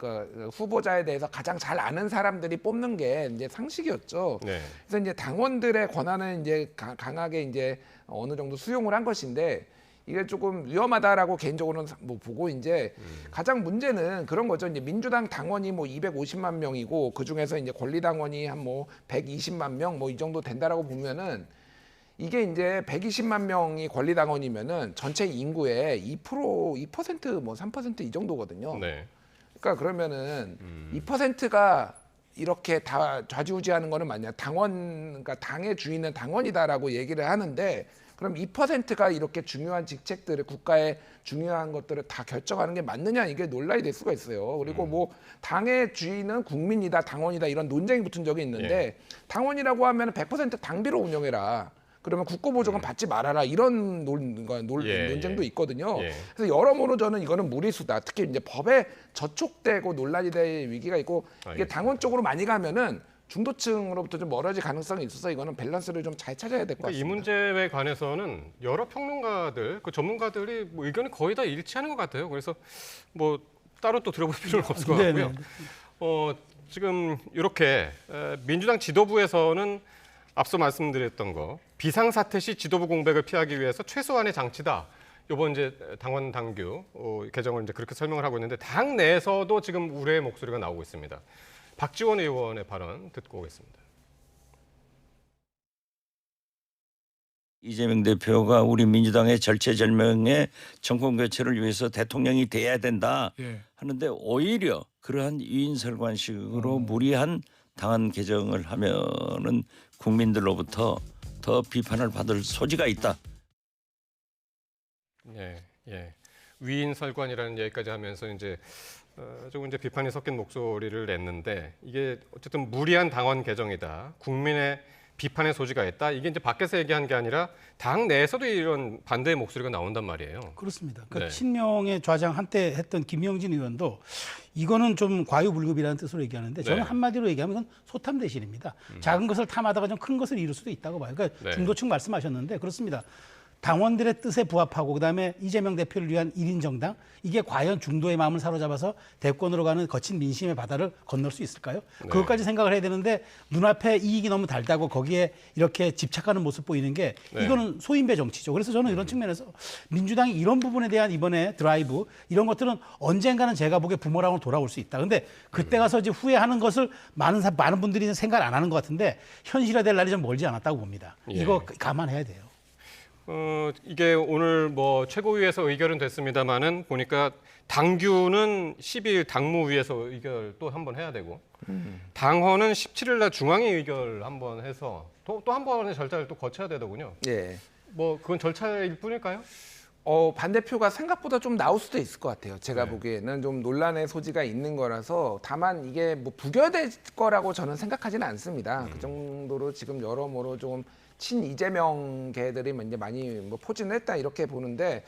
후보자에 대해서 가장 잘 아는 사람들이 뽑는 게 이제 상식이었죠. 네. 그래서 이제 당원들의 권한을 이제 강하게 이제 어느 정도 수용을 한 것인데 이게 조금 위험하다라고 개인적으로는 뭐 보고 이제 가장 문제는 그런 거죠. 이제 민주당 당원이 뭐 250만 명이고 그 중에서 이제 권리당원이 한 뭐 120만 명 뭐 이 정도 된다라고 보면은 이게 이제 120만 명이 권리당원이면은 전체 인구의 2%뭐 3% 이 정도거든요. 네. 그러니까 그러면은 2%가 이렇게 다 좌지우지하는 거는 맞냐? 그러니까 당의 주인은 당원이다라고 얘기를 하는데 그럼 2%가 이렇게 중요한 직책들을 국가의 중요한 것들을 다 결정하는 게 맞느냐 이게 논란이 될 수가 있어요. 그리고 뭐 당의 주인은 국민이다, 당원이다 이런 논쟁이 붙은 적이 있는데 당원이라고 하면 100% 당비로 운영해라. 그러면 국고보조금 받지 말아라 이런 논쟁도 있거든요. 그래서 여러모로 저는 이거는 무리수다. 특히 이제 법에 저촉되고 논란이 될 위기가 있고 이게 당원 쪽으로 많이 가면은 중도층으로부터 좀 멀어질 가능성이 있어서 이거는 밸런스를 좀 잘 찾아야 될 것 같습니다. 이 문제에 관해서는 여러 평론가들, 그 전문가들이 뭐 의견이 거의 다 일치하는 것 같아요. 그래서 뭐 따로 또 들어볼 필요는 없을 것 같고요. 지금 이렇게 민주당 지도부에서는 앞서 말씀드렸던 거 비상사태 시 지도부 공백을 피하기 위해서 최소한의 장치다. 이번 이제 당원 당규 개정을 이제 그렇게 설명을 하고 있는데 당 내에서도 지금 우려의 목소리가 나오고 있습니다. 박지원 의원의 발언 듣고 오겠습니다. 이재명 대표가 우리 민주당의 절체절명의 정권 교체를 위해서 대통령이 돼야 된다 하는데 오히려 그러한 위인설관식으로 무리한 당헌 개정을 하면은 국민들로부터 더 비판을 받을 소지가 있다. 예. 위인설관이라는 얘기까지 하면서 이제 조금 이제 비판이 섞인 목소리를 냈는데 이게 어쨌든 무리한 당헌 개정이다. 국민의 비판의 소지가 있다. 이게 이제 밖에서 얘기한 게 아니라 당 내에서도 이런 반대의 목소리가 나온단 말이에요. 그렇습니다. 그러니까 친명의 좌장 한때 했던 김영진 의원도 이거는 좀 과유불급이라는 뜻으로 얘기하는데 저는 한마디로 얘기하면 이건 소탐 대신입니다. 작은 것을 탐하다가 좀 큰 것을 이룰 수도 있다고 봐요. 그러니까 중도층 말씀하셨는데 그렇습니다. 당원들의 뜻에 부합하고 그다음에 이재명 대표를 위한 1인 정당 이게 과연 중도의 마음을 사로잡아서 대권으로 가는 거친 민심의 바다를 건널 수 있을까요? 그것까지 생각을 해야 되는데 눈앞에 이익이 너무 달다고 거기에 이렇게 집착하는 모습 보이는 게 이거는 소인배 정치죠. 그래서 저는 이런 측면에서 민주당이 이런 부분에 대한 이번에 드라이브 이런 것들은 언젠가는 제가 보기에 부모랑으로 돌아올 수 있다. 근데 그때 가서 이제 후회하는 것을 많은 분들이 생각 안 하는 것 같은데 현실화될 날이 좀 멀지 않았다고 봅니다. 이거 감안해야 돼요. 이게 오늘 뭐 최고위에서 의결은 됐습니다만은 보니까 당규는 12일 당무위에서 의결 또 한번 해야 되고 당헌은 17일 날 중앙위 의결 한번 해서 또 한 번의 절차를 또 거쳐야 되더군요. 예. 뭐 그건 절차일 뿐일까요? 반대표가 생각보다 좀 나올 수도 있을 것 같아요. 제가 보기에는 좀 논란의 소지가 있는 거라서 다만 이게 뭐 부결될 거라고 저는 생각하지는 않습니다. 그 정도로 지금 여러모로 좀 친 이재명계들이 이제 많이 뭐 포진을 했다 이렇게 보는데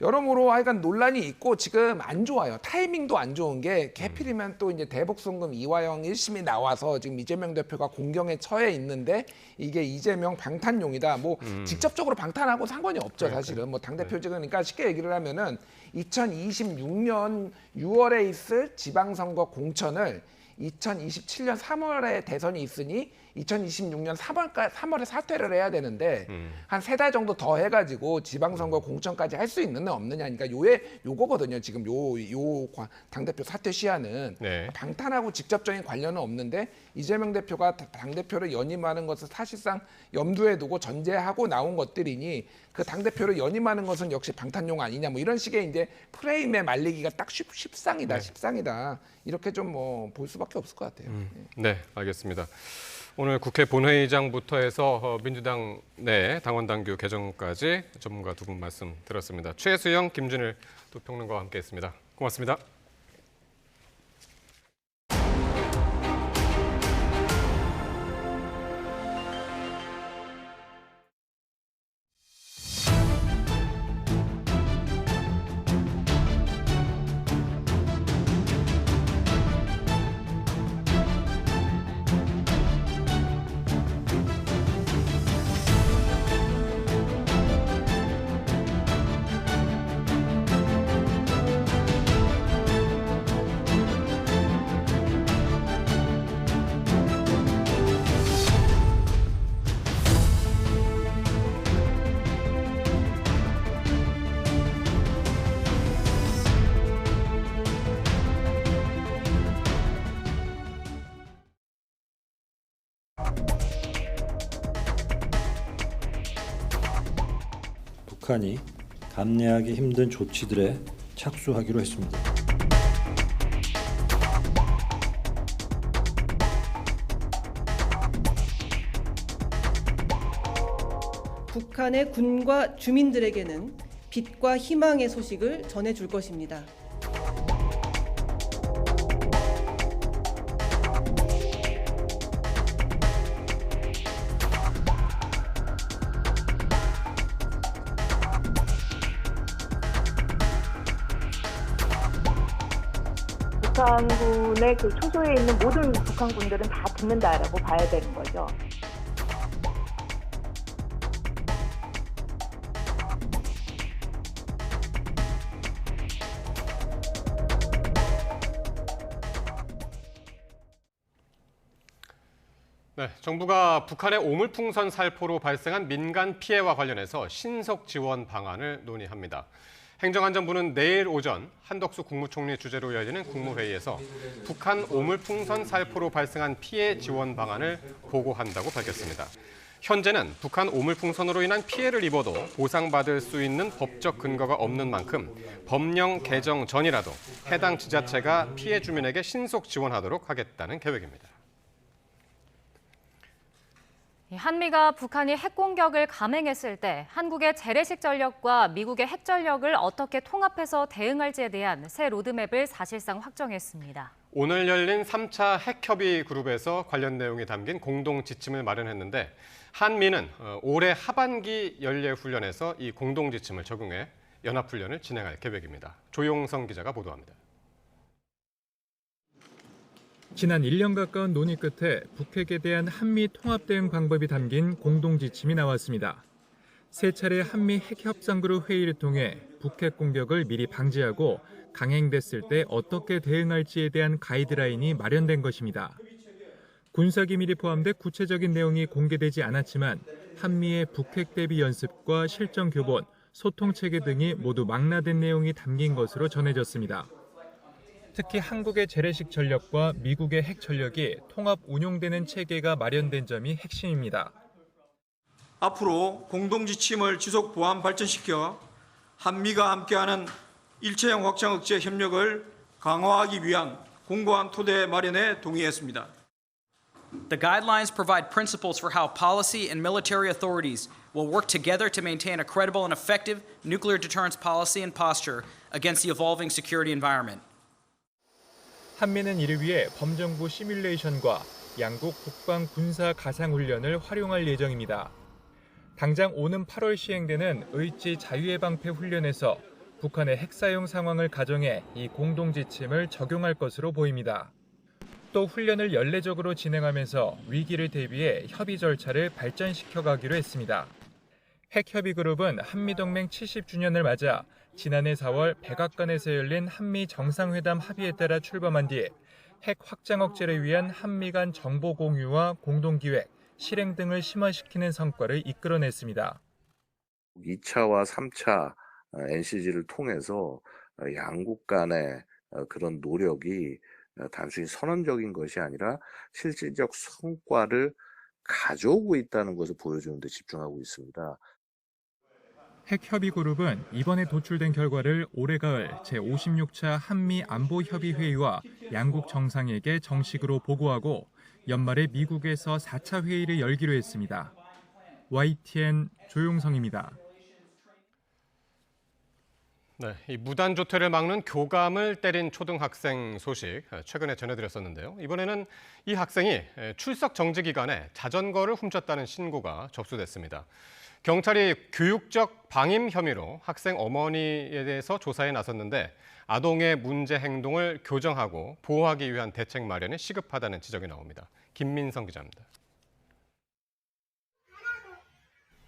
여러모로 하여간 논란이 있고 지금 안 좋아요. 타이밍도 안 좋은 게 하필이면 또 이제 대북송금 이화영 1심이 나와서 지금 이재명 대표가 공경에 처해 있는데 이게 이재명 방탄용이다. 뭐 직접적으로 방탄하고 상관이 없죠. 사실은 뭐 당대표 그러니까 쉽게 얘기를 하면은 2026년 6월에 있을 지방선거 공천을 2027년 3월에 대선이 있으니 2026년 3월에 사퇴를 해야 되는데 한 3달 정도 더 해가지고 지방선거 공천까지 할 수 있느냐 없느냐 그러니까 요거거든요. 지금 요 당대표 사퇴 시한은 방탄하고 직접적인 관련은 없는데 이재명 대표가 당대표를 연임하는 것을 사실상 염두에 두고 전제하고 나온 것들이니 그 당대표를 연임하는 것은 역시 방탄용 아니냐 뭐 이런 식의 이제 프레임에 말리기가 딱 십상이다. 이렇게 좀 뭐 볼 수밖에 없을 것 같아요. 네, 알겠습니다. 오늘 국회 본회의장부터 해서 민주당 내 당원 당규 개정까지 전문가 두 분 말씀 들었습니다. 최수영, 김준일 두 평론가와 함께했습니다. 고맙습니다. 북한이 감내하기 힘든 조치들에 착수하기로 했습니다. 북한의 군과 주민들에게는 빛과 희망의 소식을 전해줄 것입니다. 북한군의 그 초소에 있는 모든 북한군들은 다 듣는다라고 봐야 되는 거죠. 네, 정부가 북한의 오물풍선 살포로 발생한 민간 피해와 관련해서 신속 지원 방안을 논의합니다. 행정안전부는 내일 오전 한덕수 국무총리 주재로 열리는 국무회의에서 북한 오물풍선 살포로 발생한 피해 지원 방안을 보고한다고 밝혔습니다. 현재는 북한 오물풍선으로 인한 피해를 입어도 보상받을 수 있는 법적 근거가 없는 만큼 법령 개정 전이라도 해당 지자체가 피해 주민에게 신속 지원하도록 하겠다는 계획입니다. 한미가 북한이 핵 공격을 감행했을 때 한국의 재래식 전력과 미국의 핵 전력을 어떻게 통합해서 대응할지에 대한 새 로드맵을 사실상 확정했습니다. 오늘 열린 3차 핵협의 그룹에서 관련 내용이 담긴 공동 지침을 마련했는데 한미는 올해 하반기 연례훈련에서 이 공동 지침을 적용해 연합훈련을 진행할 계획입니다. 조용성 기자가 보도합니다. 지난 1년 가까운 논의 끝에 북핵에 대한 한미 통합 대응 방법이 담긴 공동 지침이 나왔습니다. 세 차례 한미 핵협상그룹 회의를 통해 북핵 공격을 미리 방지하고 강행됐을 때 어떻게 대응할지에 대한 가이드라인이 마련된 것입니다. 군사기밀이 포함돼 구체적인 내용이 공개되지 않았지만 한미의 북핵 대비 연습과 실전 교본, 소통체계 등이 모두 망라된 내용이 담긴 것으로 전해졌습니다. 특히 한국의 재래식 전력과 미국의 핵 전력이 통합 운용되는 체계가 마련된 점이 핵심입니다. 앞으로 공동지침을 지속 보완 발전시켜 한미가 함께하는 일체형 확장 억제 협력을 강화하기 위한 공고한 토대 마련에 동의했습니다. The guidelines provide principles for how policy and military authorities will work together to maintain a credible and effective nuclear deterrence policy and posture against the evolving security environment. 한미는 이를 위해 범정부 시뮬레이션과 양국 국방 군사 가상훈련을 활용할 예정입니다. 당장 오는 8월 시행되는 의지 자유해방패 훈련에서 북한의 핵사용 상황을 가정해 이 공동지침을 적용할 것으로 보입니다. 또 훈련을 연례적으로 진행하면서 위기를 대비해 협의 절차를 발전시켜가기로 했습니다. 핵협의그룹은 한미동맹 70주년을 맞아 지난해 4월 백악관에서 열린 한미 정상회담 합의에 따라 출범한 뒤 핵 확장 억제를 위한 한미 간 정보 공유와 공동기획, 실행 등을 심화시키는 성과를 이끌어냈습니다. 2차와 3차 NCG를 통해서 양국 간의 그런 노력이 단순히 선언적인 것이 아니라 실질적 성과를 가져오고 있다는 것을 보여주는 데 집중하고 있습니다. 핵협의그룹은 이번에 도출된 결과를 올해 가을 제56차 한미안보협의회의와 양국 정상에게 정식으로 보고하고 연말에 미국에서 4차 회의를 열기로 했습니다. YTN 조용성입니다. 네, 이 무단 조퇴를 막는 교감을 때린 초등학생 소식 최근에 전해드렸었는데요. 이번에는 이 학생이 출석 정지 기간에 자전거를 훔쳤다는 신고가 접수됐습니다. 경찰이 교육적 방임 혐의로 학생 어머니에 대해서 조사에 나섰는데 아동의 문제 행동을 교정하고 보호하기 위한 대책 마련이 시급하다는 지적이 나옵니다. 김민성 기자입니다.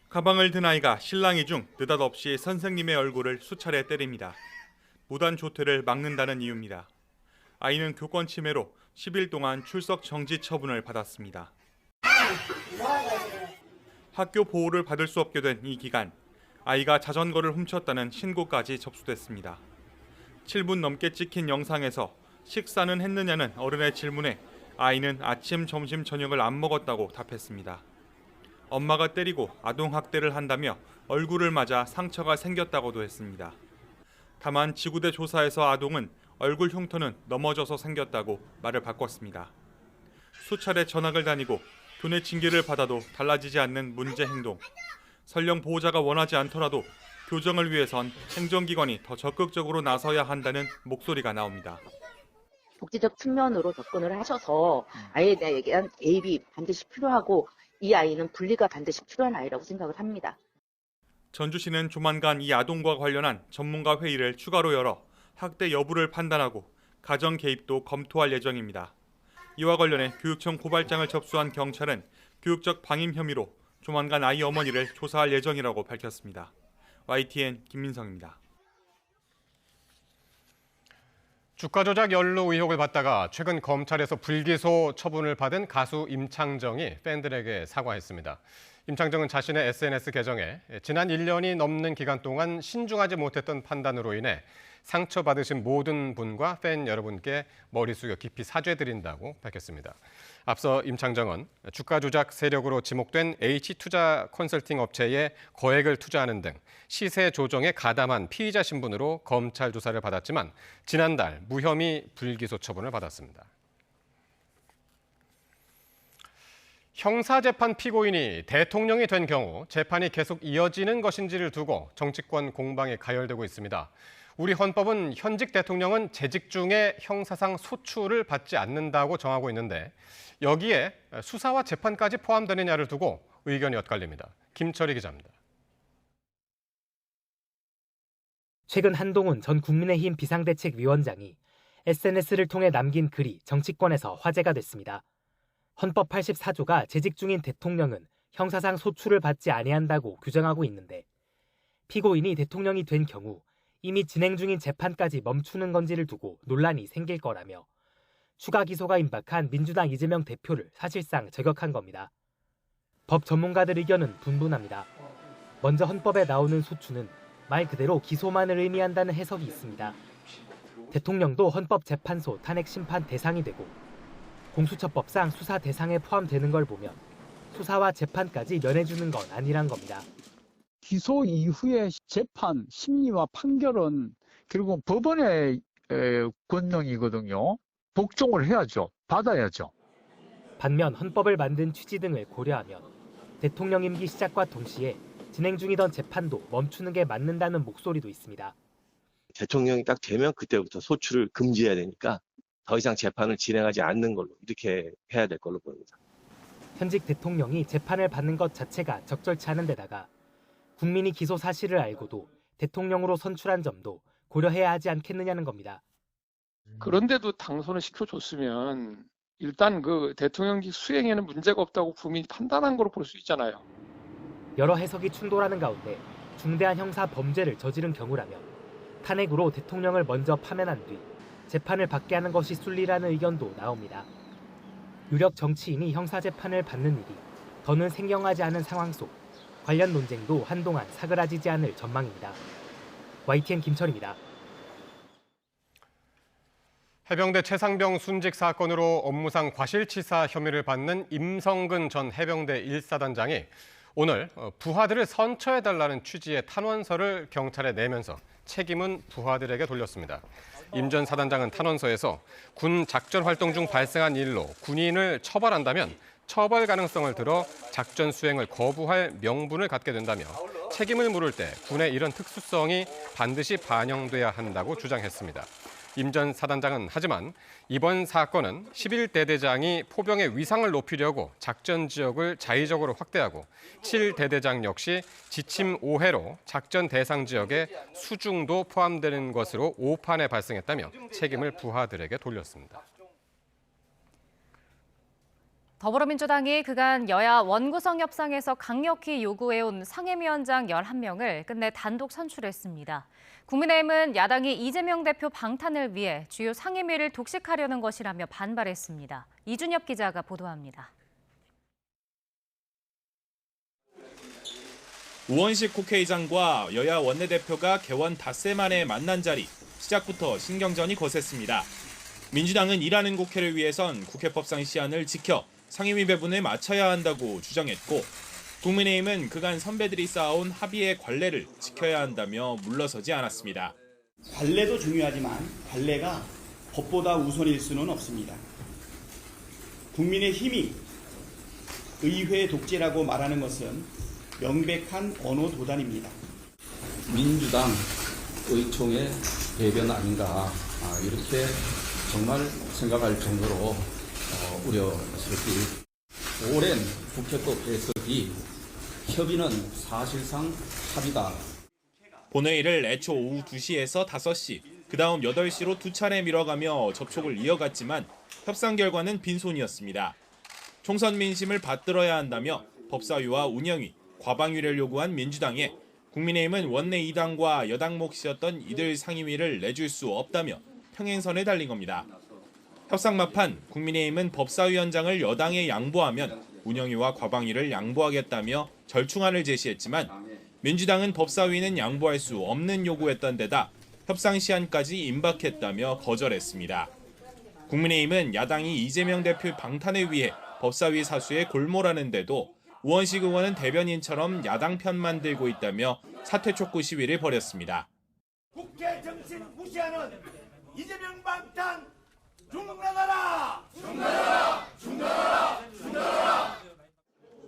가방을 든 아이가 실랑이 중 느닷없이 선생님의 얼굴을 수차례 때립니다. 무단 조퇴를 막는다는 이유입니다. 아이는 교권 침해로 10일 동안 출석 정지 처분을 받았습니다. 학교 보호를 받을 수 없게 된 이 기간, 아이가 자전거를 훔쳤다는 신고까지 접수됐습니다. 7분 넘게 찍힌 영상에서 식사는 했느냐는 어른의 질문에 아이는 아침, 점심, 저녁을 안 먹었다고 답했습니다. 엄마가 때리고 아동학대를 한다며 얼굴을 맞아 상처가 생겼다고도 했습니다. 다만 지구대 조사에서 아동은 얼굴 흉터는 넘어져서 생겼다고 말을 바꿨습니다. 수차례 전학을 다니고 교내 징계를 받아도 달라지지 않는 문제 행동. 설령 보호자가 원하지 않더라도 교정을 위해선 행정기관이 더 적극적으로 나서야 한다는 목소리가 나옵니다. 복지적 측면으로 접근을 하셔서 아이에 대한 개입이 반드시 필요하고 이 아이는 분리가 반드시 필요한 아이라고 생각을 합니다. 전주시는 조만간 이 아동과 관련한 전문가 회의를 추가로 열어 학대 여부를 판단하고 가정 개입도 검토할 예정입니다. 이와 관련해 교육청 고발장을 접수한 경찰은 교육적 방임 혐의로 조만간 아이 어머니를 조사할 예정이라고 밝혔습니다. YTN 김민성입니다. 주가 조작 연루 의혹을 받다가 최근 검찰에서 불기소 처분을 받은 가수 임창정이 팬들에게 사과했습니다. 임창정은 자신의 SNS 계정에 지난 1년이 넘는 기간 동안 신중하지 못했던 판단으로 인해 상처받으신 모든 분과 팬 여러분께 머리 숙여 깊이 사죄드린다고 밝혔습니다. 앞서 임창정은 주가 조작 세력으로 지목된 H투자 컨설팅 업체에 거액을 투자하는 등 시세 조정에 가담한 피의자 신분으로 검찰 조사를 받았지만 지난달 무혐의 불기소 처분을 받았습니다. 형사재판 피고인이 대통령이 된 경우 재판이 계속 이어지는 것인지를 두고 정치권 공방이 가열되고 있습니다. 우리 헌법은 현직 대통령은 재직 중에 형사상 소출을 받지 않는다고 정하고 있는데 여기에 수사와 재판까지 포함되느냐를 두고 의견이 엇갈립니다. 김철희 기자입니다. 최근 한동훈 전 국민의힘 비상대책위원장이 SNS를 통해 남긴 글이 정치권에서 화제가 됐습니다. 헌법 84조가 재직 중인 대통령은 형사상 소출을 받지 아니한다고 규정하고 있는데 피고인이 대통령이 된 경우 이미 진행 중인 재판까지 멈추는 건지를 두고 논란이 생길 거라며 추가 기소가 임박한 민주당 이재명 대표를 사실상 저격한 겁니다. 법 전문가들 의견은 분분합니다. 먼저 헌법에 나오는 소추는 말 그대로 기소만을 의미한다는 해석이 있습니다. 대통령도 헌법재판소 탄핵심판 대상이 되고 공수처법상 수사 대상에 포함되는 걸 보면 수사와 재판까지 면해주는 건 아니란 겁니다. 기소 이후의 재판, 심리와 판결은 결국 법원의 권능이거든요. 복종을 해야죠. 받아야죠. 반면 헌법을 만든 취지 등을 고려하면 대통령 임기 시작과 동시에 진행 중이던 재판도 멈추는 게 맞는다는 목소리도 있습니다. 대통령이 딱 되면 그때부터 소출을 금지해야 되니까 더 이상 재판을 진행하지 않는 걸로 이렇게 해야 될 걸로 보입니다. 현직 대통령이 재판을 받는 것 자체가 적절치 않은 데다가 국민이 기소 사실을 알고도 대통령으로 선출한 점도 고려해야 하지 않겠느냐는 겁니다. 그런데도 당선을 시켜줬으면 일단 그 대통령직 수행에는 문제가 없다고 국민이 판단한 걸로 볼 수 있잖아요. 여러 해석이 충돌하는 가운데 중대한 형사 범죄를 저지른 경우라면 탄핵으로 대통령을 먼저 파면한 뒤 재판을 받게 하는 것이 순리라는 의견도 나옵니다. 유력 정치인이 형사재판을 받는 일이 더는 생경하지 않은 상황 속 관련 논쟁도 한동안 사그라지지 않을 전망입니다. YTN 김철입니다. 해병대 최상병 순직 사건으로 업무상 과실치사 혐의를 받는 임성근 전 해병대 1사단장이 오늘 부하들을 선처해달라는 취지의 탄원서를 경찰에 내면서 책임은 부하들에게 돌렸습니다. 임 전 사단장은 탄원서에서 군 작전 활동 중 발생한 일로 군인을 처벌한다면 처벌 가능성을 들어 작전 수행을 거부할 명분을 갖게 된다며 책임을 물을 때 군의 이런 특수성이 반드시 반영돼야 한다고 주장했습니다. 임 전 사단장은 하지만 이번 사건은 11대대장이 포병의 위상을 높이려고 작전 지역을 자의적으로 확대하고 7대대장 역시 지침 오해로 작전 대상 지역에 수중도 포함되는 것으로 오판에 발생했다며 책임을 부하들에게 돌렸습니다. 더불어민주당이 그간 여야 원구성 협상에서 강력히 요구해온 상임위원장 11명을 끝내 단독 선출했습니다. 국민의힘은 야당이 이재명 대표 방탄을 위해 주요 상임위를 독식하려는 것이라며 반발했습니다. 이준엽 기자가 보도합니다. 우원식 국회의장과 여야 원내대표가 개원 닷새 만에 만난 자리, 시작부터 신경전이 거셌습니다. 민주당은 일하는 국회를 위해선 국회법상 시한을 지켜 상임위 배분에 맞춰야 한다고 주장했고 국민의힘은 그간 선배들이 쌓아온 합의의 관례를 지켜야 한다며 물러서지 않았습니다. 관례도 중요하지만 관례가 법보다 우선일 수는 없습니다. 국민의힘이 의회 독재라고 말하는 것은 명백한 언어 도단입니다. 민주당 의총의 배변 아닌가 이렇게 정말 생각할 정도로 우려스럽기. 오랜 국회법 해석이 협의는 사실상 합의다. 본회의를 애초 오후 2시에서 5시, 그다음 8시로 2차례 미뤄가며 접촉을 이어갔지만 협상 결과는 빈손이었습니다. 총선 민심을 받들어야 한다며 법사위와 운영위, 과방위를 요구한 민주당에 국민의힘은 원내 2당과 여당 몫이었던 이들 상임위를 내줄 수 없다며 평행선에 달린 겁니다. 협상 막판 국민의힘은 법사위원장을 여당에 양보하면 운영위와 과방위를 양보하겠다며 절충안을 제시했지만 민주당은 법사위는 양보할 수 없는 요구였던 데다 협상 시한까지 임박했다며 거절했습니다. 국민의힘은 야당이 이재명 대표 방탄을 위해 법사위 사수에 골몰하는데도 우원식 의원은 대변인처럼 야당 편만 들고 있다며 사퇴 촉구 시위를 벌였습니다. 국회 정신 무시하는 이재명 방탄 중단하라! 중단하라! 중단하라! 중단하라!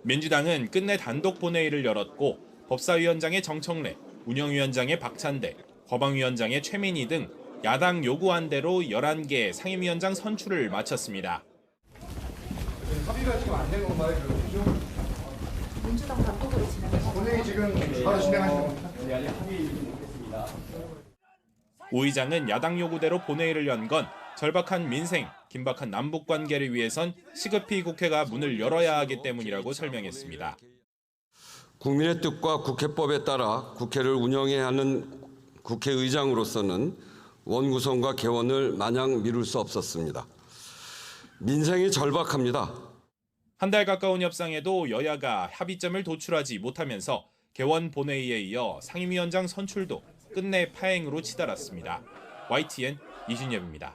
민주당은 끝내 단독 본회의를 열었고 법사위원장의 정청래, 운영위원장의 박찬대, 과방위원장의 최민희 등 야당 요구한 대로 11개 상임위원장 선출을 마쳤습니다. 합의가 지금 안 된 건가요? 민주당 단독으로 진행해서 본회의 지금 바로 진행하시는 겁니까? 네, 아직 합의 못했습니다. 오 의장은 야당 요구대로 본회의를 연 건 절박한 민생, 긴박한 남북 관계를 위해선 시급히 국회가 문을 열어야 하기 때문이라고 설명했습니다. 국민의 뜻과 국회법에 따라 국회를 운영해야 하는 국회의장으로서는 원구성과 개원을 마냥 미룰 수 없었습니다. 민생이 절박합니다. 한 달 가까운 협상에도 여야가 합의점을 도출하지 못하면서 개원 본회의에 이어 상임위원장 선출도 끝내 파행으로 치달았습니다. YTN 이준엽입니다.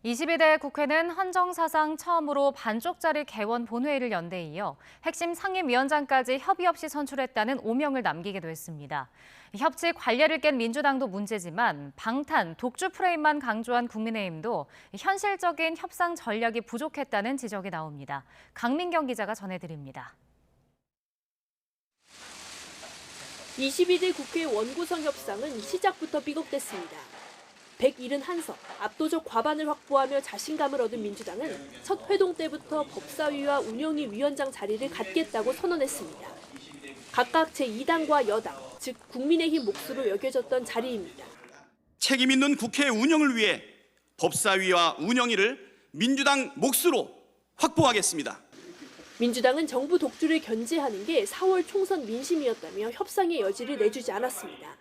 22대 국회는 헌정사상 처음으로 반쪽짜리 개원 본회의를 연 데 이어 핵심 상임위원장까지 협의 없이 선출했다는 오명을 남기기도 했습니다. 협치 관례를 깬 민주당도 문제지만 방탄, 독주 프레임만 강조한 국민의힘도 현실적인 협상 전략이 부족했다는 지적이 나옵니다. 강민경 기자가 전해드립니다. 22대 국회 원구성 협상은 시작부터 삐걱댔습니다. 171석, 압도적 과반을 확보하며 자신감을 얻은 민주당은 첫 회동 때부터 법사위와 운영위 위원장 자리를 갖겠다고 선언했습니다. 각각 제2당과 여당, 즉 국민의힘 몫으로 여겨졌던 자리입니다. 책임 있는 국회 운영을 위해 법사위와 운영위를 민주당 몫으로 확보하겠습니다. 민주당은 정부 독주를 견제하는 게 4월 총선 민심이었다며 협상의 여지를 내주지 않았습니다.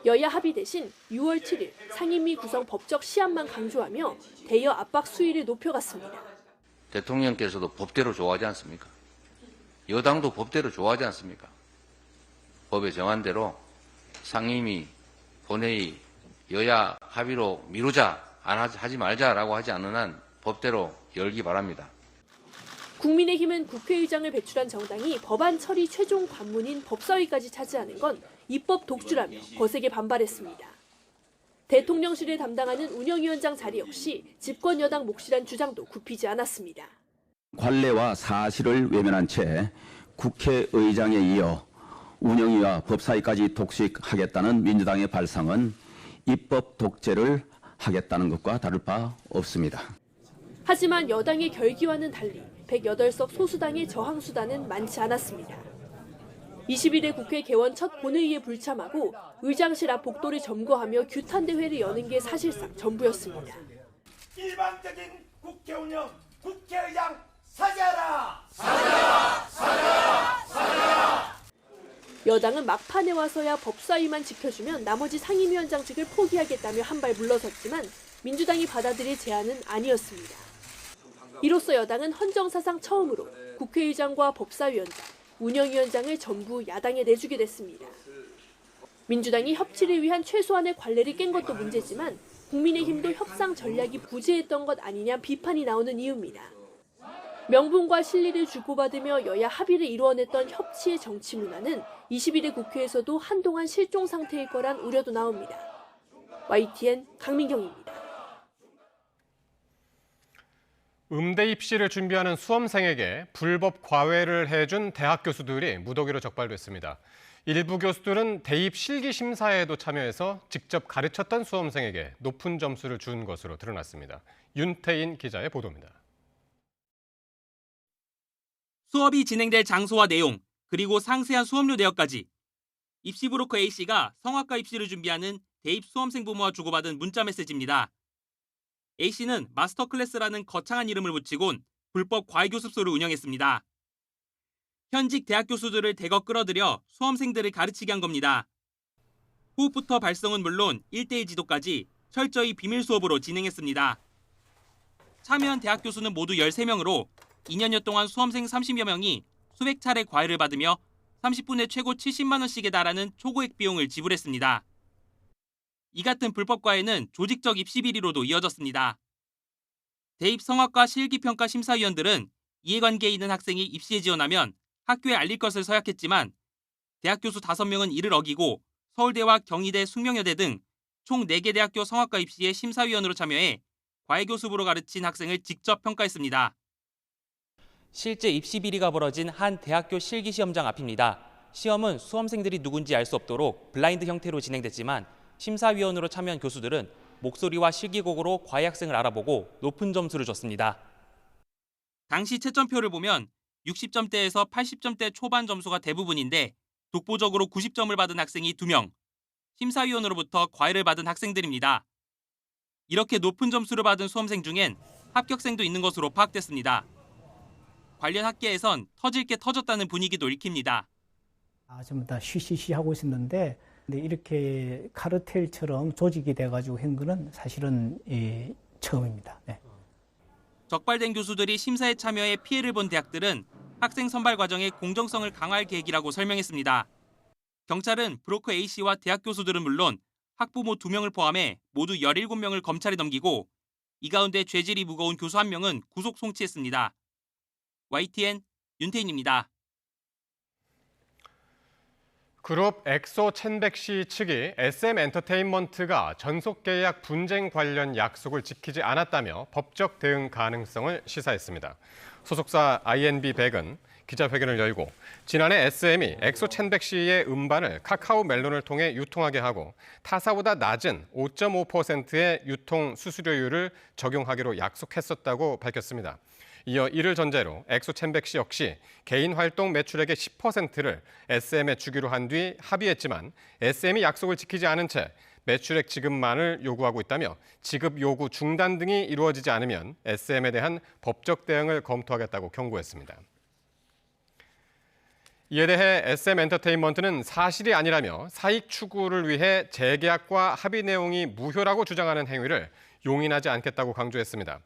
여야 합의 대신 6월 7일 상임위 구성 법적 시한만 강조하며 대여 압박 수위를 높여갔습니다. 대통령께서도 법대로 좋아하지 않습니까? 여당도 법대로 좋아하지 않습니까? 법에 정한 대로 상임위, 본회의, 여야 합의로 미루자, 하지 말자라고 하지 않는 한 법대로 열기 바랍니다. 국민의힘은 국회의장을 배출한 정당이 법안 처리 최종 관문인 법사위까지 차지하는 건 입법 독주라며 거세게 반발했습니다. 대통령실을 담당하는 운영위원장 자리 역시 집권 여당 몫이란 주장도 굽히지 않았습니다. 관례와 사실을 외면한 채 국회의장에 이어 운영위와 법사위까지 독식하겠다는 민주당의 발상은 입법 독재를 하겠다는 것과 다를 바 없습니다. 하지만 여당의 결기와는 달리 108석 소수당의 저항 수단은 많지 않았습니다. 21대 국회 개원 첫 본회의에 불참하고 의장실 앞 복도를 점거하며 규탄 대회를 여는 게 사실상 전부였습니다. 일방적인 국회 운영, 국회의장 사죄하라! 사죄하라! 사죄하라! 사죄하라! 여당은 막판에 와서야 법사위만 지켜주면 나머지 상임위원장직을 포기하겠다며 한 발 물러섰지만 민주당이 받아들일 제안은 아니었습니다. 이로써 여당은 헌정사상 처음으로 국회의장과 법사위원장, 운영위원장을 전부 야당에 내주게 됐습니다. 민주당이 협치를 위한 최소한의 관례를 깬 것도 문제지만 국민의힘도 협상 전략이 부재했던 것 아니냐 비판이 나오는 이유입니다. 명분과 실리를 주고받으며 여야 합의를 이루어냈던 협치의 정치 문화는 21대 국회에서도 한동안 실종 상태일 거란 우려도 나옵니다. YTN 강민경입니다. 음대 입시를 준비하는 수험생에게 불법 과외를 해준 대학 교수들이 무더기로 적발됐습니다. 일부 교수들은 대입 실기 심사에도 참여해서 직접 가르쳤던 수험생에게 높은 점수를 준 것으로 드러났습니다. 윤태인 기자의 보도입니다. 수업이 진행될 장소와 내용, 그리고 상세한 수업료 내역까지 입시 브로커 A씨가 성악과 입시를 준비하는 대입 수험생 부모와 주고받은 문자 메시지입니다. A씨는 마스터 클래스라는 거창한 이름을 붙이곤 불법 과외 교습소를 운영했습니다. 현직 대학 교수들을 대거 끌어들여 수험생들을 가르치게 한 겁니다. 후부터 발성은 물론 1:1 지도까지 철저히 비밀 수업으로 진행했습니다. 참여한 대학 교수는 모두 13명으로 2년여 동안 수험생 30여 명이 수백 차례 과외를 받으며 30분에 최고 70만 원씩에 달하는 초고액 비용을 지불했습니다. 이 같은 불법 과외는 조직적 입시 비리로도 이어졌습니다. 대입 성악과 실기평가 심사위원들은 이해관계에 있는 학생이 입시에 지원하면 학교에 알릴 것을 서약했지만 대학 교수 5명은 이를 어기고 서울대와 경희대, 숙명여대 등 총 4개 대학교 성악과 입시에 심사위원으로 참여해 과외 교습으로 가르친 학생을 직접 평가했습니다. 실제 입시 비리가 벌어진 한 대학교 실기시험장 앞입니다. 시험은 수험생들이 누군지 알 수 없도록 블라인드 형태로 진행됐지만 심사위원으로 참여한 교수들은 목소리와 실기곡으로 과외 학생을 알아보고 높은 점수를 줬습니다. 당시 채점표를 보면 60점대에서 80점대 초반 점수가 대부분인데 독보적으로 90점을 받은 학생이 2명, 심사위원으로부터 과외를 받은 학생들입니다. 이렇게 높은 점수를 받은 수험생 중엔 합격생도 있는 것으로 파악됐습니다. 관련 학계에선 터질 게 터졌다는 분위기도 읽힙니다. 전부 다 쉬쉬쉬 하고 있었는데 이렇게 카르텔처럼 조직이 돼가지고 한 거는 사실은 처음입니다. 네. 적발된 교수들이 심사에 참여해 피해를 본 대학들은 학생 선발 과정의 공정성을 강화할 계획이라고 설명했습니다. 경찰은 브로커 A씨와 대학 교수들은 물론 학부모 2명을 포함해 모두 17명을 검찰에 넘기고 이 가운데 죄질이 무거운 교수 1명은 구속 송치했습니다. YTN 윤태인입니다. 그룹 엑소 첸백씨 측이 SM엔터테인먼트가 전속계약 분쟁 관련 약속을 지키지 않았다며 법적 대응 가능성을 시사했습니다. 소속사 INB100은 기자회견을 열고 지난해 SM이 엑소 첸백씨의 음반을 카카오 멜론을 통해 유통하게 하고 타사보다 낮은 5.5%의 유통 수수료율을 적용하기로 약속했었다고 밝혔습니다. 이어 이를 전제로 엑소 첸백씨 역시 개인 활동 매출액의 10%를 SM에 주기로 한 뒤 합의했지만 SM이 약속을 지키지 않은 채 매출액 지급만을 요구하고 있다며 지급 요구 중단 등이 이루어지지 않으면 SM에 대한 법적 대응을 검토하겠다고 경고했습니다. 이에 대해 SM엔터테인먼트는 사실이 아니라며 사익 추구를 위해 재계약과 합의 내용이 무효라고 주장하는 행위를 용인하지 않겠다고 강조했습니다.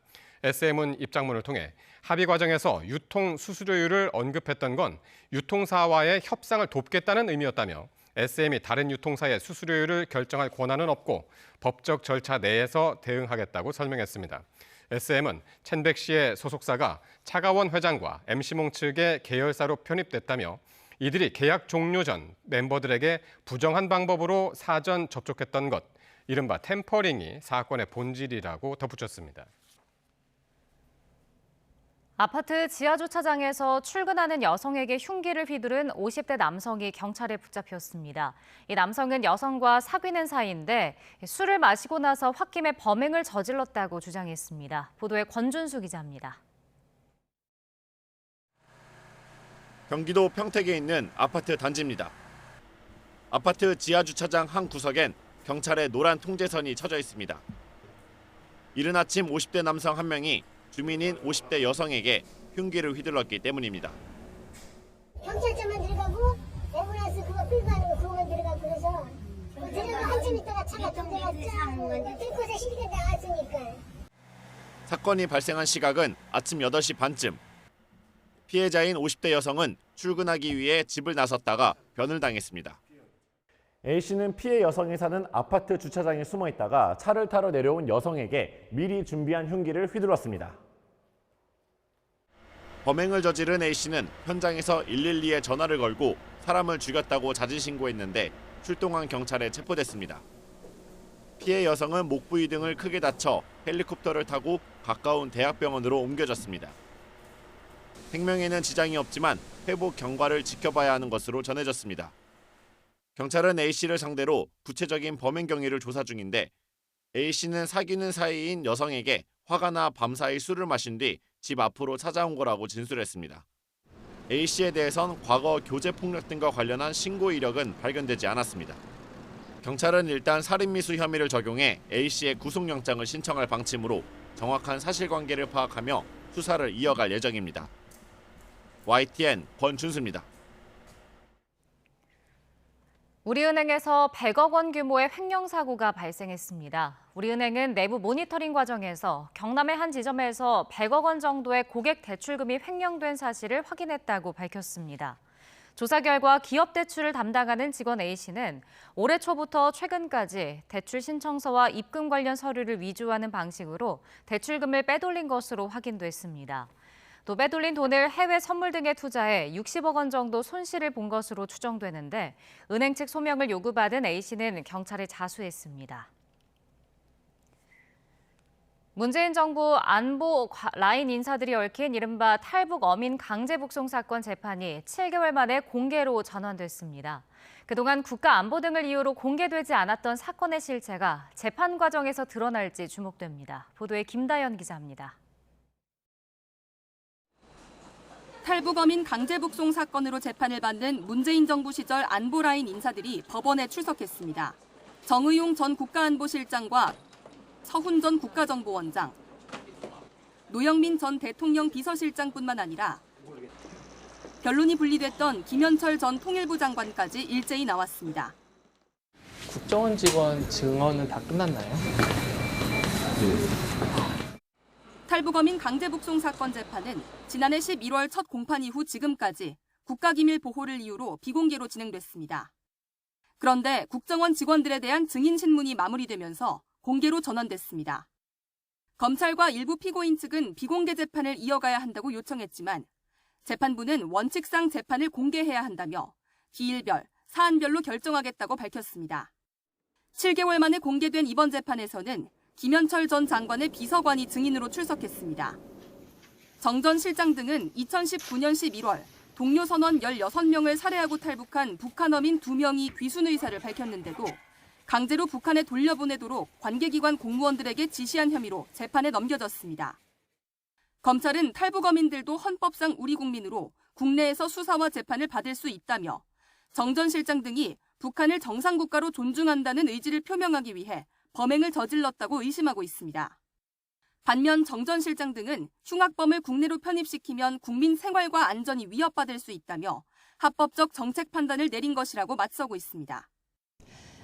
SM은 입장문을 통해 합의 과정에서 유통 수수료율을 언급했던 건 유통사와의 협상을 돕겠다는 의미였다며 SM이 다른 유통사의 수수료율을 결정할 권한은 없고 법적 절차 내에서 대응하겠다고 설명했습니다. SM은 첸백씨의 소속사가 차가원 회장과 MC몽 측의 계열사로 편입됐다며 이들이 계약 종료 전 멤버들에게 부정한 방법으로 사전 접촉했던 것, 이른바 템퍼링이 사건의 본질이라고 덧붙였습니다. 아파트 지하주차장에서 출근하는 여성에게 흉기를 휘두른 50대 남성이 경찰에 붙잡혔습니다. 이 남성은 여성과 사귀는 사이인데 술을 마시고 나서 홧김에 범행을 저질렀다고 주장했습니다. 보도에 권준수 기자입니다. 경기도 평택에 있는 아파트 단지입니다. 아파트 지하주차장 한 구석엔 경찰의 노란 통제선이 쳐져 있습니다. 이른 아침 50대 남성 한 명이 주민인 50대 여성에게 흉기를 휘둘렀기 때문입니다. 경찰차만 들어가고 앰뷸런스 그거 끌고 가는 거 그거만 들어가고 그래서 들어가 한참 있다가 차가 경찰가 쫙 뚫고서 시비가 나왔으니까. 사건이 발생한 시각은 아침 8시 반쯤. 피해자인 50대 여성은 출근하기 위해 집을 나섰다가 변을 당했습니다. A씨는 피해 여성이 사는 아파트 주차장에 숨어 있다가 차를 타러 내려온 여성에게 미리 준비한 흉기를 휘둘렀습니다. 범행을 저지른 A씨는 현장에서 112에 전화를 걸고 사람을 죽였다고 자진신고했는데 출동한 경찰에 체포됐습니다. 피해 여성은 목 부위 등을 크게 다쳐 헬리콥터를 타고 가까운 대학병원으로 옮겨졌습니다. 생명에는 지장이 없지만 회복 경과를 지켜봐야 하는 것으로 전해졌습니다. 경찰은 A씨를 상대로 구체적인 범행 경위를 조사 중인데 A씨는 사귀는 사이인 여성에게 화가 나 밤사이 술을 마신 뒤 집 앞으로 찾아온 거라고 진술했습니다. A씨에 대해선 과거 교제폭력 등과 관련한 신고 이력은 발견되지 않았습니다. 경찰은 일단 살인미수 혐의를 적용해 A씨의 구속영장을 신청할 방침으로 정확한 사실관계를 파악하며 수사를 이어갈 예정입니다. YTN 권준수입니다. 우리은행에서 100억 원 규모의 횡령사고가 발생했습니다. 우리은행은 내부 모니터링 과정에서 경남의 한 지점에서 100억 원 정도의 고객 대출금이 횡령된 사실을 확인했다고 밝혔습니다. 조사 결과 기업 대출을 담당하는 직원 A씨는 올해 초부터 최근까지 대출 신청서와 입금 관련 서류를 위조하는 방식으로 대출금을 빼돌린 것으로 확인됐습니다. 또 빼돌린 돈을 해외 선물 등에 투자해 60억 원 정도 손실을 본 것으로 추정되는데 은행 측 소명을 요구받은 A씨는 경찰에 자수했습니다. 문재인 정부 안보 라인 인사들이 얽힌 이른바 탈북 어민 강제 북송 사건 재판이 7개월 만에 공개로 전환됐습니다. 그동안 국가 안보 등을 이유로 공개되지 않았던 사건의 실체가 재판 과정에서 드러날지 주목됩니다. 보도에 김다연 기자입니다. 탈북어민 강제 북송 사건으로 재판을 받는 문재인 정부 시절 안보라인 인사들이 법원에 출석했습니다. 정의용 전 국가안보실장과 서훈 전 국가정보원장, 노영민 전 대통령 비서실장뿐만 아니라 변론이 분리됐던 김현철 전 통일부 장관까지 일제히 나왔습니다. 국정원 직원 증언은 다 끝났나요? 탈북어민 강제 북송 사건 재판은 지난해 11월 첫 공판 이후 지금까지 국가기밀 보호를 이유로 비공개로 진행됐습니다. 그런데 국정원 직원들에 대한 증인 신문이 마무리되면서 공개로 전환됐습니다. 검찰과 일부 피고인 측은 비공개 재판을 이어가야 한다고 요청했지만 재판부는 원칙상 재판을 공개해야 한다며 기일별, 사안별로 결정하겠다고 밝혔습니다. 7개월 만에 공개된 이번 재판에서는 김현철 전 장관의 비서관이 증인으로 출석했습니다. 정 전 실장 등은 2019년 11월 동료 선원 16명을 살해하고 탈북한 북한 어민 2명이 귀순 의사를 밝혔는데도 강제로 북한에 돌려보내도록 관계기관 공무원들에게 지시한 혐의로 재판에 넘겨졌습니다. 검찰은 탈북 어민들도 헌법상 우리 국민으로 국내에서 수사와 재판을 받을 수 있다며 정 전 실장 등이 북한을 정상국가로 존중한다는 의지를 표명하기 위해 범행을 저질렀다고 의심하고 있습니다. 반면 정 전 실장 등은 흉악범을 국내로 편입시키면 국민 생활과 안전이 위협받을 수 있다며 합법적 정책 판단을 내린 것이라고 맞서고 있습니다.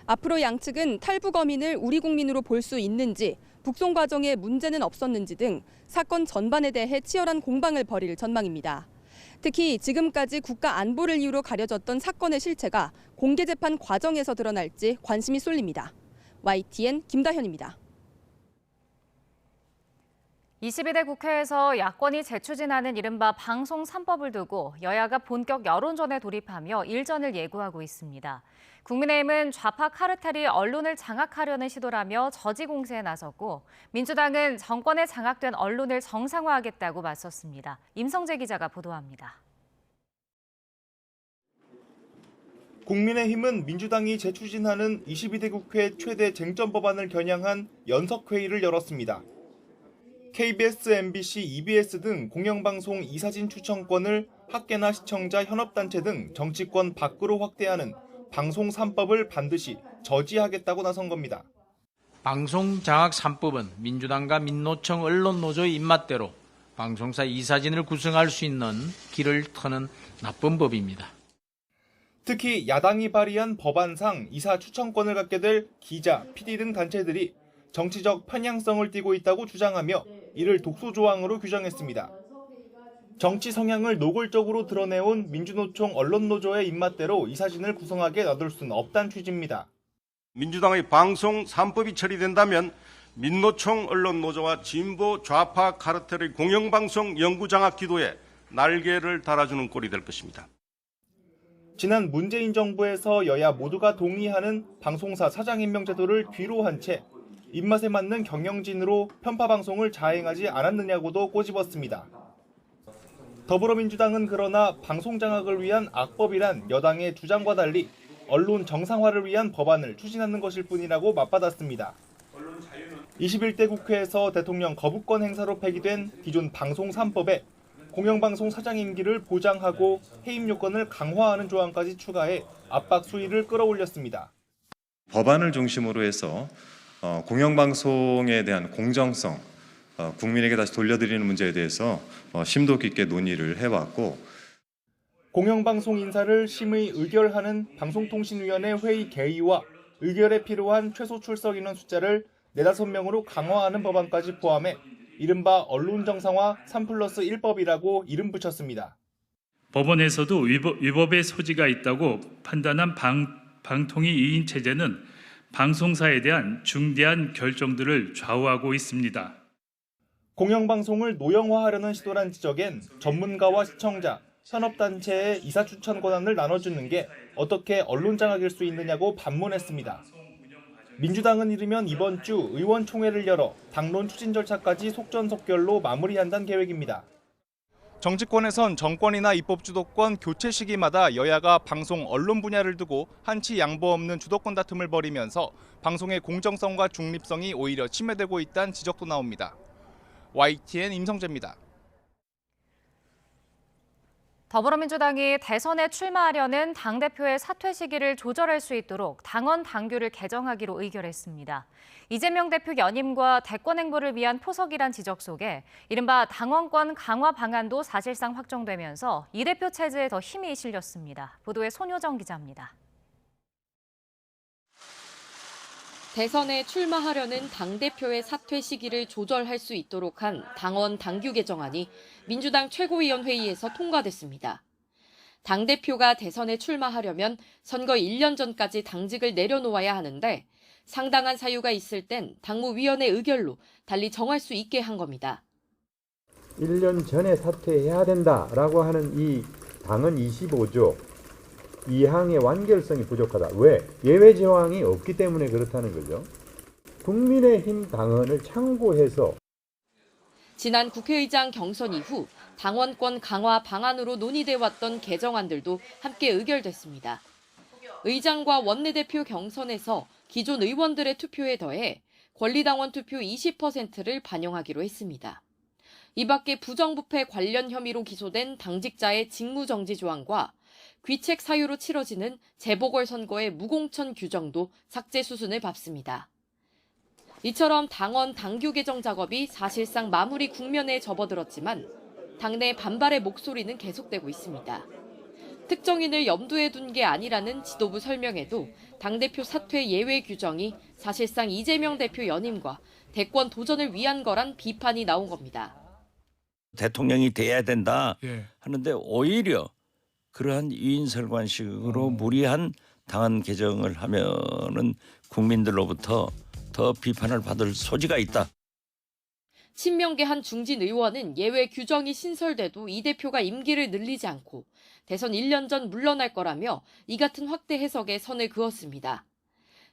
앞으로 양측은 탈북 어민을 우리 국민으로 볼 수 있는지, 북송 과정에 문제는 없었는지 등 사건 전반에 대해 치열한 공방을 벌일 전망입니다. 특히 지금까지 국가 안보를 이유로 가려졌던 사건의 실체가 공개 재판 과정에서 드러날지 관심이 쏠립니다. YTN 김다현입니다. 22대 국회에서 야권이 재추진하는 이른바 방송 3법을 두고 여야가 본격 여론전에 돌입하며 일전을 예고하고 있습니다. 국민의힘은 좌파 카르텔이 언론을 장악하려는 시도라며 저지 공세에 나섰고 민주당은 정권에 장악된 언론을 정상화하겠다고 맞섰습니다. 임성재 기자가 보도합니다. 국민의힘은 민주당이 재추진하는 22대 국회 최대 쟁점 법안을 겨냥한 연석회의를 열었습니다. KBS, MBC, EBS 등 공영방송 이사진 추천권을 학계나 시청자, 현업단체 등 정치권 밖으로 확대하는 방송 3법을 반드시 저지하겠다고 나선 겁니다. 방송 장악 3법은 민주당과 민노총 언론노조의 입맛대로 방송사 이사진을 구성할 수 있는 길을 터는 나쁜 법입니다. 특히 야당이 발의한 법안상 이사 추천권을 갖게 될 기자, PD 등 단체들이 정치적 편향성을 띠고 있다고 주장하며 이를 독소 조항으로 규정했습니다. 정치 성향을 노골적으로 드러내온 민주노총 언론노조의 입맛대로 이사진을 구성하게 놔둘 수는 없다는 취지입니다. 민주당의 방송 3법이 처리된다면 민노총 언론노조와 진보 좌파 카르텔의 공영방송 영구장악 기도에 날개를 달아주는 꼴이 될 것입니다. 지난 문재인 정부에서 여야 모두가 동의하는 방송사 사장 임명 제도를 뒤로 한 채 입맛에 맞는 경영진으로 편파 방송을 자행하지 않았느냐고도 꼬집었습니다. 더불어민주당은 그러나 방송 장악을 위한 악법이란 여당의 주장과 달리 언론 정상화를 위한 법안을 추진하는 것일 뿐이라고 맞받았습니다. 21대 국회에서 대통령 거부권 행사로 폐기된 기존 방송 3법에 공영방송 사장 임기를 보장하고 해임 요건을 강화하는 조항까지 추가해 압박 수위를 끌어올렸습니다. 법안을 중심으로 해서 공영방송에 대한 공정성, 국민에게 다시 돌려드리는 문제에 대해서 심도 깊게 논의를 해왔고, 공영방송 인사를 심의 의결하는 방송통신위원회 회의 개의와 의결에 필요한 최소 출석 인원 숫자를 4-5명으로 강화하는 법안까지 포함해 이른바 언론정상화 3+1법이라고 이름 붙였습니다. 법원에서도 위법의 소지가 있다고 판단한 방통위 2인 체제는 방송사에 대한 중대한 결정들을 좌우하고 있습니다. 공영방송을 노형화하려는 시도란 지적엔 전문가와 시청자, 산업단체의 이사 추천 권한을 나눠주는 게 어떻게 언론 장악일 수 있느냐고 반문했습니다. 민주당은 이르면 이번 주 의원총회를 열어 당론 추진 절차까지 속전속결로 마무리한다는 계획입니다. 정치권에선 정권이나 입법 주도권 교체 시기마다 여야가 방송 언론 분야를 두고 한치 양보 없는 주도권 다툼을 벌이면서 방송의 공정성과 중립성이 오히려 침해되고 있다는 지적도 나옵니다. YTN 임성재입니다. 더불어민주당이 대선에 출마하려는 당대표의 사퇴 시기를 조절할 수 있도록 당원 당규를 개정하기로 의결했습니다. 이재명 대표 연임과 대권 행보를 위한 포석이란 지적 속에 이른바 당원권 강화 방안도 사실상 확정되면서 이 대표 체제에 더 힘이 실렸습니다. 보도에 손효정 기자입니다. 대선에 출마하려는 당대표의 사퇴 시기를 조절할 수 있도록 한 당원 당규 개정안이 민주당 최고위원회의에서 통과됐습니다. 당대표가 대선에 출마하려면 선거 1년 전까지 당직을 내려놓아야 하는데 상당한 사유가 있을 땐 당무위원회 의결로 달리 정할 수 있게 한 겁니다. 1년 전에 사퇴해야 된다라고 하는 이 당헌 25조 2항의 완결성이 부족하다. 왜? 예외 조항이 없기 때문에 그렇다는 거죠. 국민의힘 당헌을 참고해서 지난 국회의장 경선 이후 당원권 강화 방안으로 논의돼 왔던 개정안들도 함께 의결됐습니다. 의장과 원내대표 경선에서 기존 의원들의 투표에 더해 권리당원 투표 20%를 반영하기로 했습니다. 이 밖에 부정부패 관련 혐의로 기소된 당직자의 직무정지 조항과 귀책 사유로 치러지는 재보궐선거의 무공천 규정도 삭제 수순을 밟습니다. 이처럼 당원 당규 개정 작업이 사실상 마무리 국면에 접어들었지만 당내 반발의 목소리는 계속되고 있습니다. 특정인을 염두에 둔 게 아니라는 지도부 설명에도 당대표 사퇴 예외 규정이 사실상 이재명 대표 연임과 대권 도전을 위한 거란 비판이 나온 겁니다. 대통령이 돼야 된다 하는데 오히려 그러한 위인설관식으로 무리한 당헌 개정을 하면은 국민들로부터 더 비판을 받을 소지가 있다. 친명계 한 중진 의원은 예외 규정이 신설돼도 이 대표가 임기를 늘리지 않고 대선 1년 전 물러날 거라며 이 같은 확대 해석에 선을 그었습니다.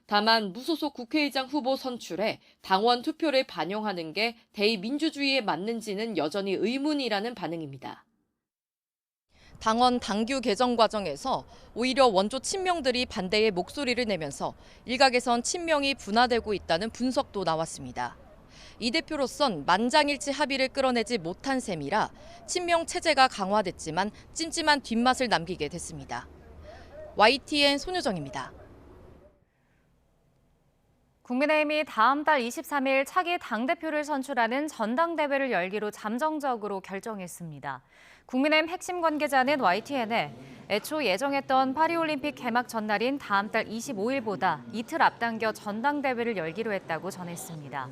다만 무소속 국회의장 후보 선출에 당원 투표를 반영하는 게 대의민주주의에 맞는지는 여전히 의문이라는 반응입니다. 당원 당규 개정 과정에서 오히려 원조 친명들이 반대의 목소리를 내면서 일각에선 친명이 분화되고 있다는 분석도 나왔습니다. 이 대표로선 만장일치 합의를 끌어내지 못한 셈이라 친명 체제가 강화됐지만 찜찜한 뒷맛을 남기게 됐습니다. YTN 손효정입니다. 국민의힘이 다음 달 23일 차기 당대표를 선출하는 전당대회를 열기로 잠정적으로 결정했습니다. 국민의힘 핵심 관계자는 YTN에 애초 예정했던 파리올림픽 개막 전날인 다음 달 25일보다 이틀 앞당겨 전당대회를 열기로 했다고 전했습니다.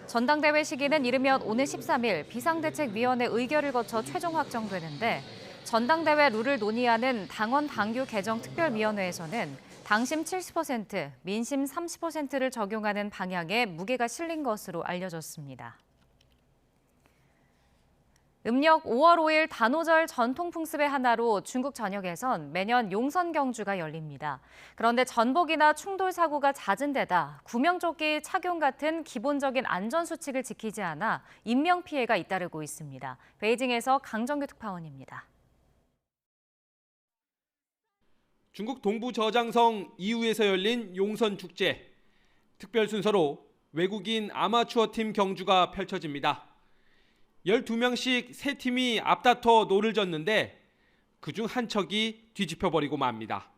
전당대회 시기는 이르면 오늘 13일 비상대책위원회 의결을 거쳐 최종 확정되는데 전당대회 룰을 논의하는 당원 당규 개정 특별위원회에서는 당심 70%, 민심 30%를 적용하는 방향에 무게가 실린 것으로 알려졌습니다. 음력 5월 5일 단오절 전통 풍습의 하나로 중국 전역에선 매년 용선 경주가 열립니다. 그런데 전복이나 충돌 사고가 잦은 데다 구명조끼 착용 같은 기본적인 안전 수칙을 지키지 않아 인명 피해가 잇따르고 있습니다. 베이징에서 강정규 특파원입니다. 중국 동부 저장성 이우에서 열린 용선 축제. 특별 순서로 외국인 아마추어 팀 경주가 펼쳐집니다. 12명씩 세 팀이 앞다퉈 노를 젓는데 그중 한 척이 뒤집혀버리고 맙니다.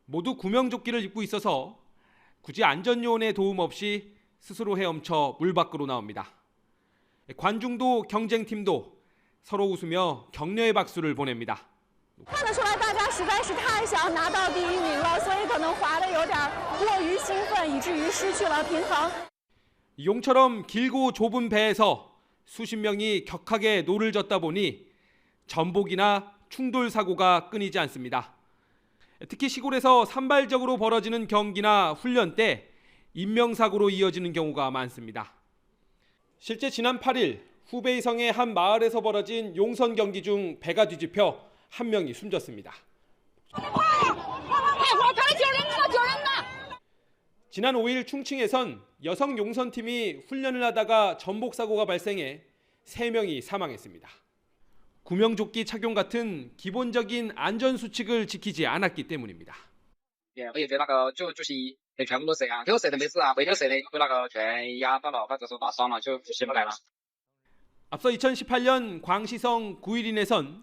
모두 구명조끼를 입고 있어서 굳이 안전요원의 도움 없이 스스로 헤엄쳐 물 밖으로 나옵니다. 관중도 경쟁팀도 서로 웃으며 격려의 박수를 보냅니다. 看得出来，大家实在是太想拿到第1名了，所以可能滑得有点过于兴奋，以至于失去了平衡。 용처럼 길고 좁은 배에서 수십 명이 격하게 노를 젓다 보니 전복이나 충돌 사고가 끊이지 않습니다. 특히 시골에서 산발적으로 벌어지는 경기나 훈련 때 인명사고로 이어지는 경우가 많습니다. 실제 지난 8일 후베이성의 한 마을에서 벌어진 용선 경기 중 배가 뒤집혀 한 명이 숨졌습니다. 지난 5일 충칭에선 여성 용선팀이 훈련을 하다가 전복 사고가 발생해 3명이 사망했습니다. 구명조끼 착용 같은 기본적인 안전 수칙을 지키지 않았기 때문입니다. 앞서 2018년 광시성 9.1인에선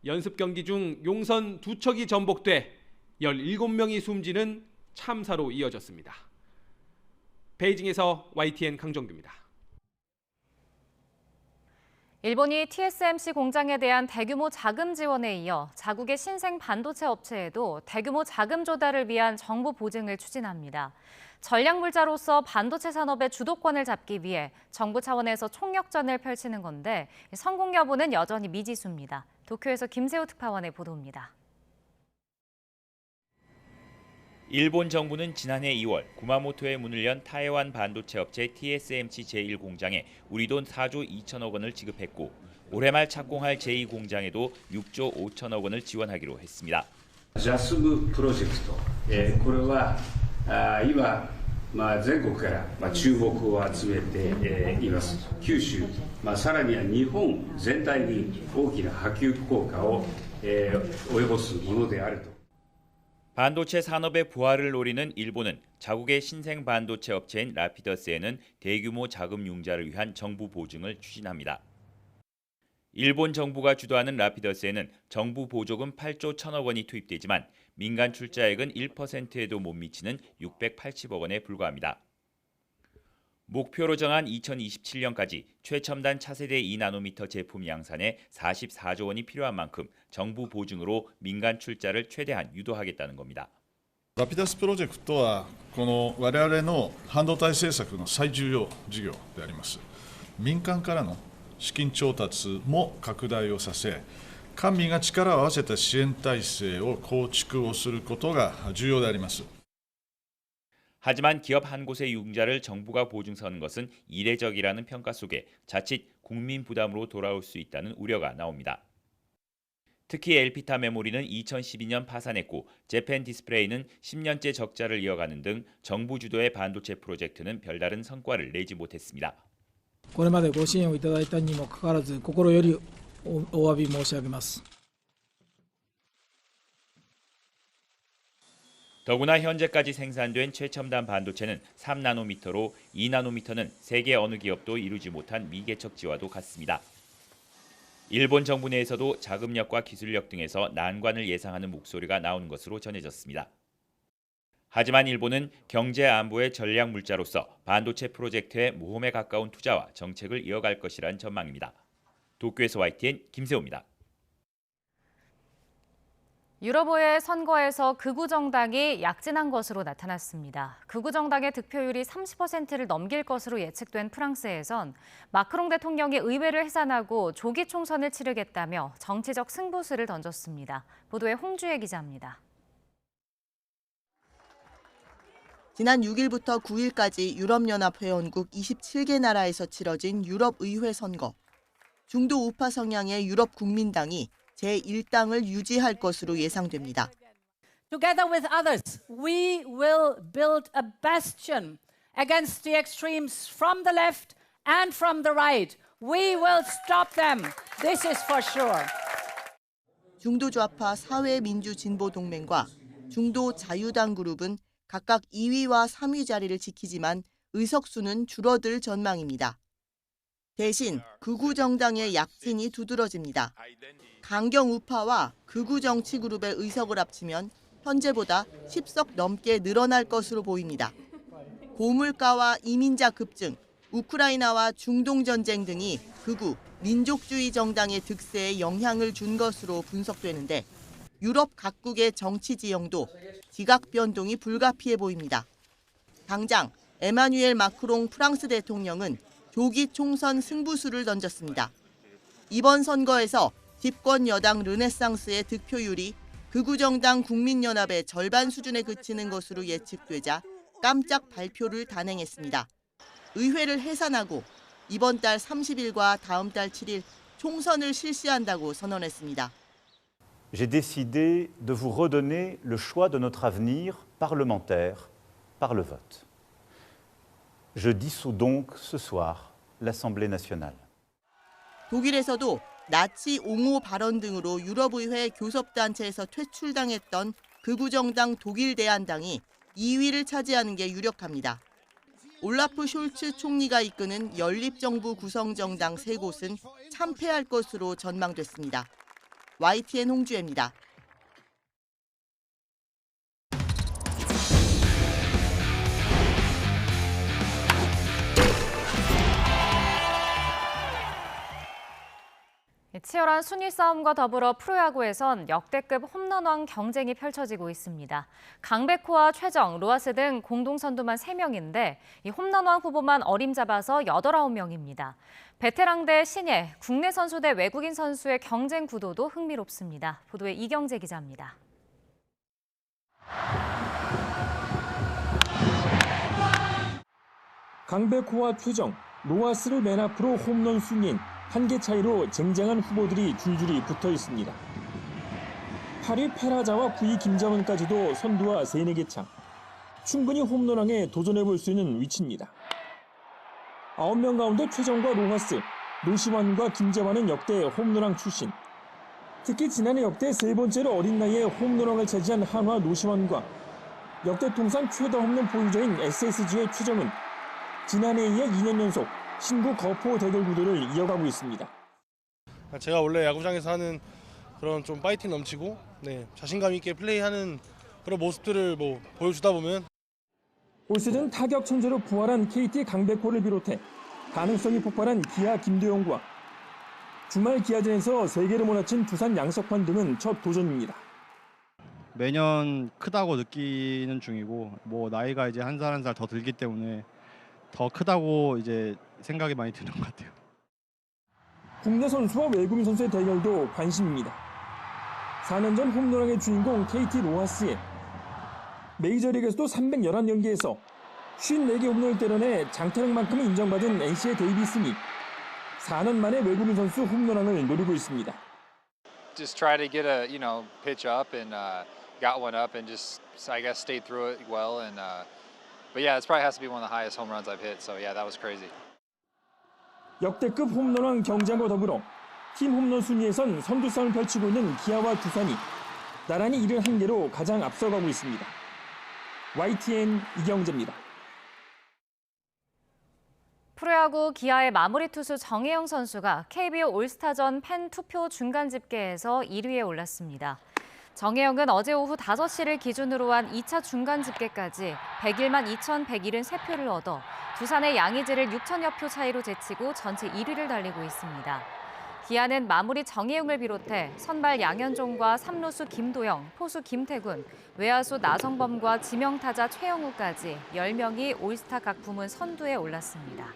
연습 경기 중 용선 2척이 전복돼 17명이 숨지는 참사로 이어졌습니다. 베이징에서 YTN 강정규입니다. 일본이 TSMC 공장에 대한 대규모 자금 지원에 이어 자국의 신생 반도체 업체에도 대규모 자금 조달을 위한 정부 보증을 추진합니다. 전략물자로서 반도체 산업의 주도권을 잡기 위해 정부 차원에서 총력전을 펼치는 건데 성공 여부는 여전히 미지수입니다. 도쿄에서 김세호 특파원의 보도입니다. 일본 정부는 지난해 2월 구마모토에 문을 연 타이완 반도체 업체 TSMC 제1공장에 우리 돈 4조 2천억 원을 지급했고 올해 말 착공할 제2공장에도 6조 5천억 원을 지원하기로 했습니다. JASMプロジェクト、これは今全国から注目を集めています。九州、さらには日本全体に大きな波及効果を及ぼすものであると。 반도체 산업의 부활을 노리는 일본은 자국의 신생 반도체 업체인 라피더스에는 대규모 자금 융자를 위한 정부 보증을 추진합니다. 일본 정부가 주도하는 라피더스에는 정부 보조금 8조 1천억 원이 투입되지만 민간 출자액은 1%에도 못 미치는 680억 원에 불과합니다. 목표로 정한 2027년까지 최첨단 차세대 2나노미터 제품 양산에 44조 원이 필요한 만큼 정부 보증으로 민간 출자를 최대한 유도하겠다는 겁니다. ラピダスプロジェクトはこの我々の半導体政策の最重要事業であります。民間からの資金調達も拡大をさせ、官民が力を合わせた支援体制を構築をすることが重要であります。 하지만 기업 한 곳의 융자를 정부가 보증서는 것은 이례적이라는 평가 속에 자칫 국민 부담으로 돌아올 수 있다는 우려가 나옵니다. 특히 엘피타 메모리는 2012년 파산했고 재팬 디스플레이는 10년째 적자를 이어가는 등 정부 주도의 반도체 프로젝트는 별다른 성과를 내지 못했습니다. これまでご支援をいただいたにもかかわらず心よりお詫び申し上げます。 더구나 현재까지 생산된 최첨단 반도체는 3나노미터로 2나노미터는 세계 어느 기업도 이루지 못한 미개척지와도 같습니다. 일본 정부 내에서도 자금력과 기술력 등에서 난관을 예상하는 목소리가 나오는 것으로 전해졌습니다. 하지만 일본은 경제 안보의 전략 물자로서 반도체 프로젝트의 모험에 가까운 투자와 정책을 이어갈 것이란 전망입니다. 도쿄에서 YTN 김세호입니다. 유럽의 선거에서 극우 정당이 약진한 것으로 나타났습니다. 극우 정당의 득표율이 30%를 넘길 것으로 예측된 프랑스에선 마크롱 대통령이 의회를 해산하고 조기 총선을 치르겠다며 정치적 승부수를 던졌습니다. 보도에 홍주혜 기자입니다. 지난 6일부터 9일까지 유럽연합 회원국 27개 나라에서 치러진 유럽의회 선거. 중도 우파 성향의 유럽 국민당이 제1당을 유지할 것으로 예상됩니다. Together with others, we will build a bastion against the extremes from the left and from the right. We will stop them. This is for sure. 중도 좌파 사회민주진보동맹과 중도 자유당 그룹은 각각 2위와 3위 자리를 지키지만 의석수는 줄어들 전망입니다. 대신 극우 정당의 약진이 두드러집니다. 강경 우파와 극우 정치 그룹의 의석을 합치면 현재보다 10석 넘게 늘어날 것으로 보입니다. 고물가와 이민자 급증, 우크라이나와 중동 전쟁 등이 극우 민족주의 정당의 득세에 영향을 준 것으로 분석되는데 유럽 각국의 정치 지형도 지각 변동이 불가피해 보입니다. 당장 에마뉘엘 마크롱 프랑스 대통령은 조기 총선 승부수를 던졌습니다. 이번 선거에서 집권 여당 르네상스의 득표율이 극우 정당 국민연합의 절반 수준에 그치는 것으로 예측되자 깜짝 발표를 단행했습니다. 의회를 해산하고 이번 달 30일과 다음 달 7일 총선을 실시한다고 선언했습니다. J'ai décidé de vous redonner le choix de notre avenir parlementaire par le vote. Je dissous donc ce soir l'Assemblée nationale. 독일에서도 나치 옹호 발언 등으로 유럽의회 교섭단체에서 퇴출당했던 극우 정당 독일 대한당이 2위를 차지하는 게 유력합니다. 올라프 숄츠 총리가 이끄는 연립정부 구성정당 3곳은 참패할 것으로 전망됐습니다. YTN 홍주혜입니다. 치열한 순위 싸움과 더불어 프로야구에선 역대급 홈런왕 경쟁이 펼쳐지고 있습니다. 강백호와 최정, 로하스 등 공동 선두만 3명인데 이 홈런왕 후보만 어림잡아서 8, 9명입니다. 베테랑 대 신예, 국내 선수 대 외국인 선수의 경쟁 구도도 흥미롭습니다. 보도에 이경재 기자입니다. 강백호와 최정, 로하스를 맨 앞으로 홈런 순위인 1개 차이로 쟁쟁한 후보들이 줄줄이 붙어 있습니다. 8위 페라자와 9위 김정은까지도 선두와 3, 4개 차. 충분히 홈런왕에 도전해볼 수 있는 위치입니다. 9명 가운데 최정과 로하스, 노시환과 김재환은 역대 홈런왕 출신. 특히 지난해 역대 3번째로 어린 나이에 홈런왕을 차지한 한화 노시환과 역대 통산 최다 홈런 보유자인 SSG의 최정은 지난해에 이어 2년 연속 신구 거포 대결 구도를 이어가고 있습니다. 제가 원래 야구장에서 하는 그런 좀 파이팅 넘치고 자신감 있게 플레이하는 그런 모습들을 보여주다 보면 올 시즌 타격 천재로 부활한 KT 강백호를 비롯해 가능성이 폭발한 기아 김도영과 주말 기아전에서 3개를 몰아친 두산 양석환 등은 첫 도전입니다. 매년 크다고 느끼는 중이고 나이가 이제 한 살 한 살 더 들기 때문에 더 크다고 이제 생각이 많이 드는 것 같아요. 국내 선수와 외국인 선수의 대결도 관심입니다. 4년 전 홈런왕의 주인공 KT 로하스에 메이저리그에서도 311경기에서 54개 홈런을 때려내 장타력만큼은 인정받은 NC의 데이비슨이 4년 만에 외국인 선수 홈런왕을 노리고 있습니다. Just try to get a pitch up and got one up and just I guess stayed through it well and but yeah, this probably has to be one of the highest home runs I've hit. So yeah, that was crazy. 역대급 홈런왕 경쟁과 더불어 팀 홈런 순위에선 선두 싸움을 펼치고 있는 기아와 두산이 나란히 71개로 가장 앞서가고 있습니다. YTN 이경재입니다. 프로야구 기아의 마무리 투수 정혜영 선수가 KBO 올스타전 팬 투표 중간 집계에서 1위에 올랐습니다. 정혜영은 어제 오후 5시를 기준으로 한 2차 중간 집계까지 101만 2,173표를 얻어 두산의 양의지를 6천여 표 차이로 제치고 전체 1위를 달리고 있습니다. 기아는 마무리 정혜영을 비롯해 선발 양현종과 3루수 김도영, 포수 김태군, 외야수 나성범과 지명타자 최영우까지 10명이 올스타 각 부문 선두에 올랐습니다.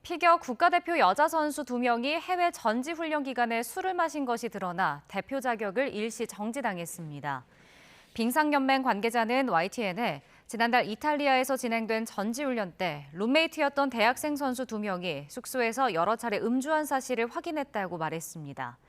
피겨 국가대표 여자 선수 2명이 해외 전지훈련 기간에 술을 마신 것이 드러나 대표 자격을 일시 정지당했습니다. 빙상연맹 관계자는 YTN에 지난달 이탈리아에서 진행된 전지훈련 때 룸메이트였던 대학생 선수 2명이 숙소에서 여러 차례 음주한 사실을 확인했다고 말했습니다.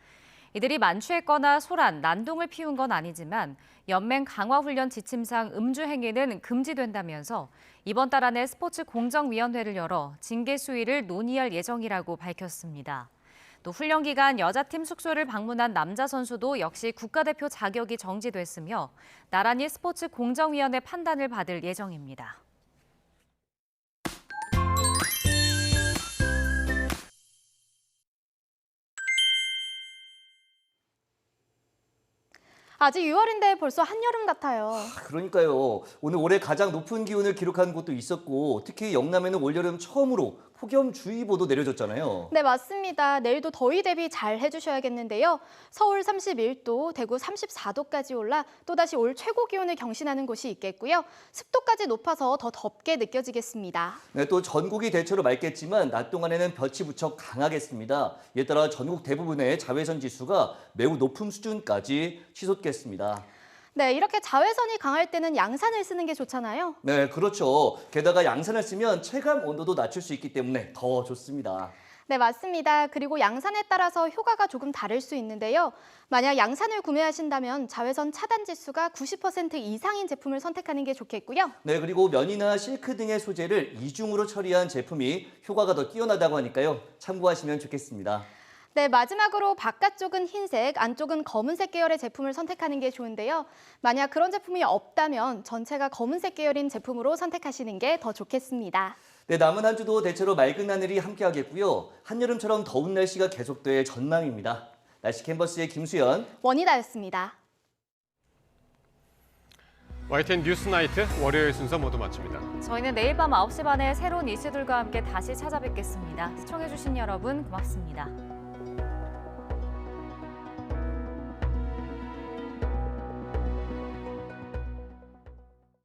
이들이 만취했거나 소란, 난동을 피운 건 아니지만 연맹 강화훈련 지침상 음주 행위는 금지된다면서 이번 달 안에 스포츠 공정위원회를 열어 징계 수위를 논의할 예정이라고 밝혔습니다. 또 훈련 기간 여자팀 숙소를 방문한 남자 선수도 역시 국가대표 자격이 정지됐으며 나란히 스포츠 공정위원회 판단을 받을 예정입니다. 아직 6월인데 벌써 한여름 같아요. 그러니까요. 오늘 올해 가장 높은 기온을 기록한 곳도 있었고 특히 영남에는 올여름 처음으로 폭염주의보도 내려졌잖아요. 네, 맞습니다. 내일도 더위 대비 잘 해주셔야겠는데요. 서울 31도, 대구 34도까지 올라 또다시 올 최고 기온을 경신하는 곳이 있겠고요. 습도까지 높아서 더 덥게 느껴지겠습니다. 네, 또 전국이 대체로 맑겠지만 낮 동안에는 볕이 무척 강하겠습니다. 이에 따라 전국 대부분의 자외선 지수가 매우 높은 수준까지 치솟겠습니다. 네, 이렇게 자외선이 강할 때는 양산을 쓰는 게 좋잖아요. 네, 그렇죠. 게다가 양산을 쓰면 체감 온도도 낮출 수 있기 때문에 더 좋습니다. 네, 맞습니다. 그리고 양산에 따라서 효과가 조금 다를 수 있는데요. 만약 양산을 구매하신다면 자외선 차단 지수가 90% 이상인 제품을 선택하는 게 좋겠고요. 네, 그리고 면이나 실크 등의 소재를 이중으로 처리한 제품이 효과가 더 뛰어나다고 하니까요. 참고하시면 좋겠습니다. 네, 마지막으로 바깥쪽은 흰색, 안쪽은 검은색 계열의 제품을 선택하는 게 좋은데요. 만약 그런 제품이 없다면 전체가 검은색 계열인 제품으로 선택하시는 게 더 좋겠습니다. 네, 남은 한 주도 대체로 맑은 하늘이 함께하겠고요. 한여름처럼 더운 날씨가 계속될 전망입니다. 날씨 캔버스의 김수연, 원희다였습니다. YTN 뉴스나이트 월요일 순서 모두 마칩니다. 저희는 내일 밤 9시 반에 새로운 이슈들과 함께 다시 찾아뵙겠습니다. 시청해주신 여러분 고맙습니다.